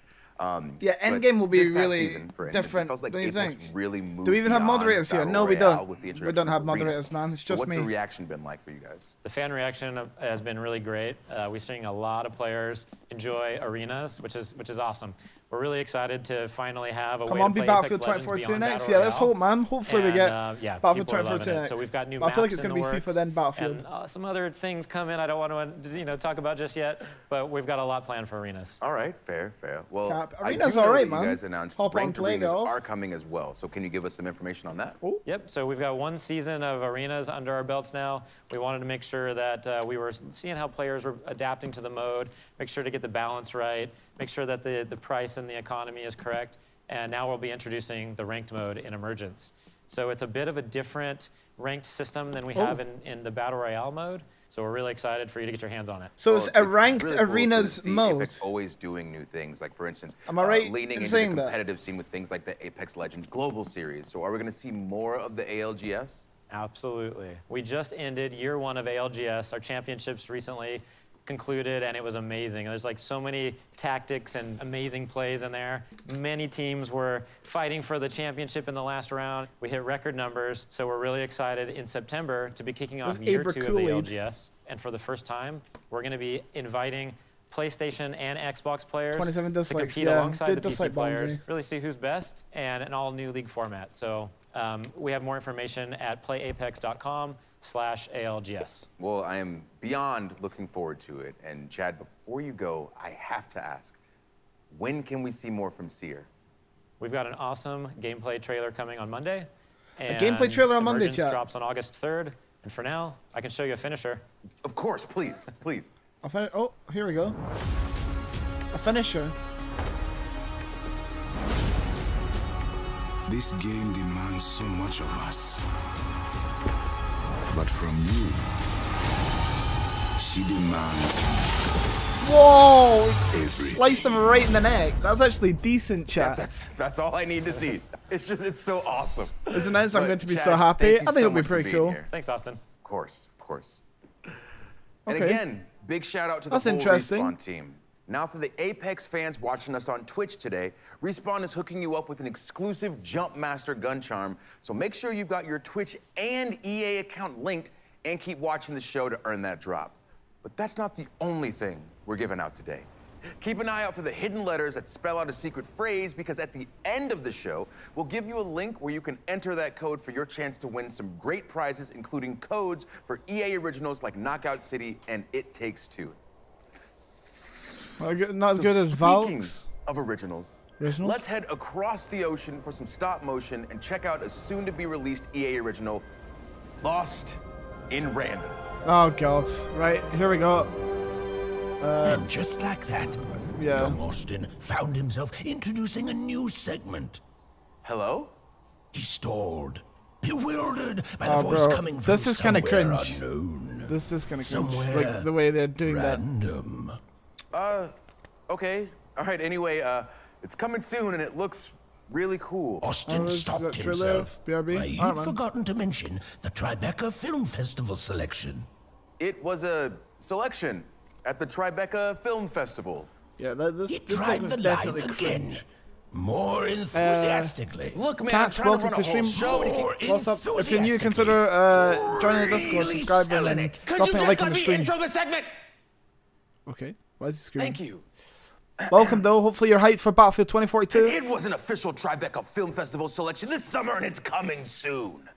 Yeah, but Endgame will be this past really season, for instance, different, it feels like don't you Apex think? really moved Do we even have beyond moderators here? Battle No, we Royale don't. with the We introduction don't have of Arena. moderators, man. It's So just what's me. the reaction been like for you guys? The fan reaction has been really great. We're seeing a lot of players enjoy arenas, which is awesome. We're really excited to finally have a Come way on, to be play Battlefield Apex Legends 2042 beyond next. Battle Yeah, let's Royale. hope, man. Hopefully we get Yeah, Battlefield people are loving 2042 it. next. So we've got new But I feel like maps it's in going the to be FIFA works, then Battlefield. and some other things come in I don't want to talk about just yet, but we've got a lot planned for arenas. All right, fair. Well, Cap. I Arena's do know all right, that man. you guys announced Hop on, ranked play arenas golf. are coming as well. So can you give us some information on that? Yep, so we've got one season of arenas under our belts now. We wanted to make sure that we were seeing how players were adapting to the mode, make sure to get the balance right, make sure that the price and the economy is correct. And now we'll be introducing the ranked mode in Emergence. So it's a bit of a different ranked system than we have in the Battle Royale mode. So we're really excited for you to get your hands on it. So it's a ranked really cool to arenas see mode. Apex always doing new things. Like, for instance, Am I right leaning in into saying the that? competitive scene with things like the Apex Legends Global Series. So are we going to see more of the ALGS? Absolutely. We just ended year one of ALGS. Our championships recently concluded, and it was amazing. There's like so many tactics and amazing plays in there. Many teams were fighting for the championship in the last round. We hit record numbers, so we're really excited in September to be kicking off That's year Aber 2 of the Kool-Aid. ALGS. And for the first time, we're going to be inviting PlayStation and Xbox players 27 to dislikes, compete yeah. alongside Did the PC dislike players, boundary. really see who's best, and an all-new league format. So we have more information at playapex.com/ALGS. Well, I am beyond looking forward to it. And Chad, before you go, I have to ask, when can we see more from Seer? We've got an awesome gameplay trailer coming on Monday. And gameplay trailer on Monday, Emergence chat. drops on August 3rd. And for now, I can show you a finisher. Of course, please. Oh, here we go. A finisher. This game demands so much of us. But from you, she demands Whoa! everything. Sliced him right in the neck. That's actually decent, chat. That's all I need to see. It's so awesome. It's announced I'm But going to be Chad, so happy. thank I you think so it'll be much for pretty being cool. here. Thanks, Austin. Of course. And Okay. again, big shout out to the That's whole interesting. Respawn team. Now for the Apex fans watching us on Twitch today, Respawn is hooking you up with an exclusive Jumpmaster gun charm, so make sure you've got your Twitch and EA account linked and keep watching the show to earn that drop. But that's not the only thing we're giving out today. Keep an eye out for the hidden letters that spell out a secret phrase, because at the end of the show, we'll give you a link where you can enter that code for your chance to win some great prizes, including codes for EA originals like Knockout City and It Takes Two. Not as good as Speaking Valks. of originals, Originals? let's head across the ocean for some stop motion and check out a soon-to-be-released EA original, Lost in Random. Oh god. Right, here we go. And just like that, yeah. young Austin found himself introducing a new segment. Hello? He stalled, bewildered by Oh, the voice bro. coming from This is kind of somewhere cringe. unknown. This is kind of cringe. Somewhere Like the way they're doing random. Okay. All right, anyway, it's coming soon and it looks really cool. Austin stopped himself. BRB. He'd Alright, man. forgotten to mention the Tribeca Film Festival selection. It was a selection. at the Tribeca Film Festival. Yeah, this tried segment's the definitely line cringe. again. More enthusiastically. Look, man, Catch, I'm trying welcome to to run a stream. whole show. What's up? If you're new, consider joining the Discord, subscribing, and dropping a like on the stream. Okay, why is he screaming? Thank you. Welcome, though. Hopefully you're hyped for Battlefield 2042. It was an official Tribeca Film Festival selection this summer, and it's coming soon.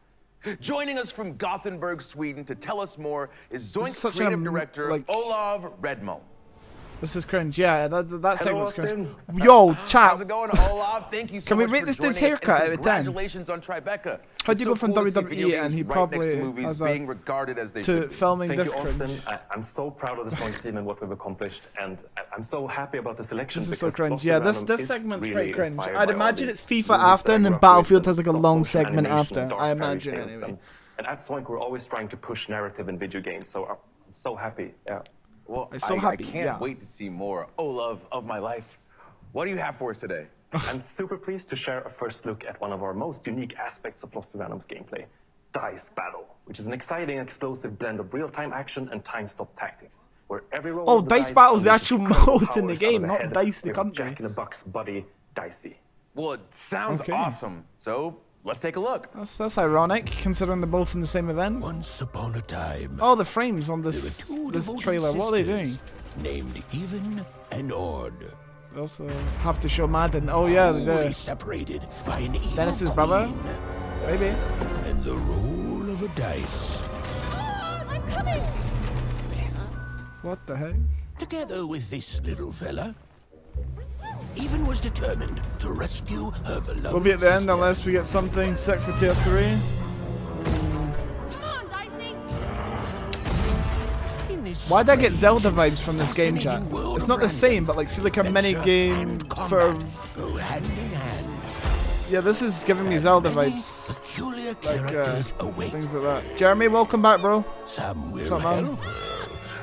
Joining us from Gothenburg, Sweden, to tell us more is Zoink's creative director, Olav Redmo. This is cringe. Yeah, that segment's cringe. Yo, chat. How's it going, Olav? Thank you so Can we much rate for this dude's joining us, haircut and out of 10? Congratulations on Tribeca. How'd you go from cool to see WWE video and he games right next to probably movies has being regarded as they to should be. filming Thank this you, cringe? Austin. I'm so proud of the Zoink team and what we've accomplished, and I'm so happy about the selection. This is so because cringe. Lost Yeah, and Random this is segment's really pretty cringe. inspired I'd by all imagine these it's FIFA movies after, that and then grew up Battlefield with, has like a stop long motion segment animation, after. dark I fairy imagine tales, anyway. And at Zoink, we're always trying to push narrative in video games, so I'm so happy. Yeah. Well, I'm so happy, I can't yeah. wait to see more Olav of my life. What do you have for us today? I'm super pleased to share a first look at one of our most unique aspects of Lost and Random's gameplay, Dice Battle, which is an exciting, explosive blend of real-time action and time-stop tactics, where every roll Oh, of the Dice Battle's the unleashes actual incredible mode in the powers out of game, the not head Dice the of company. Jack in the Box buddy, Dicey. Well, it sounds awesome. So let's take a look. That's ironic, considering they're both in the same event. Once upon a time, Oh, the frames on there this were two this devoted trailer. What are they doing? sisters named Even and Odd. They also have to show Madden. Oh yeah, they Wholly do. separated by an evil Dennis's brother? queen Maybe. and the roll of a dice. I'm coming! What the heck? Together with this little fella, Even was determined to rescue her beloved We'll be at the end sister. unless we get something set for tier 3. Come on, Dicey! In this Why'd I get strange, Zelda vibes from this game, chat? fascinating world It's of not the random, same, but like, see like a mini adventure game and combat sort of. go hand in hand. Yeah, this is giving me Zelda vibes. Peculiar Like characters await. things like that. Jeremy, welcome back, bro. Some will What's up, man? help.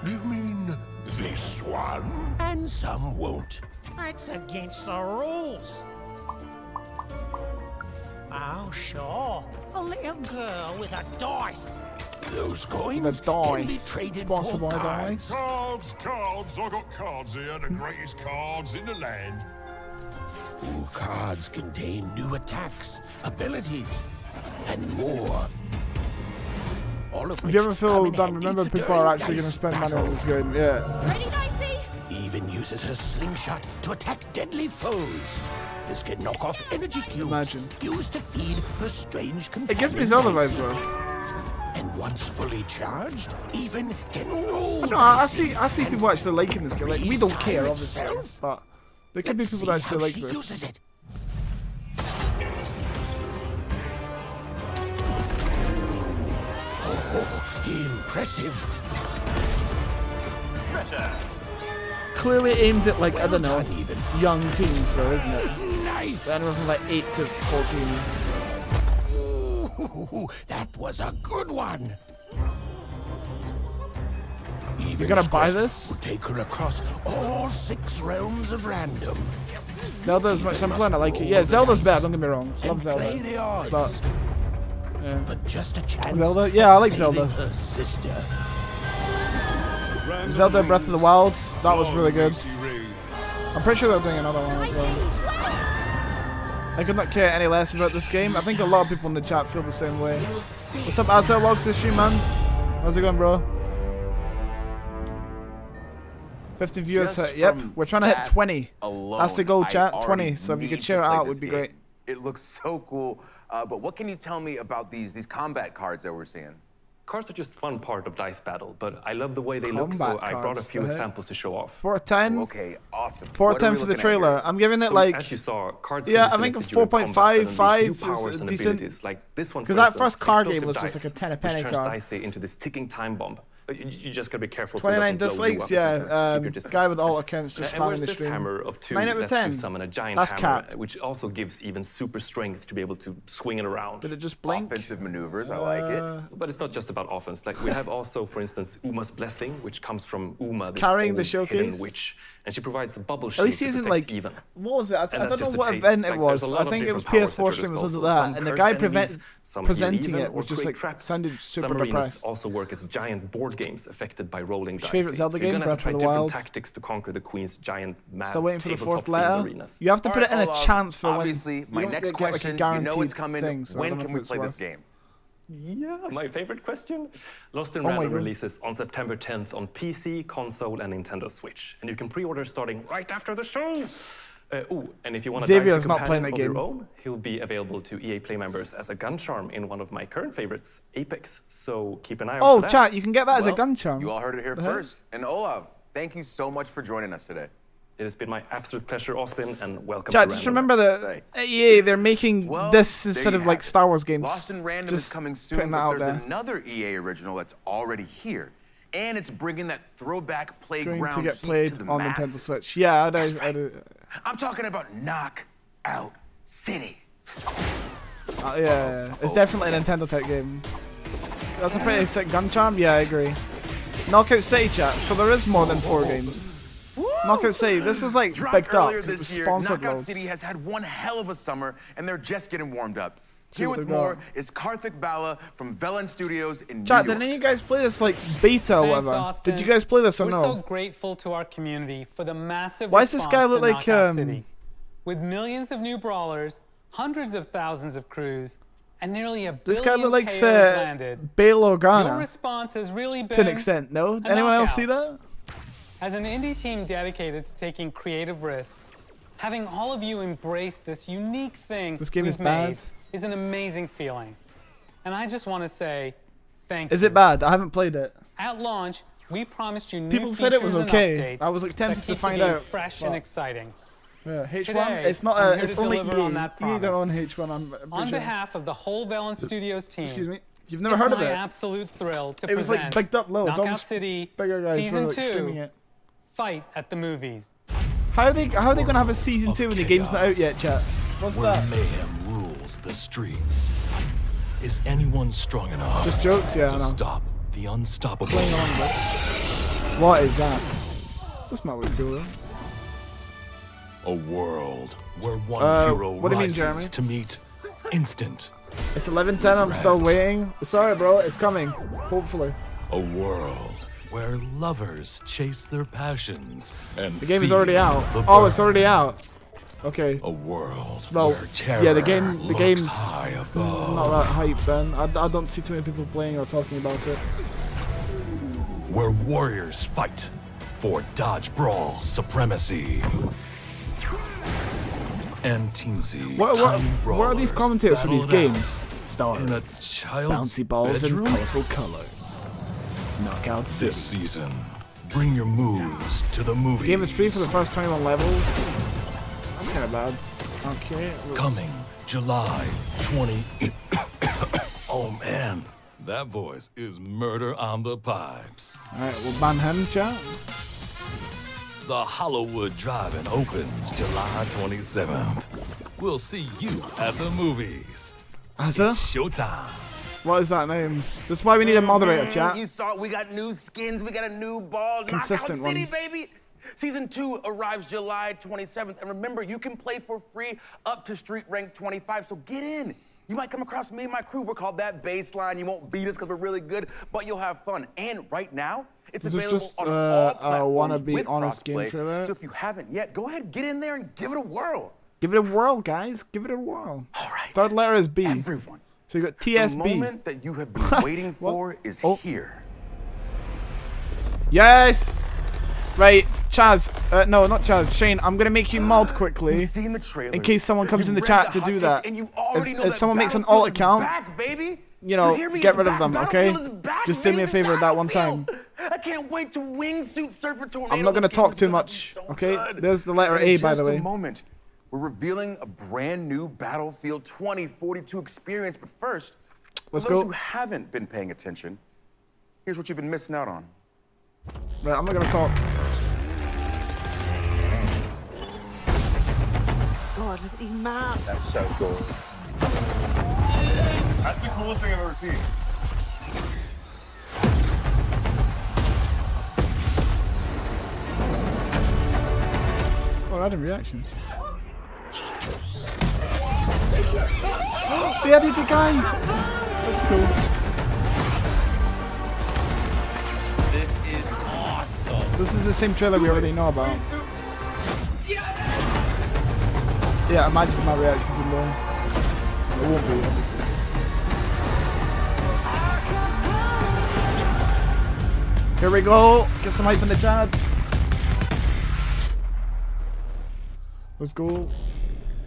Do you mean this one? And some won't. That's against the rules. Oh, sure. A little girl with a dice. Those The coins can be dice. traded Boss for of my cards. dice. Cards, I got cards here, the greatest cards in the land. Ooh, cards contain new attacks, abilities, and more. All of If which you ever come feel in done, handy remember people during are actually going to dice spend money on battle. this game. Yeah. Ready, Dicey? Even uses her slingshot to attack deadly foes. This can knock off energy cubes Imagine. used to feed her strange It gives me companion Zelda dice. vibes though. And once fully charged, Even can roll. No, I dicey see and people actually liking this game. Like, we don't care, freeze obviously, time itself. but there could be Let's people that see actually how like she this. uses it. Oh, impressive. Clearly aimed at like I don't know, done, Even. young teens, though, isn't it? Nice. Anyone from like 8 to 14. Ooh, that was a good one. You're gonna buy this? Will take her across all 6 realms of random. Zelda's much simpler and I like it. Yeah, Zelda's better, don't get me wrong. Love And play Zelda. the odds. But yeah. But just a chance. Zelda? Yeah, I like at Zelda. saving her sister. Zelda Breath of the Wild, that was really good. I'm pretty sure they're doing another one as well. I could not care any less about this game. I think a lot of people in the chat feel the same way. What's up, Azzel? Welcome to the stream, man. How's it going, bro? 15 viewers. Just Yep, from we're trying to hit that 20. alone, That's the goal, I chat. already 20. So if you need could share to it play out, this would be game. great. It looks so cool. But what can you tell me about these combat cards that we're seeing? Cards are just one part of Dice Battle, but I love the way they look, so Combat I brought a cards, few the heck? examples to show off. 4 out of 10. Okay, awesome. 4 out of What are 10 we for the looking at here? trailer. I'm giving it So, like. as you saw, cards Yeah, can I be think selected during combat 4.5, and unleash 5 new is powers and decent. abilities. Like this one, for Because that instance, first card game explosive was just dice, like a 10 a which penny turns card. Dicey into this ticking time bomb. You just gotta be careful. 29 so it doesn't blow you dislikes, up. yeah. Keep your distance. Guy with all accounts just And spamming where's the this stream. hammer of 2 9 out of lets 10. you summon a giant That's hammer, cap. which also gives even super strength to be able to swing it around. Did it just blink? Offensive maneuvers, I like it. But it's not just about offense. Like we have also, for instance, Uma's blessing, which comes from Uma, this carrying the old showcase. hidden witch, and she provides a bubble At shield least he to isn't protect like even. what was it? I And don't that's know just a what taste. event it Like, was. there's a I lot of think it was different powers at PS4 your stream or something disposal. like that, Some and the curse guy enemies, some heal presenting even it or was just create like traps. sounded super Some arenas depressed. also work as giant board games affected by rolling dice. Favorite Zelda so you're game, gonna have to Breath try of the different Wild. tactics to conquer the Queen's giant mad Still waiting for the fourth tabletop-themed letter. arenas. You have to put it in a Olaf, chance for obviously, when my you don't next get, like, a question, you know guaranteed it's coming. thing, so I When don't know can if we it's play this worth. game? Yeah, my favorite question. Lost in Oh my Random God. releases on September 10th on PC, console, and Nintendo Switch. And you can pre-order starting right after the show. And if you want a Xavier's dicey not playing companion that of your game. own, he'll be available to EA Play members as a gun charm in one of my current favorites, Apex. So keep an eye out Oh, for that. chat, you can get that as a Well, gun charm. You all heard it here The heck? first. And Olaf, thank you so much for joining us today. It has been my absolute pleasure, Austin, and welcome Chat, to just Random. remember that EA, they're making Well, this there instead you of like have it. Star Wars games. Lost in Random Just is coming putting soon, that but out there's there. another EA original that's already here. And it's bringing that throwback playground Going to get heat played to the on masses. Nintendo Switch. Yeah, I do. I'm talking about Knockout City. Yeah, it's definitely a Nintendo type game. That's a pretty sick gun charm. Yeah, I agree. Knockout City, chat. So there is more than 4 games. Knockout City. This was like Dropped bigged up earlier 'cause it was this year, sponsored Knockout loads. City has had one hell of a summer, and they're just getting warmed up. See Here what with they've more got. is Karthik Bala from Velen Studios in Chat, New York. did any of you guys play this like beta or Thanks, whatever? Austin. Did you guys play this or We're no? so grateful to our community for the massive Why does this guy response look to like, Knockout City. With millions of new brawlers, hundreds of thousands of crews, and nearly a This billion guy look like payers say, landed, Bail your Organa response has really been to an extent. No, a anyone else knockout. see that? As an indie team dedicated to taking creative risks, having all of you embrace this unique thing This game we've is bad. made is an amazing feeling. And I just want to say thank you. Is it bad? I haven't played it. At launch, we promised you new People features said it was and okay. updates I was, like, tempted that to keep find the game out, fresh but- and exciting. Yeah, H1. Today, It's not I'm a. here It's to only deliver EA. on that EA don't promise. own H1. I'm pretty On sure. behalf of the whole Velen Studios team, Excuse me. You've never it's heard of my it? absolute thrill to It was like present bigged up loads. All Knockout these City bigger guys Season were like streaming 2, it. Fight at the Movies. How are they gonna have a season 2 when the game's not out yet, chat? What's where that? mayhem rules the streets. Is anyone strong enough Just jokes, yeah, I to know. stop the unstoppable? Playing on, but what is that? This map was cool though. A world where one hero what do you mean, rises Jeremy? to meet instant. It's 11:10. I'm still waiting. Sorry, bro. It's coming. Hopefully. A world where lovers chase their passions and The game is feel already out. the Oh, it's burn. already out. Okay. A world Well, where terror yeah, the looks game's high above. not that hype, Ben. I don't see too many people playing or talking about it. Where warriors fight for dodge brawl supremacy. And teensy What tiny are these brawlers commentators for these battle it out games? Star. in a child's Bouncy balls bedroom? and colorful colors. Knockout City. This season, bring your moves to the movies. The game is free for the first 21 levels. That's kind of bad. Okay. Coming July 20. Oh man, that voice is murder on the pipes. Alright, we'll ban him, chat. The Hollywood Drive-In opens July 27th. We'll see you at the movies. Has It's it? showtime. What is that name? This is why we need a moderator, chat. You saw we got new skins, we got a new ball. Consistent Knockout City, one. baby. Season 2 arrives July 27th. And remember, you can play for free up to street rank 25, so get in. You might come across me and my crew. We're called That Baseline. You won't beat us because we're really good, but you'll have fun. And right now, it's This is available just on all a platforms wannabe with honest game crossplay. trailer. So if you haven't yet, go ahead, get in there and give it a whirl. Give it a whirl, guys. Give it a whirl. Alright. Third letter is B. Everyone. So you got The TSB. moment that you have been waiting for is here. Yes! Right, Chaz. No, not Chaz. Shane, I'm gonna make you mod quickly. You've seen the trailers. In case someone comes You've in the read chat the to hot do takes, that. and you already know If that someone makes an Battlefield alt is account, back, baby. you know, hear me? get It's rid of back. them, okay? Battlefield is back, Just do me a baby. favor that one time. Battlefield. I can't wait to wingsuit surfer tornado. I'm not gonna This game talk is too gonna much, be so okay? good. There's the letter And A, in by the just way. a moment, we're revealing a brand new Battlefield 2042 experience. But first, Let's for those go. who haven't been paying attention, here's what you've been missing out on. Right, I'm not gonna talk. God, look at these maps. That's so cool. That's the coolest thing I've ever seen. We're adding reactions. They added the guy! That's cool. This is awesome. This is the same trailer we already know about. Yeah, imagine my reactions in there. It won't be, obviously. Here we go. Get some hype in the chat. Let's go.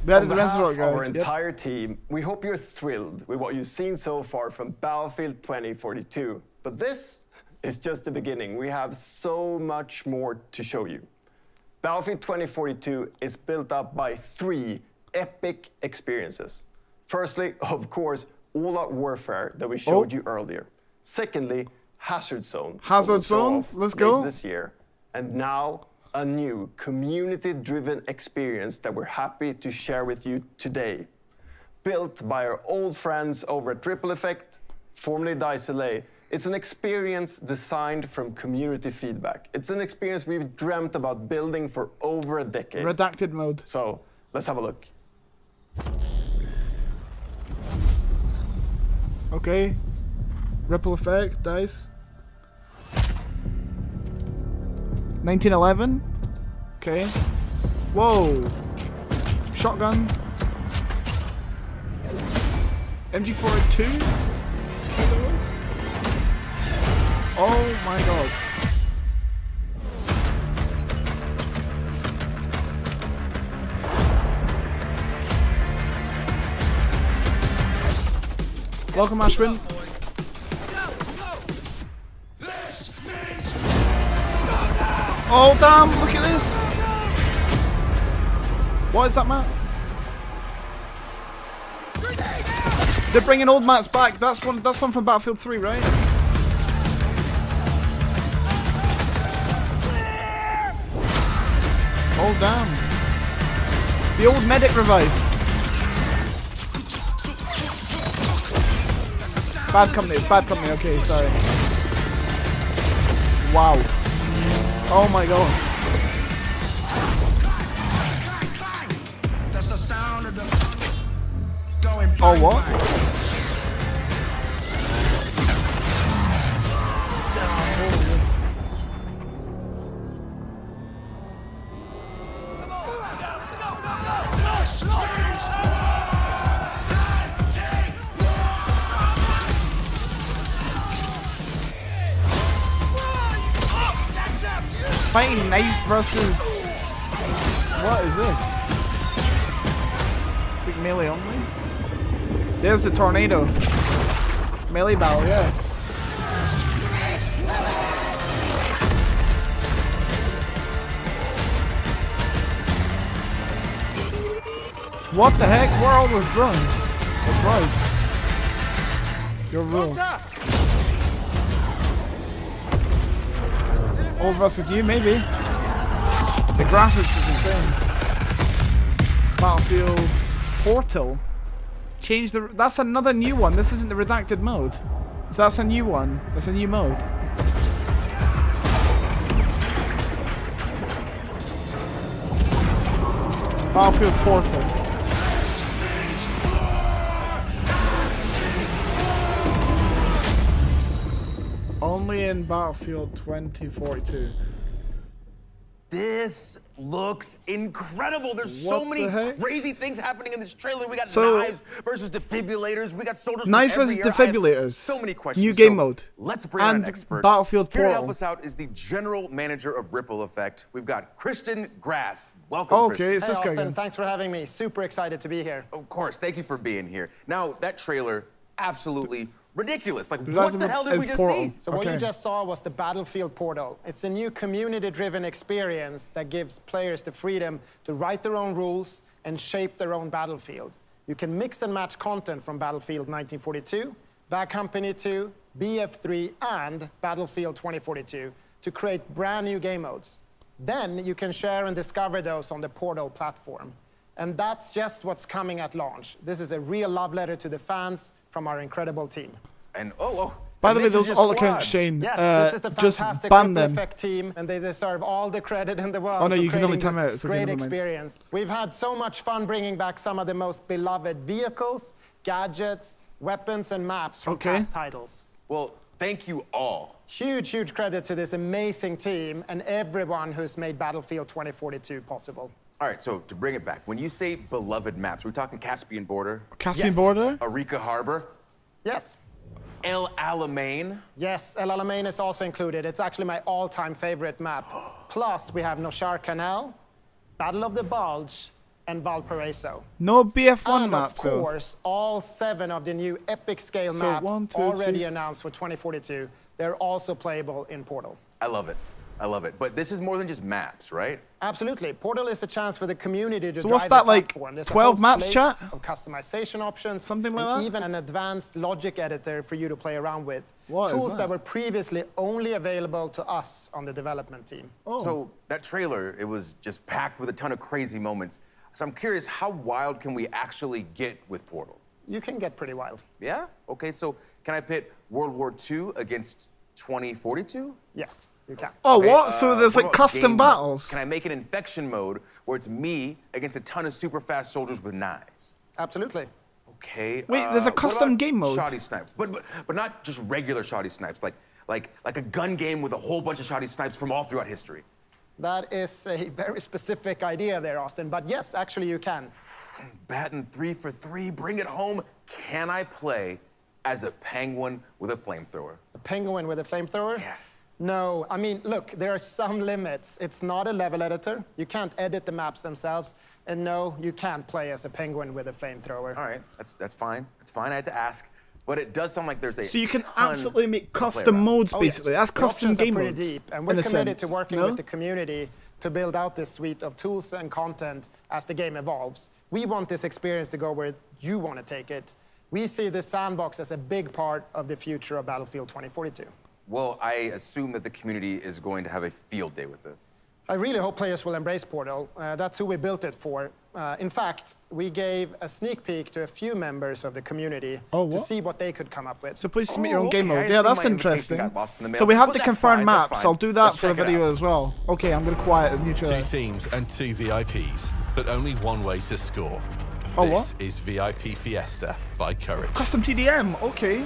On behalf of our entire team, we hope you're thrilled with what you've seen so far from Battlefield 2042. But this is just the beginning. We have so much more to show you. Battlefield 2042 is built up by 3 epic experiences. Firstly, of course, all-out warfare that we showed you earlier. Secondly, Hazard Zone. Hazard Zone, let's go. This year. And now, a new community-driven experience that we're happy to share with you today. Built by our old friends over at Ripple Effect, formerly DICE LA. It's an experience designed from community feedback. It's an experience we've dreamt about building for over a decade. Redacted mode. So, let's have a look. Okay. Ripple Effect, DICE. 1911. Okay. Whoa. Shotgun. MG4A2. Oh my god. Welcome, Ashwin. Oh damn, look at this! What is that map? They're bringing old maps back. That's one from Battlefield 3, right? Oh damn. The old medic revive. Bad company, okay, sorry. Wow. Oh my god. Oh what? Fighting knives versus... What is this? It's like melee only? There's the tornado. Melee battle, yeah. What the heck? Where are all those drones? That's right. Your rules. Old versus new, maybe. The graphics is insane. Battlefield Portal. Change the. That's another new one. This isn't the redacted mode. So that's a new one. That's a new mode. Battlefield Portal. Only in Battlefield 2042. This looks incredible. There's so What many the heck? crazy things happening in this trailer. We got So- knives versus defibrillators. We got soldiers Knives from versus every era. I have defibrillators. So many questions. New game So mode. Let's bring on And an expert. Battlefield Here to Portal. help us out is the general manager of Ripple Effect. We've got Christian Grass. Welcome, Okay, Christian. it's this guy again. Thanks for having me. Super excited to be here. Of course. Thank you for being here. Now, that trailer, absolutely ridiculous. Like, That what the hell did we just see? So what you just saw was the Battlefield Portal. It's a new community-driven experience that gives players the freedom to write their own rules and shape their own battlefield. You can mix and match content from Battlefield 1942, Bad Company 2, BF3, and Battlefield 2042 to create brand new game modes. Then you can share and discover those on the Portal platform. And that's just what's coming at launch. This is a real love letter to the fans from our incredible team. And By the way, this is those your all squad. accounts, Shane. Yes, this is the just fantastic ban Ripple them. Effect team, and they deserve all the credit in the world Oh no, for you can only creating time this out. So great experience. We've had so much fun bringing back some of the most beloved vehicles, gadgets, weapons, and maps from past titles. Well, thank you all. Huge, huge credit to this amazing team and everyone who's made Battlefield 2042 possible. All right, so to bring it back, when you say beloved maps, we're talking Caspian Border? Caspian Border? Arica Harbor? Yes. El Alamein? Yes, El Alamein is also included. It's actually my all-time favorite map. Plus, we have Noshar Canal, Battle of the Bulge, and Valparaiso. No BF1 and map, of course, all 7 of the new epic scale So maps 1, 2, already 3. announced for 2042. They're also playable in Portal. I love it. I love it. But this is more than just maps, right? Absolutely. Portal is a chance for the community to So drive what's the that, like, platform. There's a 12 whole maps, slate chat? of customization options. Something like and that? even an advanced logic editor for you to play around with. What is Tools that? that were previously only available to us on the development team. So that trailer, it was just packed with a ton of crazy moments. So I'm curious, how wild can we actually get with Portal? You can get pretty wild. Yeah? Okay, so can I pit World War II against 2042? Yes, you can. Oh, Okay, what? So there's what like about custom game mode? battles. Can I make an infection mode where it's me against a ton of super fast soldiers with knives? Absolutely. Okay. Wait, there's a what custom about game mode? Shoddy snipes, but not just regular shoddy snipes, like a gun game with a whole bunch of shoddy snipes from all throughout history. That is a very specific idea there, Austin. But yes, actually you can. Batting 3 for 3, bring it home. Can I play as a penguin with a flamethrower? A penguin with a flamethrower? Yeah. No, I mean, look, there are some limits. It's not a level editor. You can't edit the maps themselves. And no, you can't play as a penguin with a flamethrower. All right, that's fine. That's fine, I had to ask. But it does sound like there's a So you can ton absolutely make to play custom around. modes, Oh, basically. yes. That's The custom options are game pretty modes. deep, and in we're a committed sense, to working no? with the community to build out this suite of tools and content as the game evolves. We want this experience to go where you want to take it. We see this sandbox as a big part of the future of Battlefield 2042. Well, I assume that the community is going to have a field day with this. I really hope players will embrace Portal. That's who we built it for. In fact, we gave a sneak peek to a few members of the community to see what they could come up with. So please commit your own game okay, mode. I Yeah, assume that's my invitation interesting. got lost in the mail, So we have but the that's confirmed fine, that's maps. fine. I'll do that Let's for a check it video out. as well. Okay, I'm going to quiet as new 2 trailer. teams and 2 VIPs, but only one way to score. Oh, this what? is VIP Fiesta by Courage. Custom TDM, okay.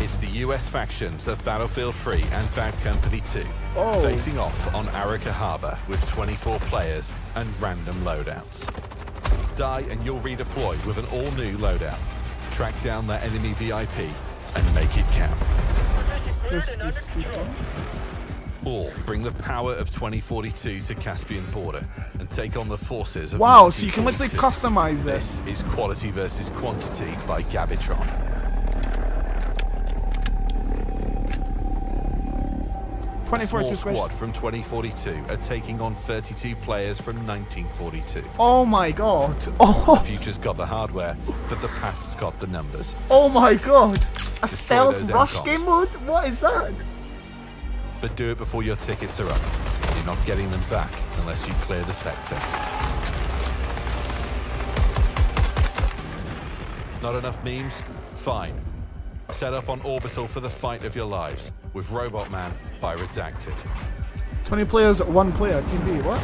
It's the US factions of Battlefield 3 and Bad Company 2 Oh. facing off on Arica Harbor with 24 players and random loadouts. Die and you'll redeploy with an all-new loadout. Track down that enemy VIP and make it count. This is super. Or bring the power of 2042 to Caspian Border and take on the forces of Wow, so you can literally 1942. customize this. This is Quality versus Quantity by Gabitron. 2042 Small squad from 2042 are taking on 32 players from 1942. Oh my god. Oh, The future's got the hardware, but the past's got the numbers. oh my god. A Destroy stealth those rush MCOMs. game mode? What is that? But do it before your tickets are up. You're not getting them back unless you clear the sector. Not enough memes? Fine. Set up on Orbital for the fight of your lives with Robot Man by Redacted. 20 players, 1 player. Team B, what?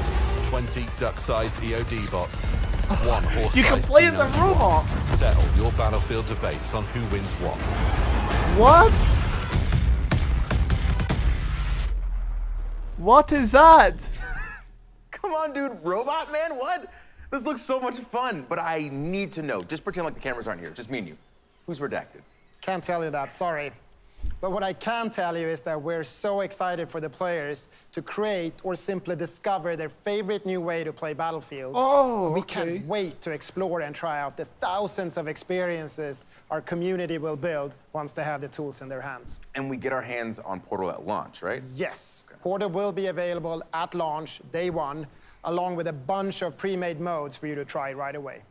20 duck-sized EOD bots. 1 horse-sized You can play as a T90 robot. bot. Settle your Battlefield debates on who wins what. What? What is that? Come on, dude, Robot Man, what? This looks so much fun, but I need to know. Just pretend like the cameras aren't here, just me and you. Who's Redacted? Can't tell you that, sorry. But what I can tell you is that we're so excited for the players to create or simply discover their favorite new way to play Battlefield. Oh, We okay. can't wait to explore and try out the thousands of experiences our community will build once they have the tools in their hands. And we get our hands on Portal at launch, right? Yes, Portal will be available at launch, day 1, along with a bunch of pre-made modes for you to try right away.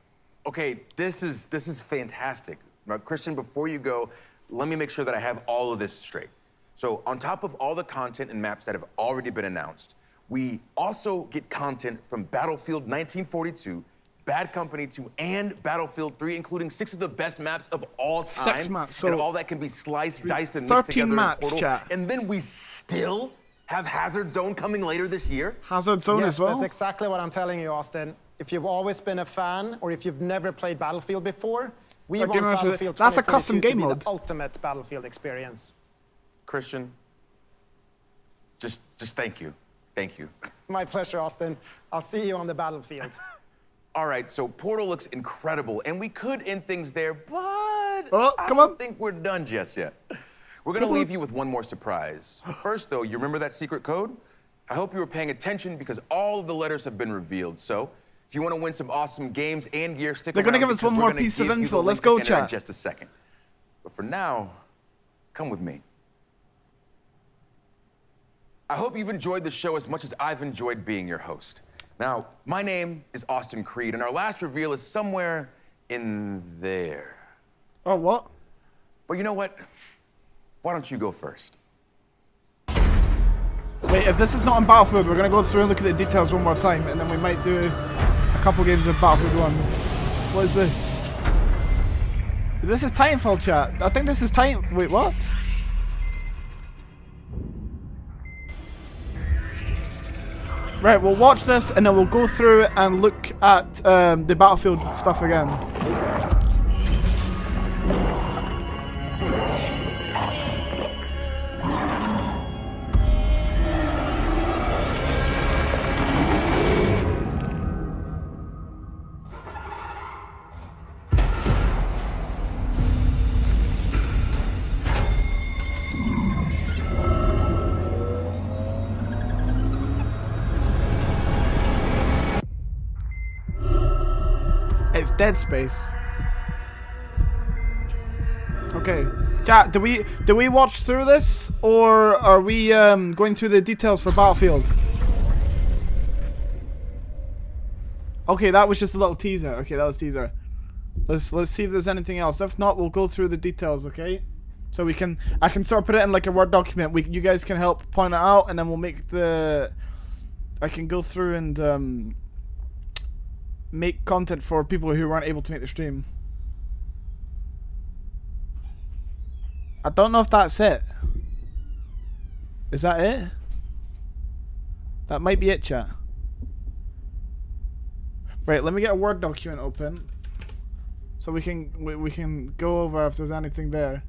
Okay, this is fantastic. Now, Christian, before you go, let me make sure that I have all of this straight. So on top of all the content and maps that have already been announced, we also get content from Battlefield 1942 Bad Company 2, and Battlefield 3, including 6 of the best maps of all time. 6 maps, and so all that can be sliced, diced, and mixed 13 together maps, in Portal. chat. And then we still have Hazard Zone coming later this year? Hazard Zone Yes, as well? that's exactly what I'm telling you, Austin. If you've always been a fan, or if you've never played Battlefield before, we want Battlefield 2042 that's a custom game to be mode. the ultimate Battlefield experience. Christian, just thank you. Thank you. My pleasure, Austin. I'll see you on the battlefield. All right, so Portal looks incredible, and we could end things there, but I come don't think we're done just yet. We're gonna leave you with one more surprise. First, though, you remember that secret code? I hope you were paying attention because all of the letters have been revealed. So, if you want to win some awesome games and gear, stick They're around. gonna give us because one we're more gonna piece of give you info. the Let's link go, to enter in chat. just a second. But for now, come with me. I hope you've enjoyed the show as much as I've enjoyed being your host. Now, my name is Austin Creed, and our last reveal is somewhere in there. Oh, what? But you know what? Why don't you go first? Wait, if this is not on Battlefield, we're gonna go through and look at the details one more time, and then we might do a couple games of Battlefield 1. What is this? This is Titanfall, chat. I think this is Titan. Wait, what? Right, we'll watch this and then we'll go through and look at the Battlefield stuff again. It's Dead Space. Okay, chat. Do we watch through this, or are we going through the details for Battlefield? Okay, that was just a little teaser. Okay, that was teaser. Let's see if there's anything else. If not, we'll go through the details. Okay, so I can sort of put it in like a Word document. You guys can help point it out, and then we'll make I can go through and make content for people who weren't able to make the stream. I don't know if that's it. Is that it? That might be it, chat. Right, let me get a Word document open so we can go over if there's anything there.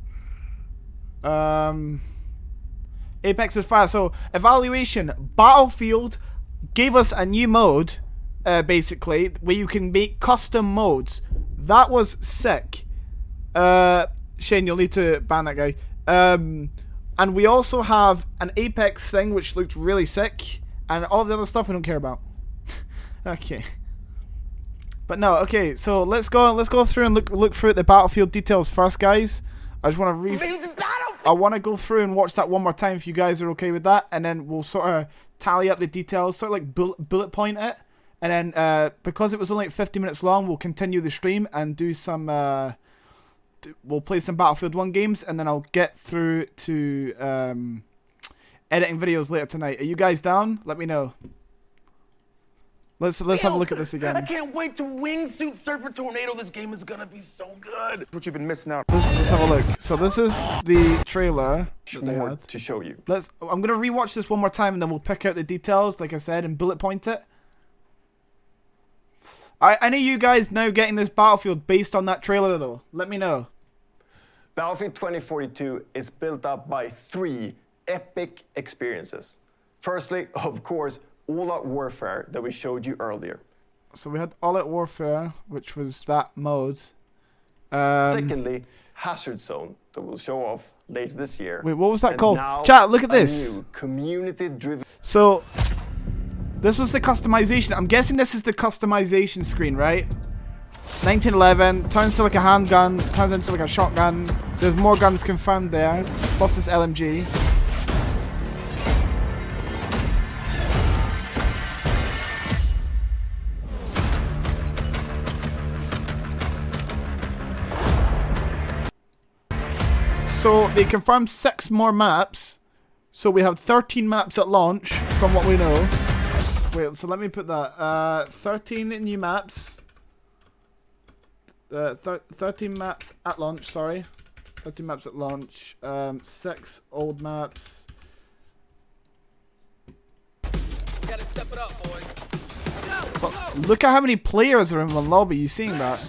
Apex is fire. So evaluation. Battlefield gave us a new mode. Basically, where you can make custom modes. That was sick. Shane, you'll need to ban that guy. And we also have an Apex thing, which looked really sick. And all the other stuff we don't care about. Okay. But no, okay, so let's go through and look through at the Battlefield details first, guys. I just want to I want to go through and watch that one more time if you guys are okay with that. And then we'll sort of tally up the details, sort of like bullet point it. And then, because it was only 50 minutes long, we'll continue the stream and do some, we'll play some Battlefield 1 games, and then I'll get through to editing videos later tonight. Are you guys down? Let me know. Let's have a look at this again. I can't wait to wingsuit surf a tornado. This game is gonna be so good. What you've been missing out. Let's have a look. So this is the trailer that they more had. to show you. I'm gonna rewatch this one more time, and then we'll pick out the details, like I said, and bullet point it. I know you guys now getting this Battlefield based on that trailer, though. Let me know. Battlefield 2042 is built up by 3 epic experiences. Firstly, of course, All-Out Warfare that we showed you earlier. So we had All-Out Warfare, which was that mode. Secondly, Hazard Zone that we'll show off later this year. Wait, what was that And called? now Chat, look at a this. new community-driven. So this was the customization. I'm guessing this is the customization screen, right? 1911 turns to like a handgun, turns into like a shotgun. There's more guns confirmed there, plus this LMG. So they confirmed 6 more maps. So we have 13 maps at launch, from what we know. Wait, so let me put that. 13 new maps. 13 maps at launch, sorry. 13 maps at launch. 6 old maps. Gotta step it up, boys. But look at how many players are in the lobby. You seeing that?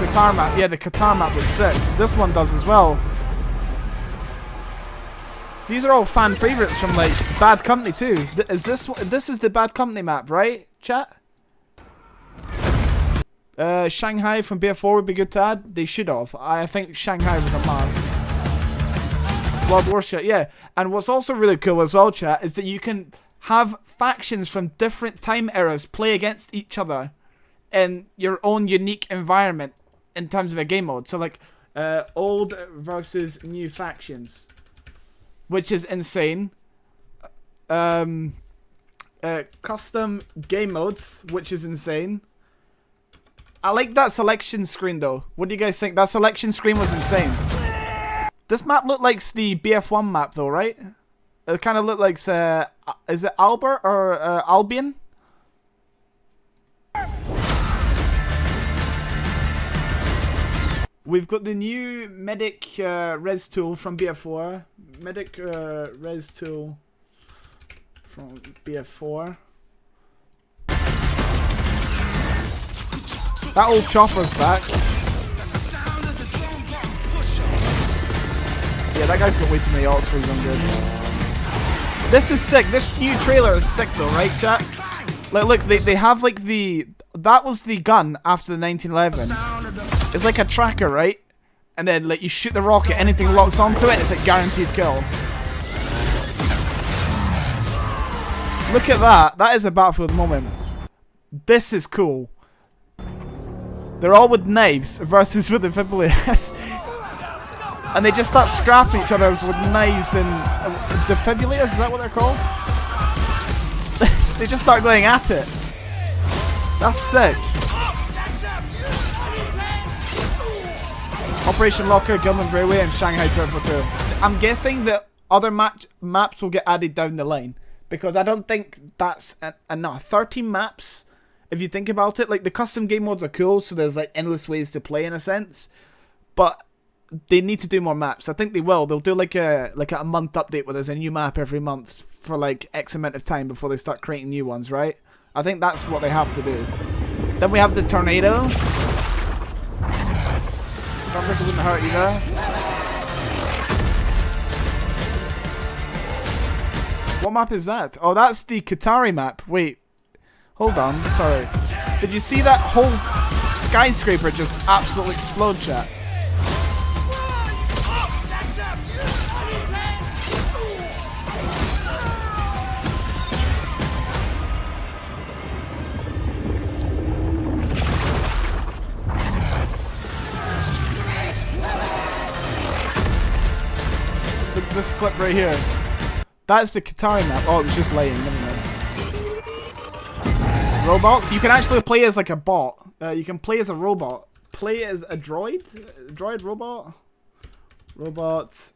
Qatar map. Yeah, the Qatar map looks sick. This one does as well. These are all fan favorites from like Bad Company too. Is this is the Bad Company map, right? Chat. Shanghai from BF4 would be good to add. They should have. I think Shanghai was a must. World War shit, yeah. And what's also really cool as well, chat, is that you can have factions from different time eras play against each other in your own unique environment in terms of a game mode. So like old versus new factions, which is insane. Custom game modes, which is insane. I like that selection screen though. What do you guys think? That selection screen was insane. This map looked like the BF1 map though, right? It kind of looked like, is it Albert or Albion? We've got the new medic res tool from BF4. Medic res tool from BF4. That old chopper's back. Yeah, that guy's got way too many ults for his own good. This is sick. This new trailer is sick though, right, chat? Like, look, they have like the... That was the gun after the 1911. It's like a tracker, right? And then like you shoot the rocket, anything locks onto it, it's a guaranteed kill. Look at that. That is a Battlefield moment. This is cool. They're all with knives versus with defibrillators. And they just start scrapping each other with knives and defibrillators, is that what they're called? They just start going at it. That's sick. Operation Locker, Gilman Railway, and Shanghai 242. I'm guessing that other maps will get added down the line. Because I don't think that's enough. 13 maps, if you think about it. Like, the custom game modes are cool, so there's like endless ways to play in a sense. But they need to do more maps. I think they will. They'll do like a month update where there's a new map every month for like X amount of time before they start creating new ones, right? I think that's what they have to do. Then we have the tornado. Stormbreaker wouldn't hurt either. What map is that? Oh, that's the Qatari map. Wait. Hold on. Sorry. Did you see that whole skyscraper just absolutely explode, chat? Look at this clip right here. That's the Qatari map. Oh, it was just laying. Never mind. Robots. You can actually play as like a bot. You can play as a robot. Play as a droid. Droid robot. Robot.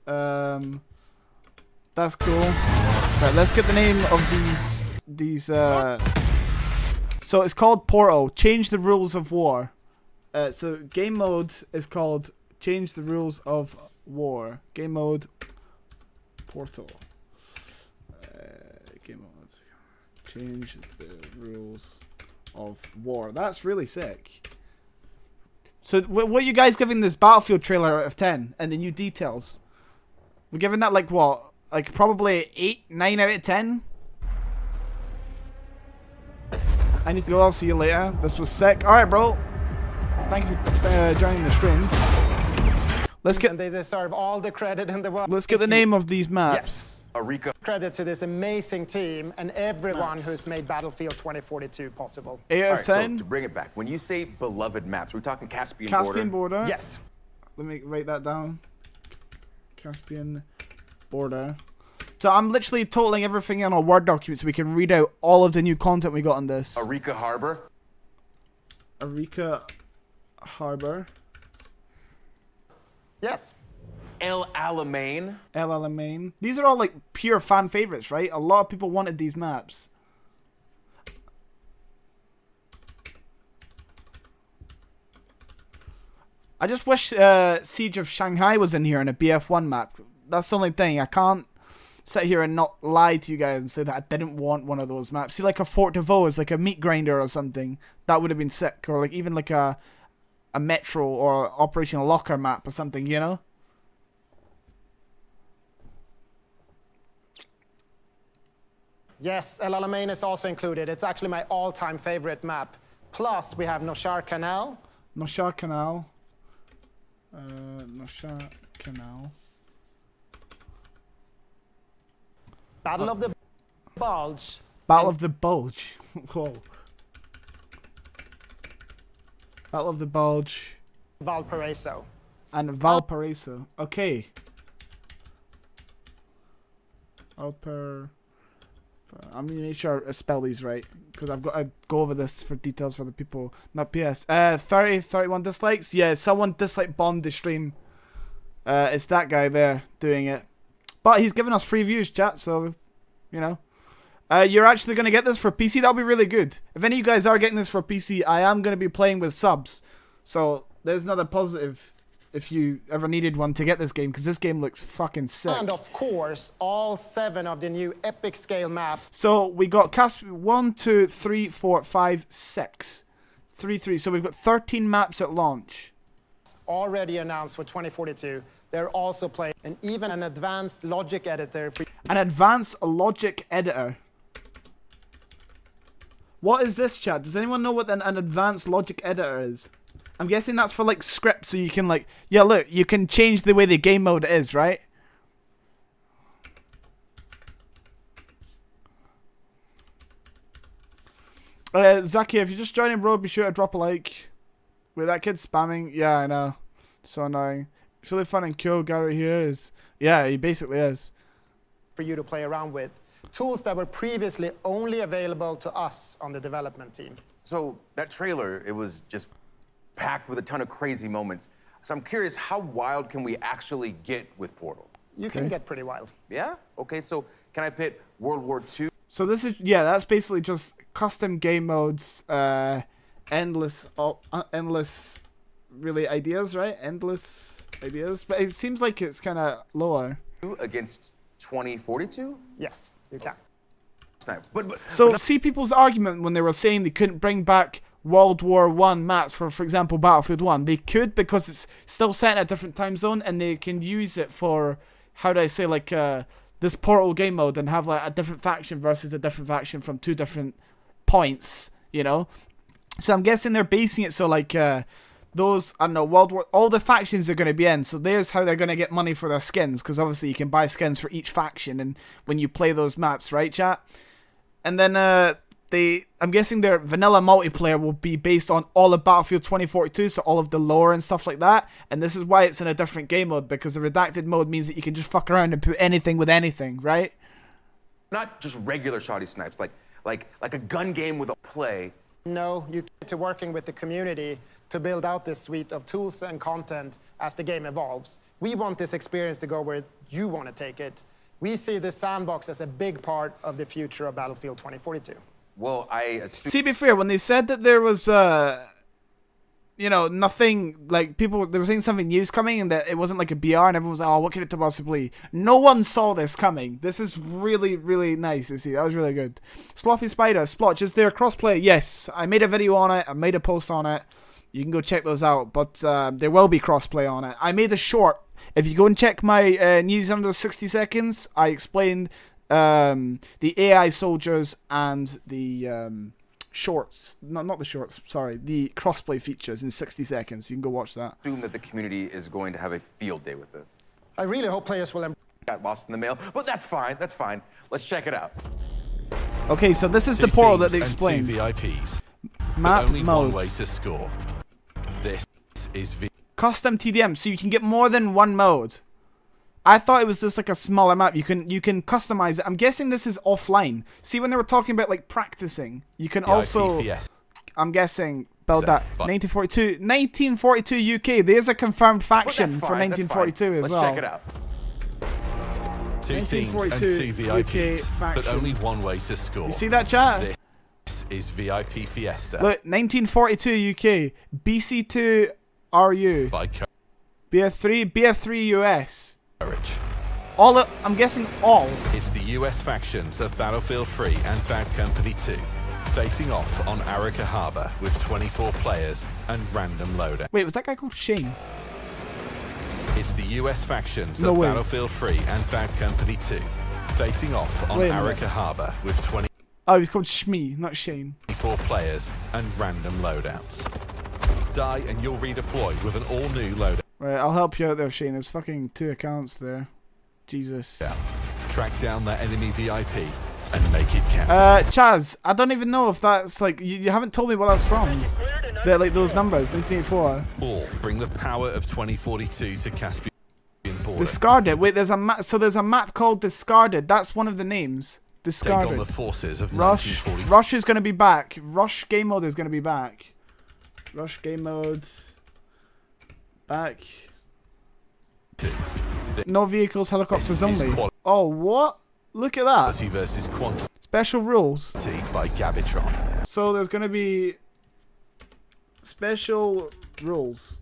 That's cool. Right, let's get the name of these. So it's called Portal. Change the rules of war. So game mode is called Change the Rules of War. Game mode. Portal. Game mode. Change the rules of war. That's really sick. So what are you guys giving this Battlefield trailer out of 10 and the new details? We're giving that like what? Like probably 8, 9 out of 10? I need to go. I'll see you later. This was sick. Alright, bro. Thank you for joining the stream. Let's get... And they deserve all the credit in the world. Let's get the name of these maps. Yes. Arika. Credit to this amazing team and everyone who's made Battlefield 2042 possible. 8 out of 10. So to bring it back, when you say beloved maps, we're talking Caspian border. Yes. Let me write that down. Caspian border. So I'm literally totaling everything in a Word document so we can read out all of the new content we got on this. Arika Harbor. Arika Harbor. Yes. El Alamein. El Alamein. These are all like pure fan favorites, right? A lot of people wanted these maps. I just wish Siege of Shanghai was in here in a BF1 map. That's the only thing. I can't sit here and not lie to you guys and say that I didn't want one of those maps. See, like a Fort de Vaux is like a meat grinder or something. That would have been sick. Or like even like a Metro or Operation Locker map or something, you know? Yes, El Alamein is also included. It's actually my all-time favorite map. Plus, we have Noshar Canal. Noshar Canal. Noshar Canal. Battle of the Bulge. Battle of the Bulge. Whoa. Battle of the Bulge. Valparaiso. And Valparaiso. Okay. I'm gonna make sure I spell these right, because I've got to go over this for details for the people, not PS. 31 dislikes. Yeah, someone dislike bombed the stream. It's that guy there doing it, but he's giving us free views, chat. So, you know, you're actually gonna get this for PC. That'll be really good. If any of you guys are getting this for PC, I am gonna be playing with subs. So there's another positive. If you ever needed one to get this game, because this game looks fucking sick. And of course, all 7 of the new epic scale maps. So we got cast 1, 2, 3, 4, 5, 6. 3. So we've got 13 maps at launch. Already announced for 2042. They're also playing, and even an advanced logic editor. An advanced logic editor. What is this, chat? Does anyone know what an advanced logic editor is? I'm guessing that's for like scripts, so you can like, yeah, look, you can change the way the game mode is, right? Zaki, if you're just joining, bro, be sure to drop a like. Wait, that kid's spamming. Yeah, I know. So annoying. It's really fun and cool. Gary here is. Yeah, he basically is. For you to play around with. Tools that were previously only available to us on the development team. So that trailer, it was just packed with a ton of crazy moments. So I'm curious, how wild can we actually get with Portal? You can get pretty wild. Yeah? Okay, so can I pit World War II? So this is, yeah, that's basically just custom game modes, endless really ideas, right? Endless ideas. But it seems like it's kind of lower. Against 2042? Yes, you can. Snipes. So see people's argument when they were saying they couldn't bring back World War I maps for example, Battlefield 1. They could, because it's still set in a different time zone, and they can use it for, how do I say, like, this Portal game mode, and have, like, a different faction versus a different faction from 2 different points, you know? So I'm guessing they're basing it so, like, those, I don't know, all the factions are going to be in, so there's how they're going to get money for their skins, because obviously you can buy skins for each faction, and when you play those maps, right, chat? And then, I'm guessing their vanilla multiplayer will be based on all of Battlefield 2042, so all of the lore and stuff like that. And this is why it's in a different game mode, because the redacted mode means that you can just fuck around and put anything with anything, right? Not just regular shoddy snipes, like a gun game with a play. No, you get to working with the community to build out this suite of tools and content as the game evolves. We want this experience to go where you want to take it. We see this sandbox as a big part of the future of Battlefield 2042. Well, I assume... See, to be fair, when they said that there was, you know, nothing, like, they were saying something new's coming, and that it wasn't like a BR, and everyone was like, oh, what could it possibly be? No one saw this coming. This is really, really nice to see. That was really good. Sloppy Spider, Splotch, is there crossplay? Yes. I made a video on it. I made a post on it. You can go check those out, but there will be crossplay on it. I made a short. If you go and check my news under 60 seconds, I explained the AI soldiers and the shorts, not the shorts, sorry, the crossplay features in 60 seconds. You can go watch that. Assume that the community is going to have a field day with this. I really hope players will... Got lost in the mail, but that's fine, that's fine. Let's check it out. Okay, so this is the portal that they explained. VIPs, Map only modes. one way to score. This is Custom TDM, so you can get more than one mode. I thought it was just like a smaller map. You can customize it. I'm guessing this is offline. See, when they were talking about like practicing, you can also, I'm guessing, build that. 1942 UK. There's a confirmed faction for 1942 as well. Let's check it out. 2 teams and 2 VIPs, but only one way to score. You see that, chat? This is VIP Fiesta. Look, 1942 UK, BC2 RU. by BF3 US. Courage. I'm guessing all. It's the US factions of Battlefield 3 and Bad Company 2 facing off on Arica Harbor with 24 players and random loadout. Wait, was that guy called Shane? It's the US factions No of way. Battlefield 3 and Bad Company 2 facing off on Wait a minute. Arica Harbor with 24 Oh, he's called Shmee, not Shane. players and random loadouts. Die and you'll redeploy with an all-new loadout. Right, I'll help you out there, Shane. There's fucking 2 accounts there. Jesus. Yeah. Track down that enemy VIP and make it count. Chaz, I don't even know if that's like you haven't told me what that's from. They're like those numbers, 1984. All bring the power of 2042 to Caspian border. Discarded. Wait, there's a map. So there's a map called Discarded. That's one of the names. Discarded. Take on the forces of Rush. 1942. Rush is going to be back. Rush game mode is going to be back. Rush game mode. Back. No vehicles, helicopters only. Oh, what? Look at that. Versus quantity Special rules. by Gabitron. So there's going to be special rules.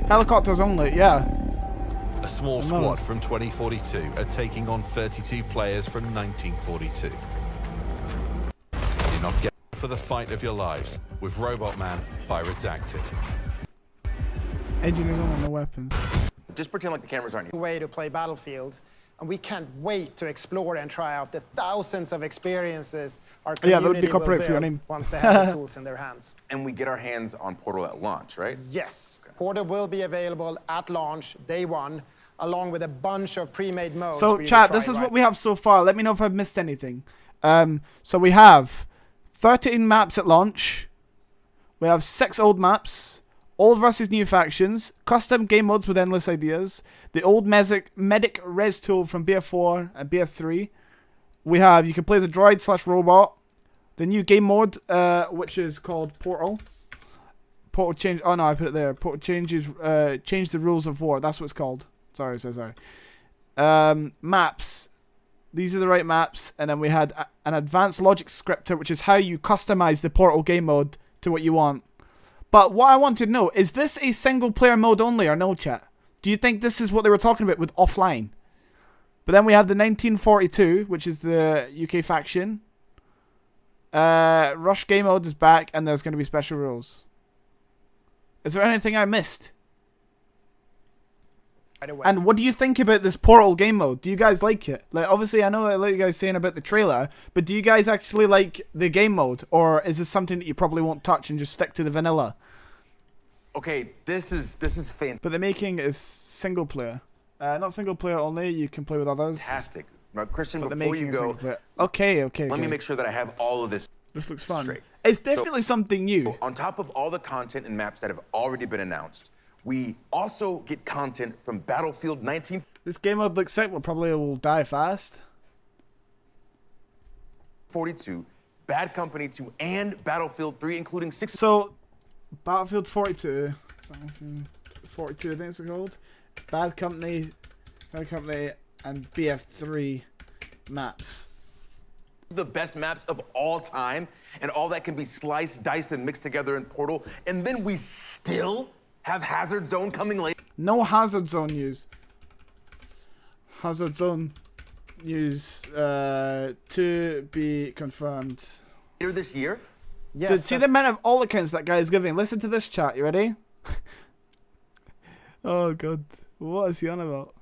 Helicopters only, yeah. A small squad from 2042 are taking on 32 players from 1942. You're not getting for the fight of your lives with Robot Man by Redacted. Engineers only, no weapons. Just pretend like the cameras aren't here. Way to play Battlefield, and we can't wait to explore and try out the thousands of experiences our Yeah, community that would be will copyright for your build name. once they have the tools in their hands. And we get our hands on Portal at launch, right? Yes, Portal will be available at launch, day one, along with a bunch of pre-made modes. So, for you to chat, try this is right what we have so far. Let me know if I've missed anything. So we have 13 maps at launch. We have 6 old maps. Old versus new factions. Custom game modes with endless ideas. The old medic res tool from BF4 and BF3. We have, you can play as a droid / robot. The new game mode, which is called Portal. Portal change. Oh no, I put it there. Portal changes. Change the rules of war. That's what it's called. Sorry. Maps. These are the right maps. And then we had an advanced logic scripter, which is how you customize the Portal game mode to what you want. But what I want to know, is this a single player mode only or no, chat? Do you think this is what they were talking about with offline? But then we have the 1942, which is the UK faction. Rush game mode is back, and there's going to be special rules. Is there anything I missed? And what do you think about this Portal game mode? Do you guys like it? Like, obviously, I know I like you guys saying about the trailer, but do you guys actually like the game mode, or is this something that you probably won't touch and just stick to the vanilla? Okay, this is fantastic. But the making is single player, not single player only. You can play with others. Fantastic. Now, Christian, But the before making you is go, single player. Okay. let me make sure that I have all of this. This looks fun. Straight. It's definitely something new. On top of all the content and maps that have already been announced, we also get content from Battlefield 19. This game mode looks sick, but probably will die fast. 42, Bad Company 2, and Battlefield 3, including 6. So, Battlefield 42. Battlefield 42, I think it's called. Bad Company, and BF3 maps. The best maps of all time, and all that can be sliced, diced, and mixed together in Portal. And then we still have Hazard Zone coming later. No Hazard Zone news. Hazard Zone news to be confirmed. Later this year? Yes. Dude, see the amount of all accounts that guy is giving. Listen to this chat. You ready? Oh god, what is he on about?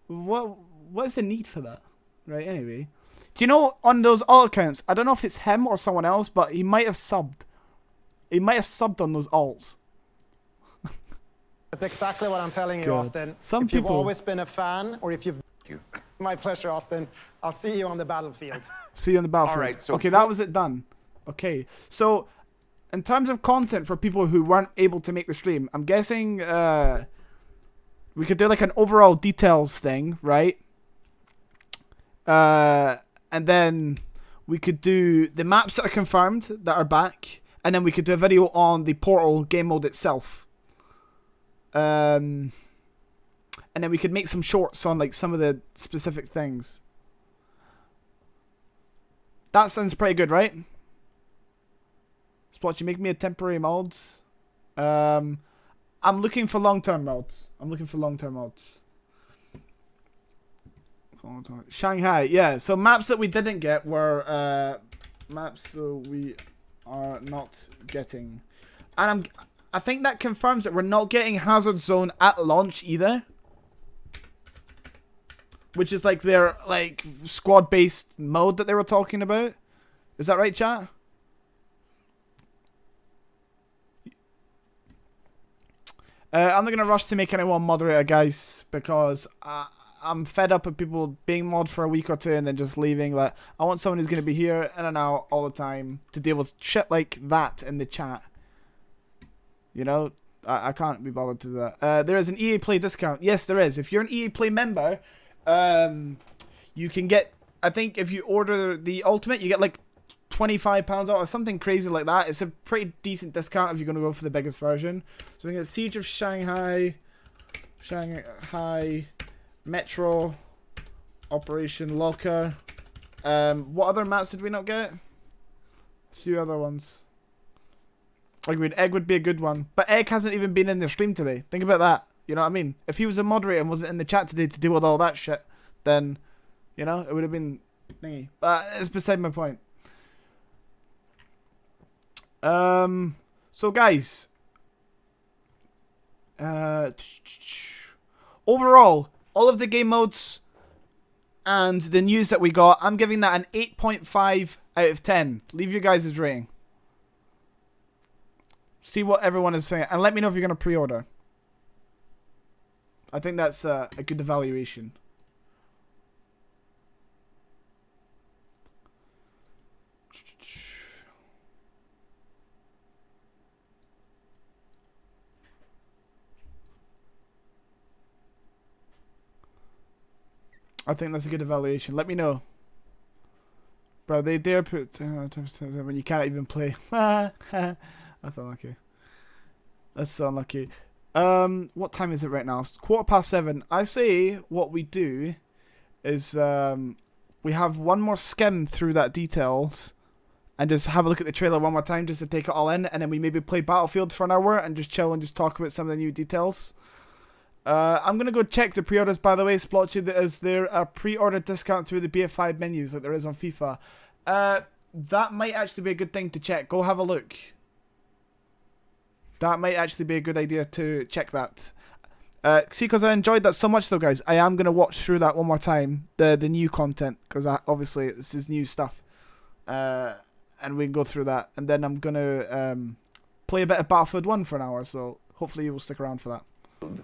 What is the need for that? Right. Anyway, do you know on those alt accounts? I don't know if it's him or someone else, but he might have subbed. He might have subbed on those alts. That's exactly what I'm telling you, God. Austin. Some if you've people- always been a fan, or if you've... My pleasure, Austin. I'll see you on the battlefield. See you on the battlefield. All right, so okay, that was it done. Okay, so in terms of content for people who weren't able to make the stream, I'm guessing we could do like an overall details thing, right? And then we could do the maps that are confirmed that are back, and then we could do a video on the Portal game mode itself. And then we could make some shorts on like some of the specific things. That sounds pretty good, right? Splotchy, make me a temporary mod. I'm looking for long-term mods. Shanghai, yeah. So maps that we didn't get were maps that we are not getting, and I think that confirms that we're not getting Hazard Zone at launch either, which is like their like squad-based mode that they were talking about. Is that right, chat? I'm not gonna rush to make anyone moderator, guys, because I'm fed up of people being mod for a week or two and then just leaving. Like, I want someone who's gonna be here in and out all the time to deal with shit like that in the chat. You know, I can't be bothered to do that. There is an EA Play discount. Yes, there is. If you're an EA Play member, you can get, I think if you order the Ultimate, you get like £25 out or something crazy like that. It's a pretty decent discount if you're going to go for the biggest version. So we get Siege of Shanghai, Metro, Operation Locker. What other maps did we not get? A few other ones. Agreed. Egg would be a good one. But Egg hasn't even been in the stream today. Think about that. You know what I mean? If he was a moderator and wasn't in the chat today to deal with all that shit, then, you know, it would have been thingy. But it's beside my point. So guys, overall, all of the game modes and the news that we got, I'm giving that an 8.5 out of 10. Leave your guys' rating. See what everyone is saying, and let me know if you're going to pre-order. I think that's a good evaluation. I think that's a good evaluation. Let me know. Bro, they dare put when you can't even play. That's unlucky. That's so unlucky. What time is it right now? It's 7:15. I say what we do is we have one more skim through that details and just have a look at the trailer one more time just to take it all in, and then we maybe play Battlefield for an hour and just chill and just talk about some of the new details. I'm gonna go check the pre-orders, by the way, Splotchy. Is there a pre-order discount through the BF5 menus like there is on FIFA? That might actually be a good thing to check. Go have a look. That might actually be a good idea to check that. See, because I enjoyed that so much though, guys, I am gonna watch through that one more time, the new content, because obviously this is new stuff, and we can go through that, and then I'm gonna play a bit of Battlefield 1 for an hour. So hopefully you will stick around for that.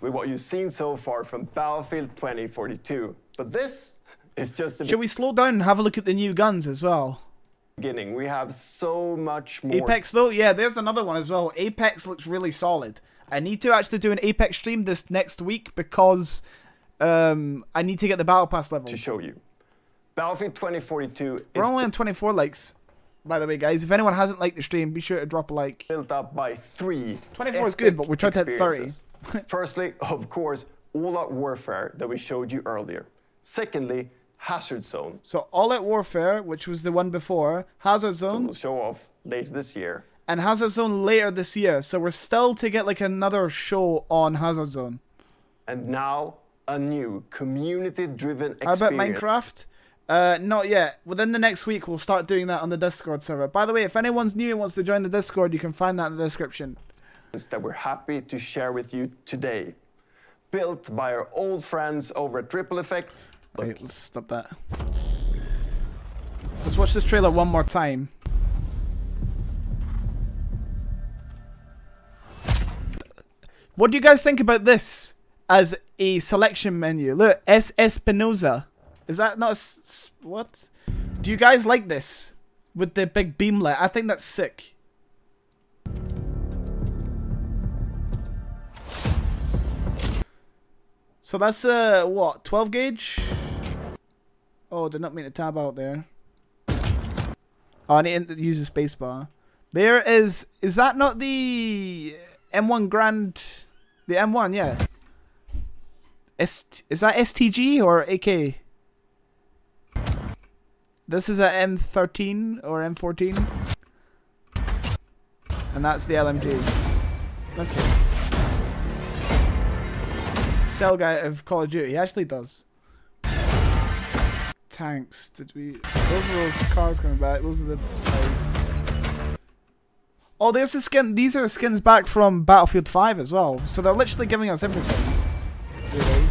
With what you've seen so far from Battlefield 2042. But this is just the Should we slow down and have a look at the new guns as well? beginning. We have so much more. Apex though, yeah, there's another one as well. Apex looks really solid. I need to actually do an Apex stream this next week because I need to get the Battle Pass level. To show you. Battlefield 2042 We're only on 24 likes, by the way, guys. If anyone hasn't liked the stream, be sure to drop a like. Built up by 3 24 is good, but we're trying to hit 30. Firstly, of course, all-out warfare that we showed you earlier. Secondly, Hazard Zone. So All-Out Warfare, which was the one before, Hazard Zone. We'll show off later this year. And Hazard Zone later this year. So we're still to get like another show on Hazard Zone. And now, a new community-driven How experience. about Minecraft? Not yet. Within the next week, we'll start doing that on the Discord server. By the way, if anyone's new and wants to join the Discord, you can find that in the description. That we're happy to share with you today. Built by our old friends over at Triple Effect. Wait, let's stop that. Let's watch this trailer one more time. What do you guys think about this as a selection menu? Look, S. Espinoza. Is that not a... what? Do you guys like this? With the big beamlet? I think that's sick. So that's what, 12 gauge? Oh, did not mean to tab out there. Oh, I need to use the spacebar. There is that not the M1 Grand? The M1, yeah. Is that STG or AK? This is a M13 or M14. And that's the LMG. Okay. Cell guy of Call of Duty. He actually does. Tanks. Did we... Those are those cars coming back. Those are the bikes. Oh, there's a skin. These are skins back from Battlefield 5 as well. So they're literally giving us everything. Really.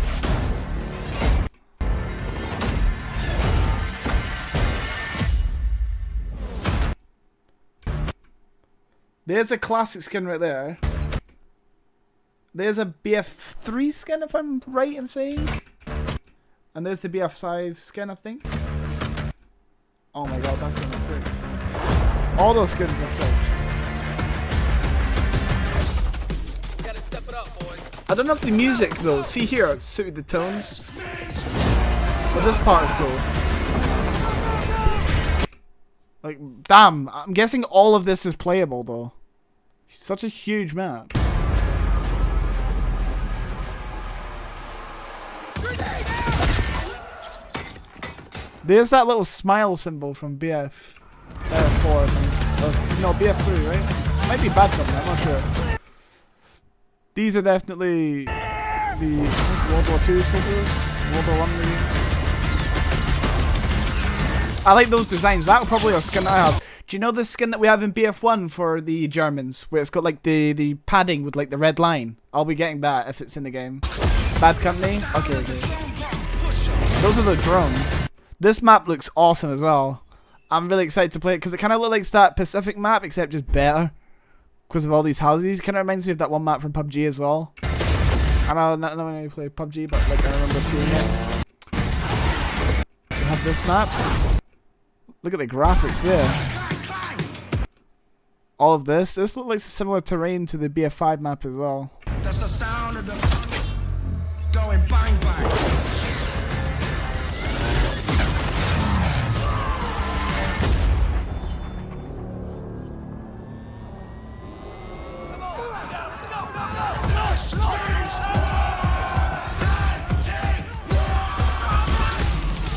There's a classic skin right there. There's a BF3 skin, if I'm right in saying. And there's the BF5 skin, I think. Oh my god, that's gonna be sick. All those skins are sick. Gotta step it up, boys. I don't know if the music, though, see here, it suited the tones. But this part is cool. Like, damn, I'm guessing all of this is playable, though. Such a huge map. There's that little smile symbol from BF4, I think. No, BF3, right? Might be bad something, I'm not sure. These are definitely the World War II soldiers, World War I maybe. I like those designs. That's probably a skin I have. Do you know the skin that we have in BF1 for the Germans, where it's got like the padding with like the red line? I'll be getting that if it's in the game. Bad Company? Okay, okay. Those are the drones. This map looks awesome as well. I'm really excited to play it because it kind of looks like that Pacific map, except just better. Because of all these houses. Kind of reminds me of that one map from PUBG as well. I don't know when I play PUBG, but like I remember seeing it. We have this map. Look at the graphics there. All of this. This looks like similar terrain to the BF5 map as well. That's the sound of the going bang bang.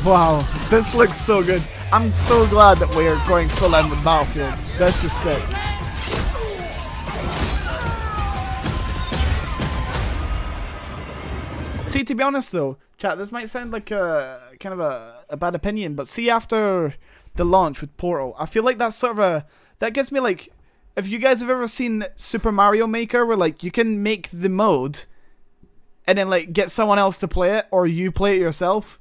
Wow, this looks so good. I'm so glad that we are going full end with Battlefield. This is sick. See, to be honest though, chat, this might sound like a kind of a bad opinion, but see after the launch with Portal, I feel like that's sort of that gives me like, if you guys have ever seen Super Mario Maker, where like you can make the mode and then like get someone else to play it, or you play it yourself.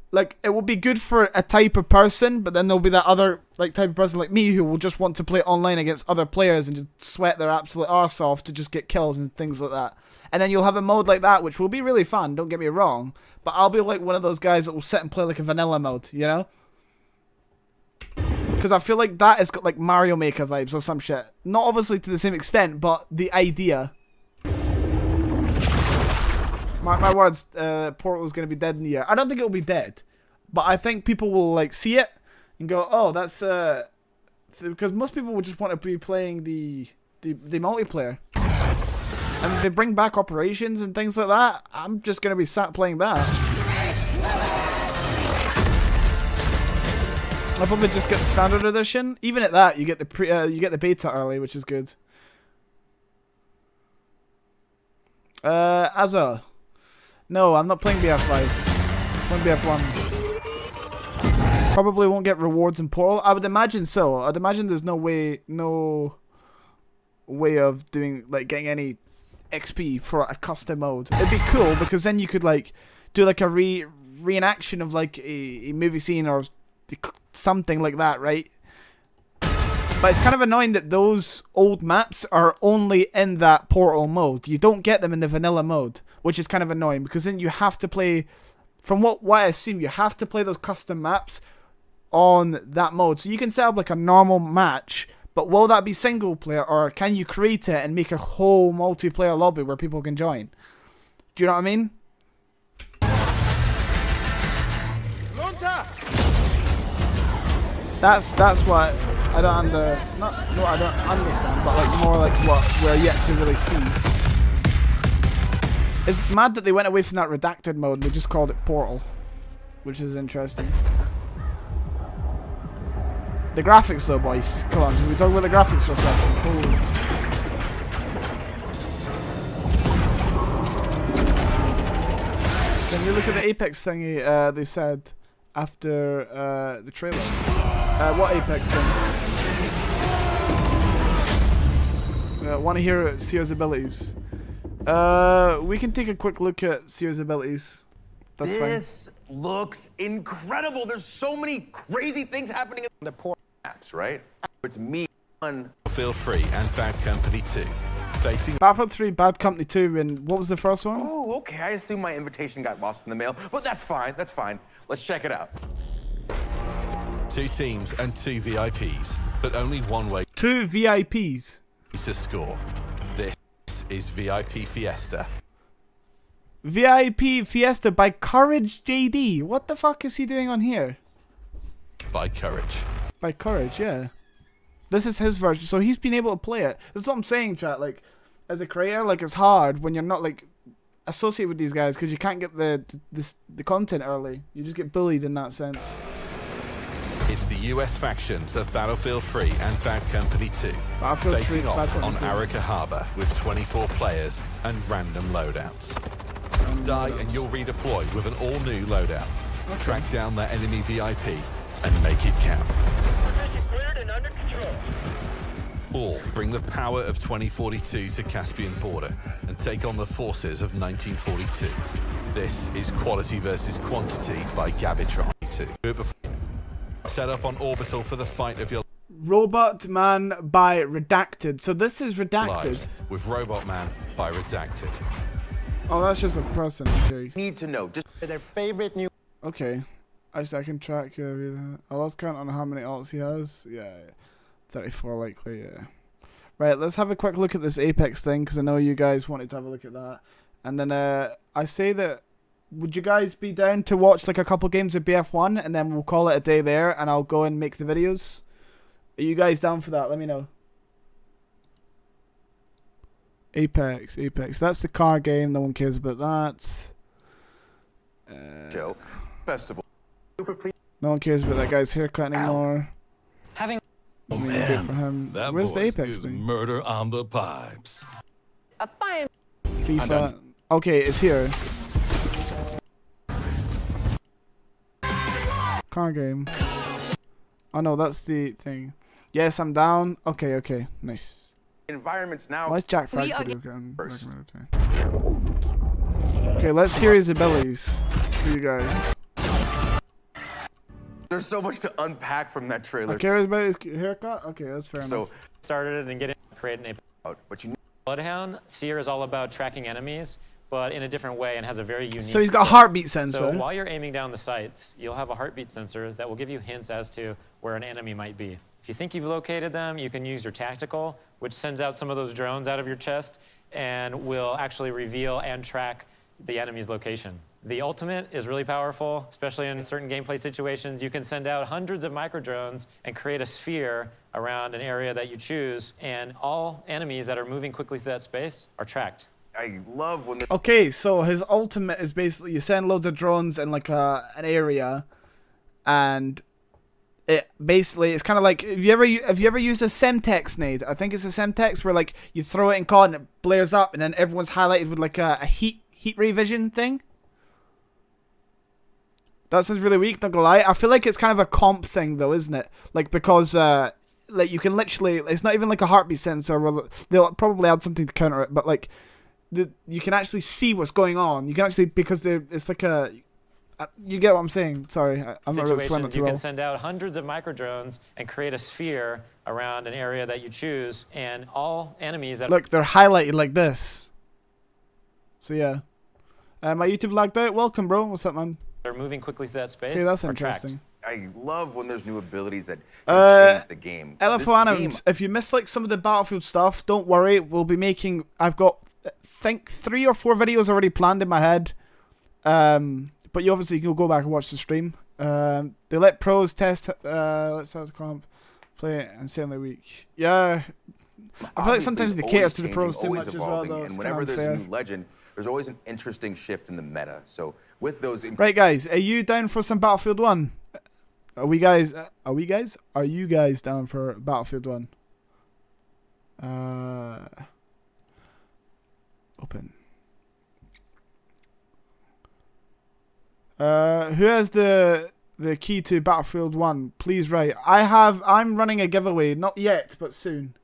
Like, it will be good for a type of person, but then there'll be that other like type of person like me who will just want to play online against other players and just sweat their absolute arse off to just get kills and things like that. And then you'll have a mode like that, which will be really fun, don't get me wrong. But I'll be like one of those guys that will sit and play like a vanilla mode, you know? Because I feel like that has got like Mario Maker vibes or some shit. Not obviously to the same extent, but the idea. My words, Portal's going to be dead in the year. I don't think it'll be dead. But I think people will like see it and go, oh, that's... because most people would just want to be playing the multiplayer. And if they bring back operations and things like that, I'm just going to be sat playing that. I'll probably just get the standard edition. Even at that, you get the you get the beta early, which is good. Azza. No, I'm not playing BF5. I'm playing BF1. Probably won't get rewards in Portal. I would imagine so. I'd imagine there's no way of doing like getting any XP for a custom mode. It'd be cool because then you could like do like a reenaction of like a movie scene or something like that, right? But it's kind of annoying that those old maps are only in that Portal mode. You don't get them in the vanilla mode, which is kind of annoying because then you have to play, from what I assume, you have to play those custom maps on that mode. So you can set up like a normal match, but will that be single player, or can you create it and make a whole multiplayer lobby where people can join? Do you know what I mean? That's what I don't I don't understand, but like more like what we're yet to really see. It's mad that they went away from that redacted mode and they just called it Portal, which is interesting. The graphics though, boys. Come on, can we talk about the graphics for a second? Holy. Can we look at the Apex thingy they said after the trailer? What Apex thing? Want to hear Seer's abilities? We can take a quick look at Seer's abilities. That's fine. This looks incredible. There's so many crazy things happening in the poor maps, right? It's me on Battlefield 3 and Bad Company 2. Facing Battlefield 3, Bad Company 2, and what was the first one? Oh, okay. I assume my invitation got lost in the mail, but that's fine. That's fine. Let's check it out. 2 teams and 2 VIPs, but only one way 2 VIPs to score. This is VIP Fiesta. VIP Fiesta by Courage JD. What the fuck is he doing on here? By Courage. By Courage, yeah. This is his version, so he's been able to play it. That's what I'm saying, chat. Like, as a creator, like, it's hard when you're not like associated with these guys because you can't get the content early. You just get bullied in that sense. It's the US factions of Battlefield 3 and Bad Company 2 Battlefield 3, facing off Bad on Company 2. Arica Harbor with 24 players and random loadouts. Die and you'll redeploy with an all-new loadout. Okay. Track down that enemy VIP and make it count. All bring the power of 2042 to Caspian border and take on the forces of 1942. This is quality versus quantity by Gabitron. Set up on orbital for the fight of your Robot Man by Redacted. So this is Redacted. lives with Robot Man by Redacted. Oh, that's just a person. Okay. Need to know just Their favorite new. Okay. I can track. I lost count on how many alts he has. Yeah, 34 likely. Yeah. Right. Let's have a quick look at this Apex thing because I know you guys wanted to have a look at that. And then I say that. Would you guys be down to watch like a couple games of BF1 and then we'll call it a day there and I'll go and make the videos? Are you guys down for that? Let me know. Apex. That's the car game. No one cares about that. Joe, festival. No one cares about that guy's haircut anymore. Having Oh Good man, for him. that Where's the voice Apex is thing? murder on the pipes. A fine. FIFA. Okay, it's here. Car game. Oh no, that's the thing. Yes, I'm down. Okay, nice. Environments now. Why is Jack Frags video game recommended? Okay, let's hear his abilities for you guys. There's so much to unpack from that trailer. I care about his haircut? Okay, that's fair enough. Started and create an Apex. But you Bloodhound, Seer is all about tracking enemies, but in a different way and has a very unique. So he's got a heartbeat sensor. So while you're aiming down the sights, you'll have a heartbeat sensor that will give you hints as to where an enemy might be. If you think you've located them, you can use your tactical, which sends out some of those drones out of your chest and will actually reveal and track the enemy's location. The ultimate is really powerful, especially in certain gameplay situations. You can send out hundreds of micro drones and create a sphere around an area that you choose, and all enemies that are moving quickly through that space are tracked. I love when Okay, so his ultimate is basically you send loads of drones in like an area, and it basically it's kind of like have you ever used a Semtex nade? I think it's a Semtex where like you throw it in COD and it blares up, and then everyone's highlighted with like a heat ray vision thing. That sounds really weak, not gonna lie. I feel like it's kind of a comp thing though, isn't it? Like because like you can literally, it's not even like a heartbeat sensor. They'll probably add something to counter it, but like you can actually see what's going on. You can actually, because it's like a, you get what I'm saying. Sorry, I'm not really explaining it too You well. can send out hundreds of micro drones and create a sphere around an area that you choose, and all enemies that Look, they're highlighted like this. So yeah, my YouTube lagged out. Welcome, bro. What's up, man? are moving quickly through that space. Okay, that's are tracked. interesting. I love when there's new abilities that change the game. Elephant, if you missed like some of the Battlefield stuff, don't worry. We'll be making. I've got, I think 3 or 4 videos already planned in my head. But you obviously can go back and watch the stream. They let pros test. Let's have a comp. Play it insanely weak. Yeah, I feel like sometimes they cater to the pros too much as well, though. And whenever there's a new legend, there's always an interesting shift in the meta. So with those, right, guys, are you down for some Battlefield 1? Are you guys down for Battlefield 1? Open. Who has the key to Battlefield 1? Please write. I'm running a giveaway, not yet, but soon.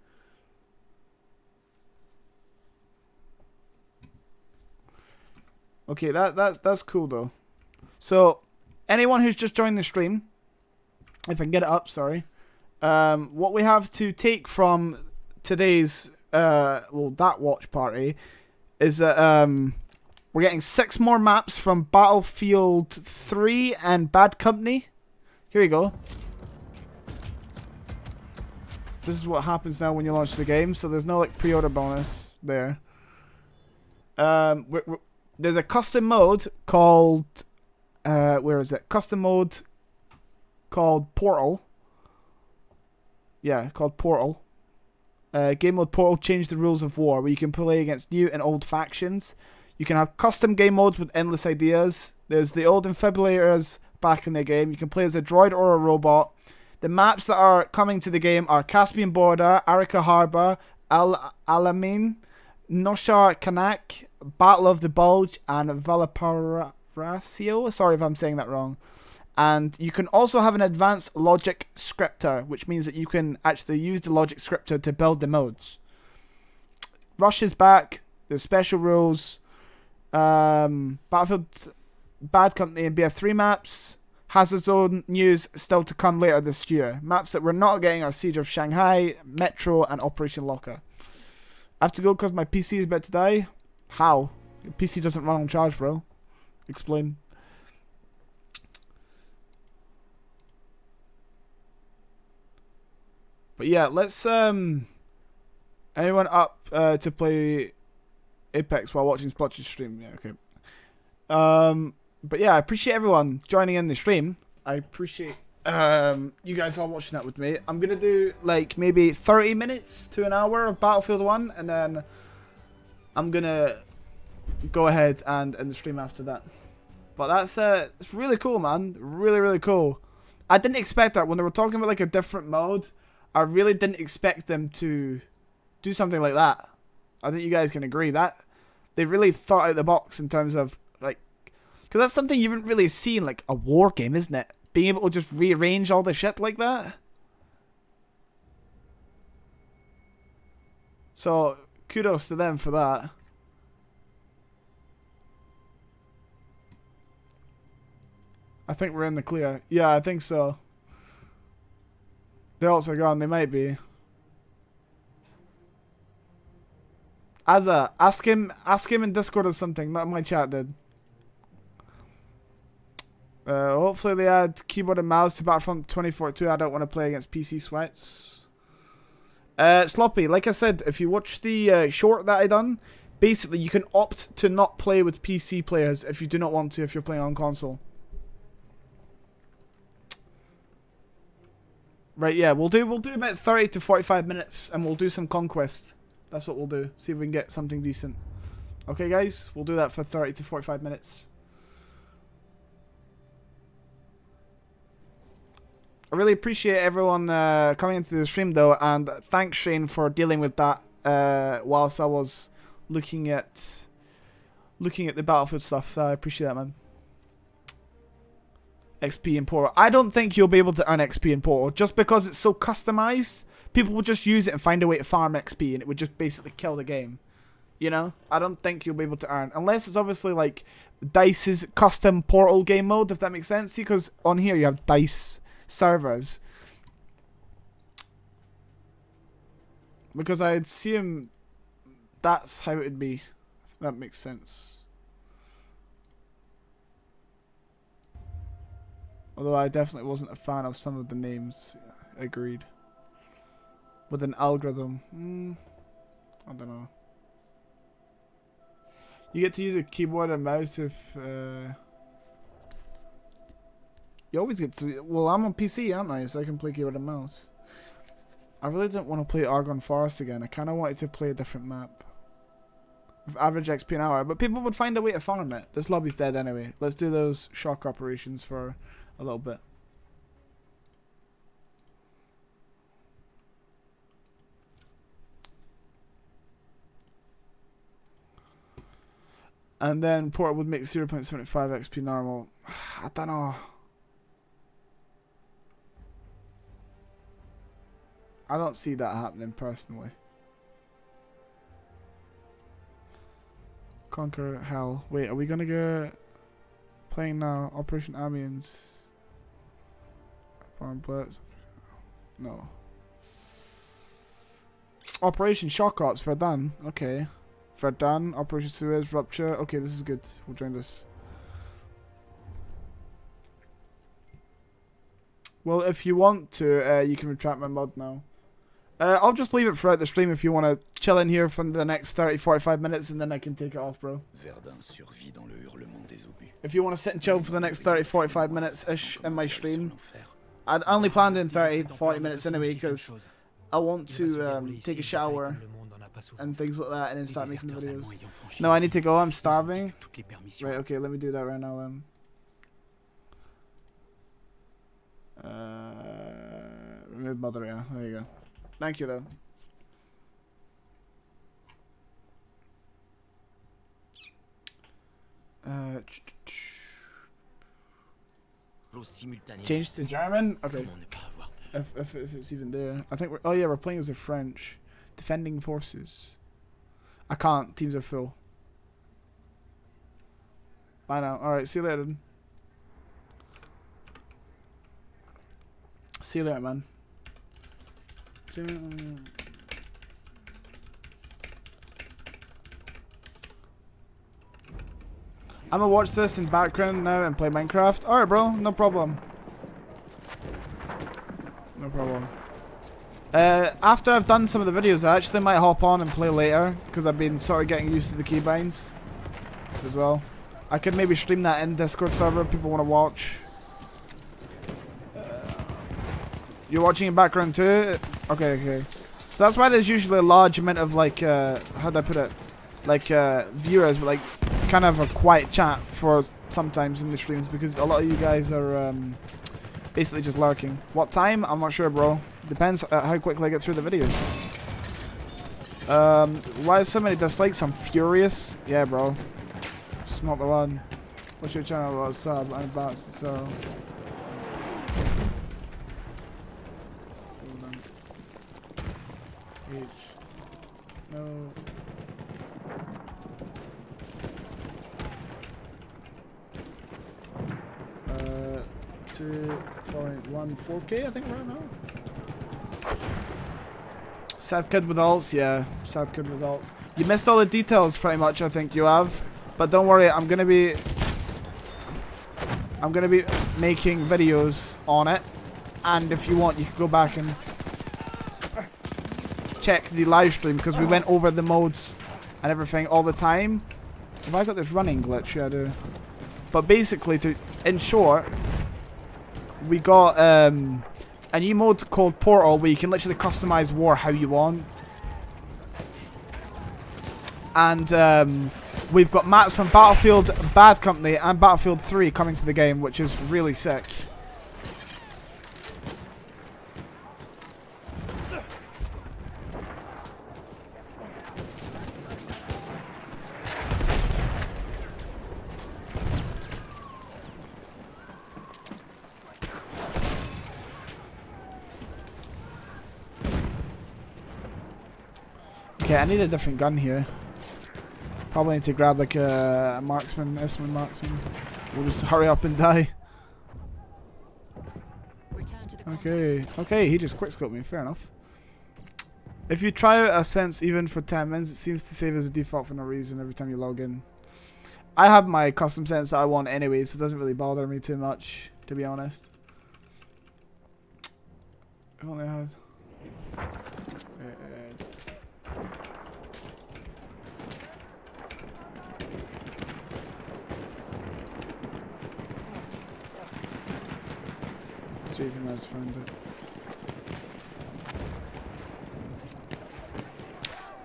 Okay, that's cool though. So, anyone who's just joined the stream, if I can get it up, sorry. What we have to take from today's that watch party is that we're getting 6 more maps from Battlefield 3 and Bad Company. Here you go. This is what happens now when you launch the game, so there's no like pre-order bonus there. There's a custom mode called where is it? Custom mode called Portal. Yeah, called Portal. Game mode Portal changed the rules of war, where you can play against new and old factions. You can have custom game modes with endless ideas. There's the old defibrillators back in the game. You can play as a droid or a robot. The maps that are coming to the game are Caspian Border, Arica Harbour, Alamein, Noshar Kanak, Battle of the Bulge, and Valparaiso. Sorry if I'm saying that wrong. And you can also have an advanced logic scripter, which means that you can actually use the logic scripter to build the modes. Rush is back. There's special rules. Battlefield Bad Company and BF3 maps has its own news still to come later this year. Maps that we're not getting are Siege of Shanghai, Metro, and Operation Locker. I have to go because my PC is about to die. How? Your PC doesn't run on charge, bro. Explain. But yeah, let's anyone up to play Apex while watching Splotchy stream? Yeah, okay. But yeah, I appreciate everyone joining in the stream. I appreciate you guys all watching that with me. I'm gonna do like maybe 30 minutes to an hour of Battlefield 1, and then I'm gonna go ahead and end the stream after that. But that's it's really cool, man. Really, really cool. I didn't expect that when they were talking about like a different mode. I really didn't expect them to do something like that. I think you guys can agree that they really thought out the box in terms of like, because that's something you haven't really seen like a war game, isn't it? Being able to just rearrange all the shit like that. So kudos to them for that. I think we're in the clear. Yeah, I think so. They're also gone. They might be. Azza, ask him in Discord or something. Not in my chat, dude. Hopefully they add keyboard and mouse to Battlefront 2042. I don't want to play against PC sweats. Sloppy, like I said, if you watch the short that I done, basically you can opt to not play with PC players if you do not want to if you're playing on console. Right, yeah, we'll do about 30 to 45 minutes and we'll do some Conquest. That's what we'll do. See if we can get something decent. Okay, guys? We'll do that for 30 to 45 minutes. I really appreciate everyone coming into the stream, though, and thanks, Shane, for dealing with that whilst I was looking at the Battlefield stuff. I appreciate that, man. XP in Portal. I don't think you'll be able to earn XP in Portal just because it's so customized. People will just use it and find a way to farm XP, and it would just basically kill the game. You know, I don't think you'll be able to earn unless it's obviously like DICE's custom Portal game mode, if that makes sense. Because on here you have DICE servers. Because I assume that's how it'd be. If that makes sense. Although I definitely wasn't a fan of some of the names. Agreed. With an algorithm. I don't know. You get to use a keyboard and mouse if... You always get to... Well, I'm on PC, aren't I? So I can play keyboard and mouse. I really didn't want to play Argonne Forest again. I kind of wanted to play a different map. With average XP an hour. But people would find a way to farm it. This lobby's dead anyway. Let's do those shock operations for a little bit. And then Portal would make 0.75 XP normal. I don't know. I don't see that happening personally. Conquer Hell. Wait, are we gonna get playing now? Operation Amiens. Farm Blitz. No. Operation Shock Ops, Verdun. Okay. Verdun, Operation Suez, Rupture. Okay, this is good. We'll join this. Well, if you want to, you can retract my mod now. I'll just leave it throughout the stream if you want to chill in here for the next 30-45 minutes and then I can take it off, bro. If you want to sit and chill for the next 30-45 minutes-ish in my stream. I'd only planned in 30-40 minutes anyway because I want to take a shower and things like that and then start making the videos. No, I need to go. I'm starving. Right, okay, let me do that right now then. Remove mother, yeah, there you go. Thank you though. Change to German? Okay. If it's even there. I think we're, oh yeah, we're playing as the French. Defending forces. I can't. Teams are full. Bye now. Alright, see you later then. See you later, man. I'm gonna watch this in background now and play Minecraft. Alright, bro. No problem. No problem. After I've done some of the videos, I actually might hop on and play later because I've been sort of getting used to the keybinds as well. I could maybe stream that in Discord server if people want to watch. You're watching in background too? Okay, okay. So that's why there's usually a large amount of like, how'd I put it? Like, viewers, but like, kind of a quiet chat for sometimes in the streams because a lot of you guys are basically just lurking. What time? I'm not sure, bro. Depends how quickly I get through the videos. Why is so many dislikes? I'm furious. Yeah, bro. Just not the one. What's your channel? Sub. I'm about so. No. 2.14K, I think, right now. Sad kid with alts, yeah. Sad kid with alts. You missed all the details, pretty much. I think you have, but don't worry. I'm gonna be making videos on it, and if you want, you can go back and check the live stream because we went over the modes and everything all the time. Have I got this running glitch? Yeah, I do. But basically, in short, we got a new mode called Portal where you can literally customize war how you want. And we've got maps from Battlefield Bad Company and Battlefield 3 coming to the game, which is really sick. Okay, I need a different gun here. Probably need to grab like a marksman, S1 marksman. We'll just hurry up and die. Okay, okay, he just quickscoped me, fair enough. If you try out a sense even for 10 minutes, it seems to save as a default for no reason every time you log in. I have my custom sense that I want anyway, so it doesn't really bother me too much, to be honest. If only I had... See if you manage to find it.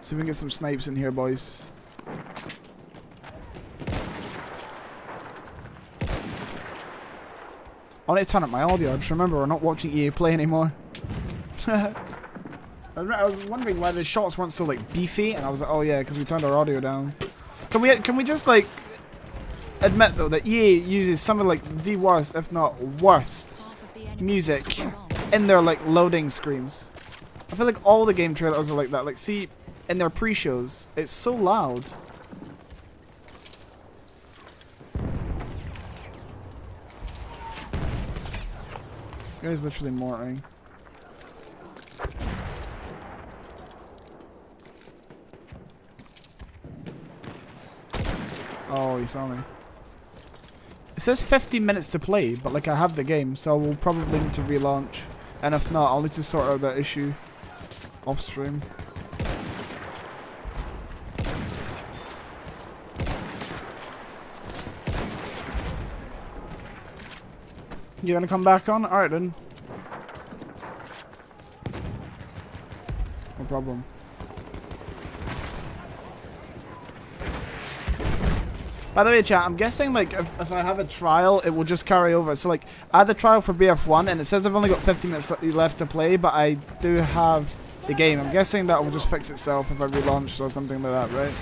See if we can get some snipes in here, boys. I need to turn up my audio. I just remember we're not watching EA Play anymore. I was wondering why the shots weren't so like beefy, and I was like, oh yeah, because we turned our audio down. Can we just like admit though that EA uses some of like the worst, if not worst, music in their like loading screens. I feel like all the game trailers are like that. Like, see, in their pre-shows, it's so loud. Guy's literally mortaring. Oh, he saw me. It says 15 minutes to play, but like I have the game, so we'll probably need to relaunch. And if not, I'll need to sort out that issue off stream. You gonna come back on? Alright then. No problem. By the way, chat, I'm guessing like if I have a trial, it will just carry over. So like, I had the trial for BF1 and it says I've only got 50 minutes left to play, but I do have the game. I'm guessing that will just fix itself if I relaunch or something like that, right?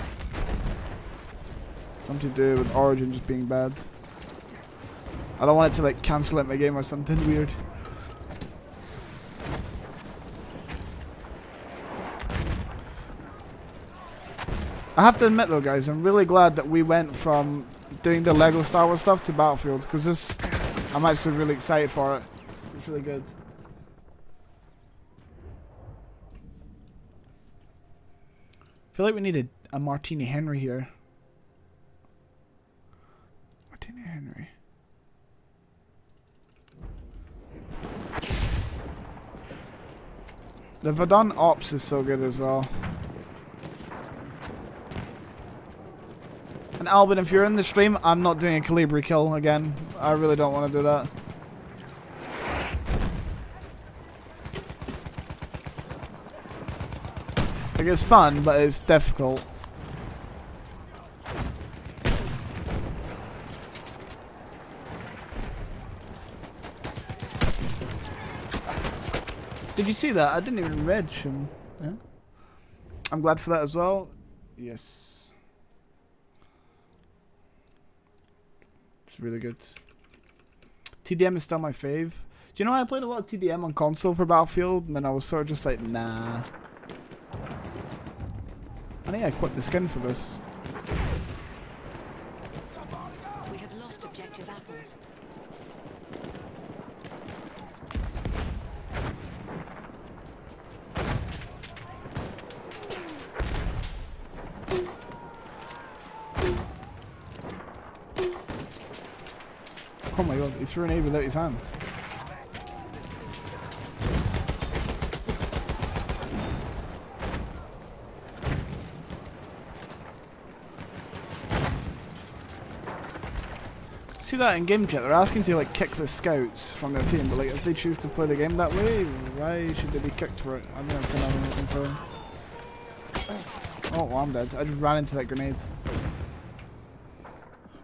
Something to do with Origin just being bad. I don't want it to like cancel out my game or something weird. I have to admit though, guys, I'm really glad that we went from doing the Lego Star Wars stuff to Battlefield, because this, I'm actually really excited for it. It's really good. I feel like we need a Martini Henry here. Martini Henry. The Verdun Ops is so good as well. And Albin, if you're in the stream, I'm not doing a Calibri kill again. I really don't want to do that. Like, it's fun, but it's difficult. Did you see that? I didn't even read him. Yeah? I'm glad for that as well. Yes. It's really good. TDM is still my fave. Do you know I played a lot of TDM on console for Battlefield, and then I was sort of just like, nah. I think I quit the skin for this. We have lost objective apples. Oh my god, he threw an A without his hands. See that in game chat, they're asking to like kick the scouts from their team, but like if they choose to play the game that way, why should they be kicked for it? I think that's gonna have anything for. Oh, well, I'm dead. I just ran into that grenade.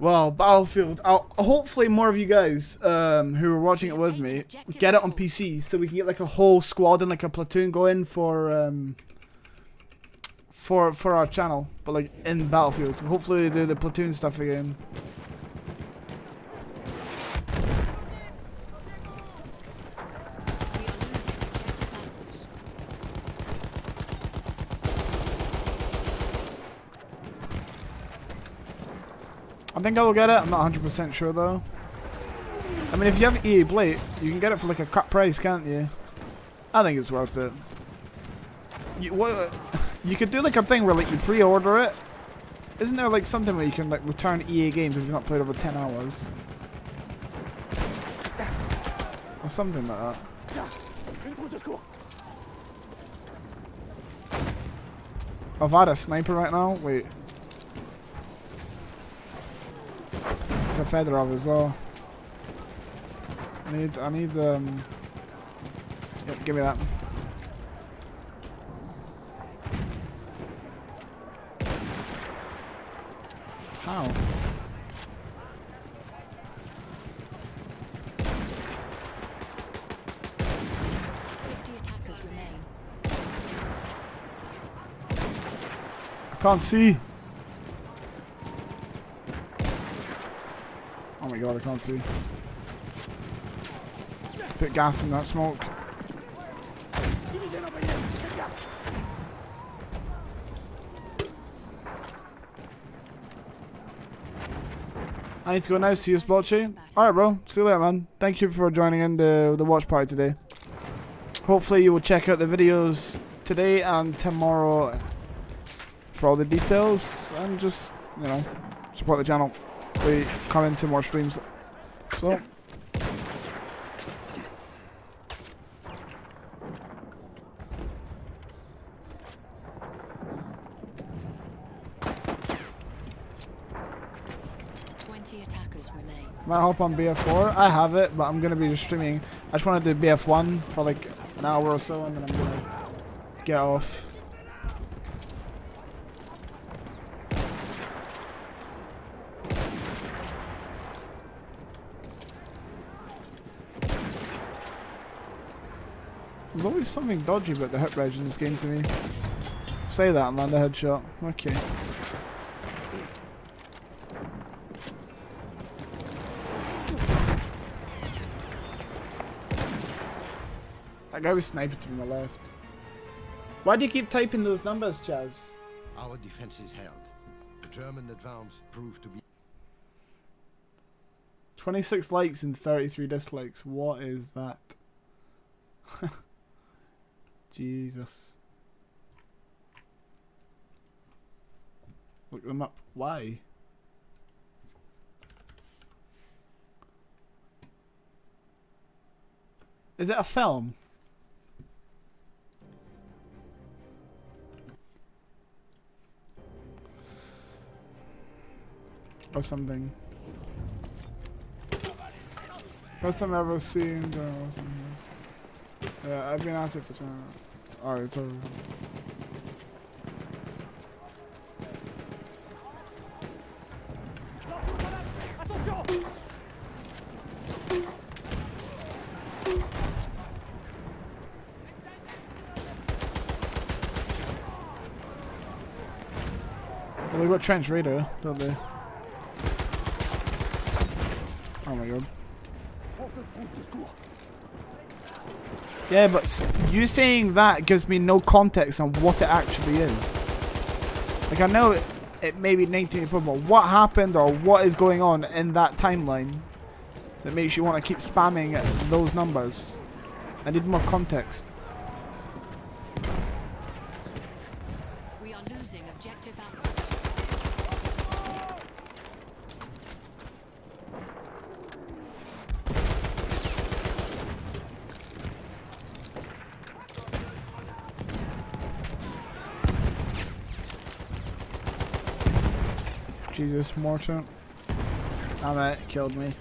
Well, Battlefield. Hopefully more of you guys who are watching it with me get it on PC, so we can get like a whole squad and like a platoon going for our channel, but like in Battlefield. Hopefully they do the platoon stuff again. I think I will get it. I'm not 100% sure though. I mean, if you have EA Play, you can get it for like a cut price, can't you? I think it's worth it. You could do like a thing where like you pre-order it. Isn't there like something where you can like return EA games if you've not played over 10 hours? Or something like that. I've had a sniper right now. Wait. It's a Fedorov as well. I need yep, give me that. How? I can't see. god, I can't see. Put gas in that smoke. I need to go now. See you, Splotchy. Alright, bro. See you later, man. Thank you for joining in the watch party today. Hopefully you will check out the videos today and tomorrow for all the details, and just, you know, support the channel. We come into more streams. So might hop on BF4. I have it, but I'm gonna be just streaming. I just want to do BF1 for like an hour or so, and then I'm gonna get off. There's always something dodgy about the hit reg in this game to me. Say that and land a headshot. Okay. That guy was sniping to my left. Why do you keep typing those numbers, Chaz? Our defense is held. The German advance proved to be 26 likes and 33 dislikes. What is that? Jesus. Look them up. Why? Is it a film? Or something. First time I've ever seen or something. Yeah, I've been at it for time. Alright, totally. Well, they've got trench raider, don't they? Oh my god. Yeah, but you saying that gives me no context on what it actually is. Like, I know it may be 1984, but what happened or what is going on in that timeline that makes you want to keep spamming those numbers? I need more context. We are losing objective Apple. Jesus, Morton. Damn it, killed me.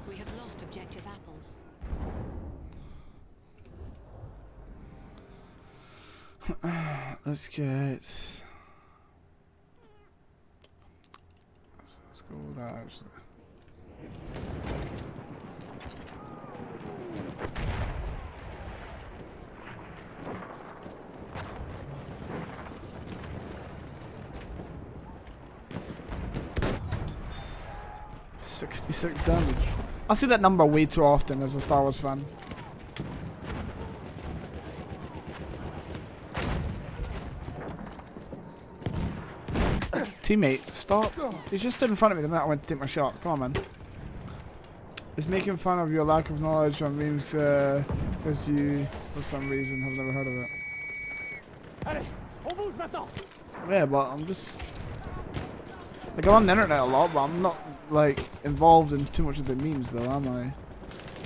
We have lost objective apples. Let's get. Let's go with that actually. .66 damage. I see that number way too often as a Star Wars fan. Teammate, stop. He just stood in front of me the minute I went to take my shot. Come on, man. It's making fun of your lack of knowledge on memes because you, for some reason, have never heard of it. Yeah, but I'm just... Like, I'm on the internet a lot, but I'm not, like, involved in too much of the memes, though, am I?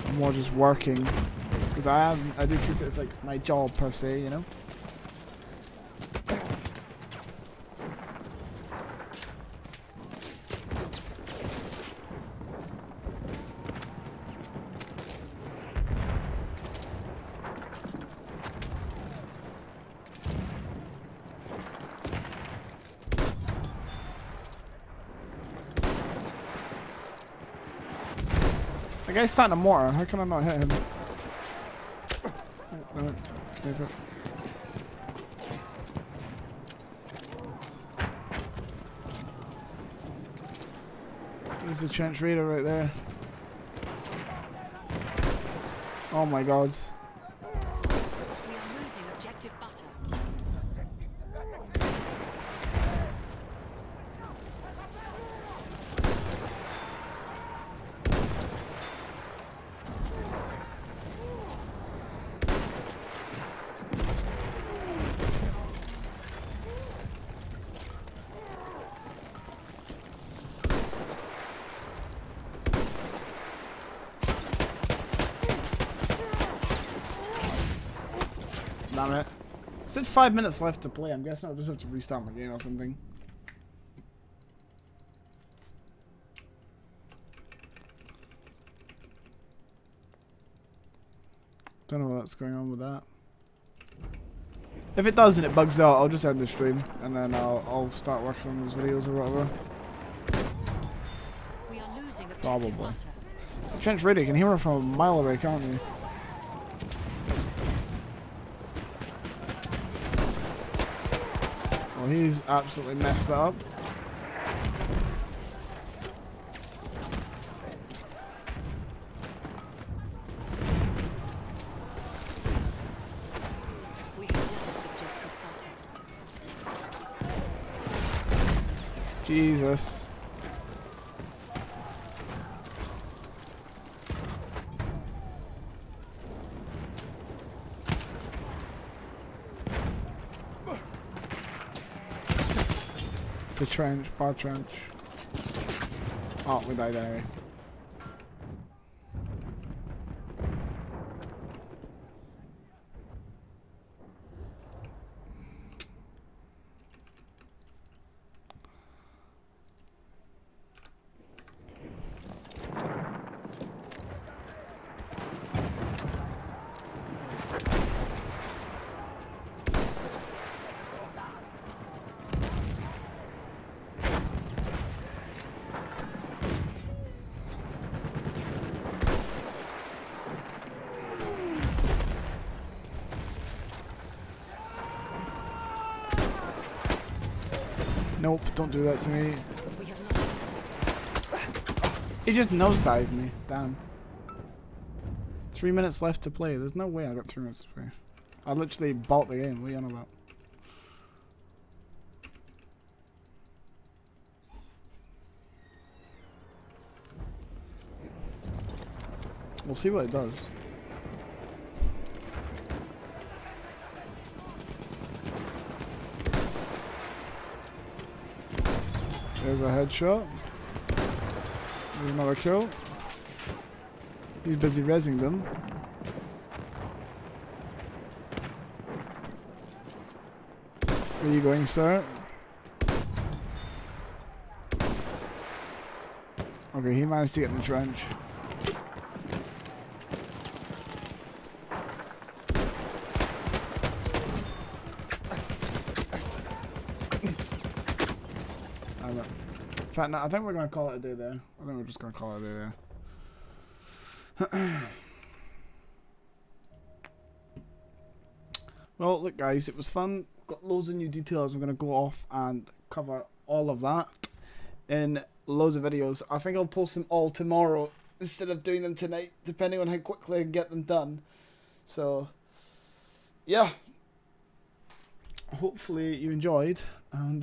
I'm more just working. Because I do treat it as, like, my job, per se, you know? The guy's starting a mortar. How can I not hit him? No, take it. There's a trench raider right there. Oh my god. We are losing objective butter. Damn it. Since 5 minutes left to play, I'm guessing I'll just have to restart my game or something. Don't know what's going on with that. If it does and it bugs out, I'll just end the stream and then I'll start working on those videos or whatever. We are losing objective Probably. butter. Trench radio, you can hear her from a mile away, can't you? Well, he's absolutely messed that up. We have lost objective butter. Jesus. It's a trench, bar trench. Oh, we died anyway. Nope, don't do that to me. He just nosedived me. Damn. 3 minutes left to play. There's no way I got 3 minutes to play. I literally bought the game. What are you on about? We'll see what it does. There's a headshot. There's another kill. He's busy rezzing them. Where are you going, sir? Okay, he managed to get in the trench. In fact, no, I think we're going to call it a day there. I think we're just going to call it a day there. Well, look guys, it was fun. Got loads of new details. I'm going to go off and cover all of that in loads of videos. I think I'll post them all tomorrow instead of doing them tonight, depending on how quickly I can get them done. So, yeah. Hopefully you enjoyed, and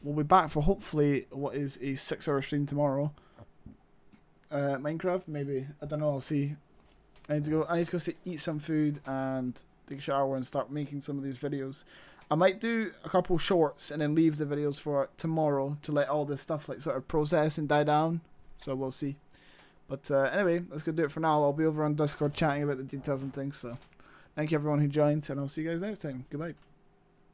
we'll be back for hopefully what is a 6-hour stream tomorrow. Minecraft, maybe. I don't know, I'll see. I need to go eat some food and take a shower and start making some of these videos. I might do a couple shorts and then leave the videos for tomorrow to let all this stuff like sort of process and die down. So we'll see. But anyway, let's go do it for now. I'll be over on Discord chatting about the details and things. So thank you everyone who joined, and I'll see you guys next time. Goodbye.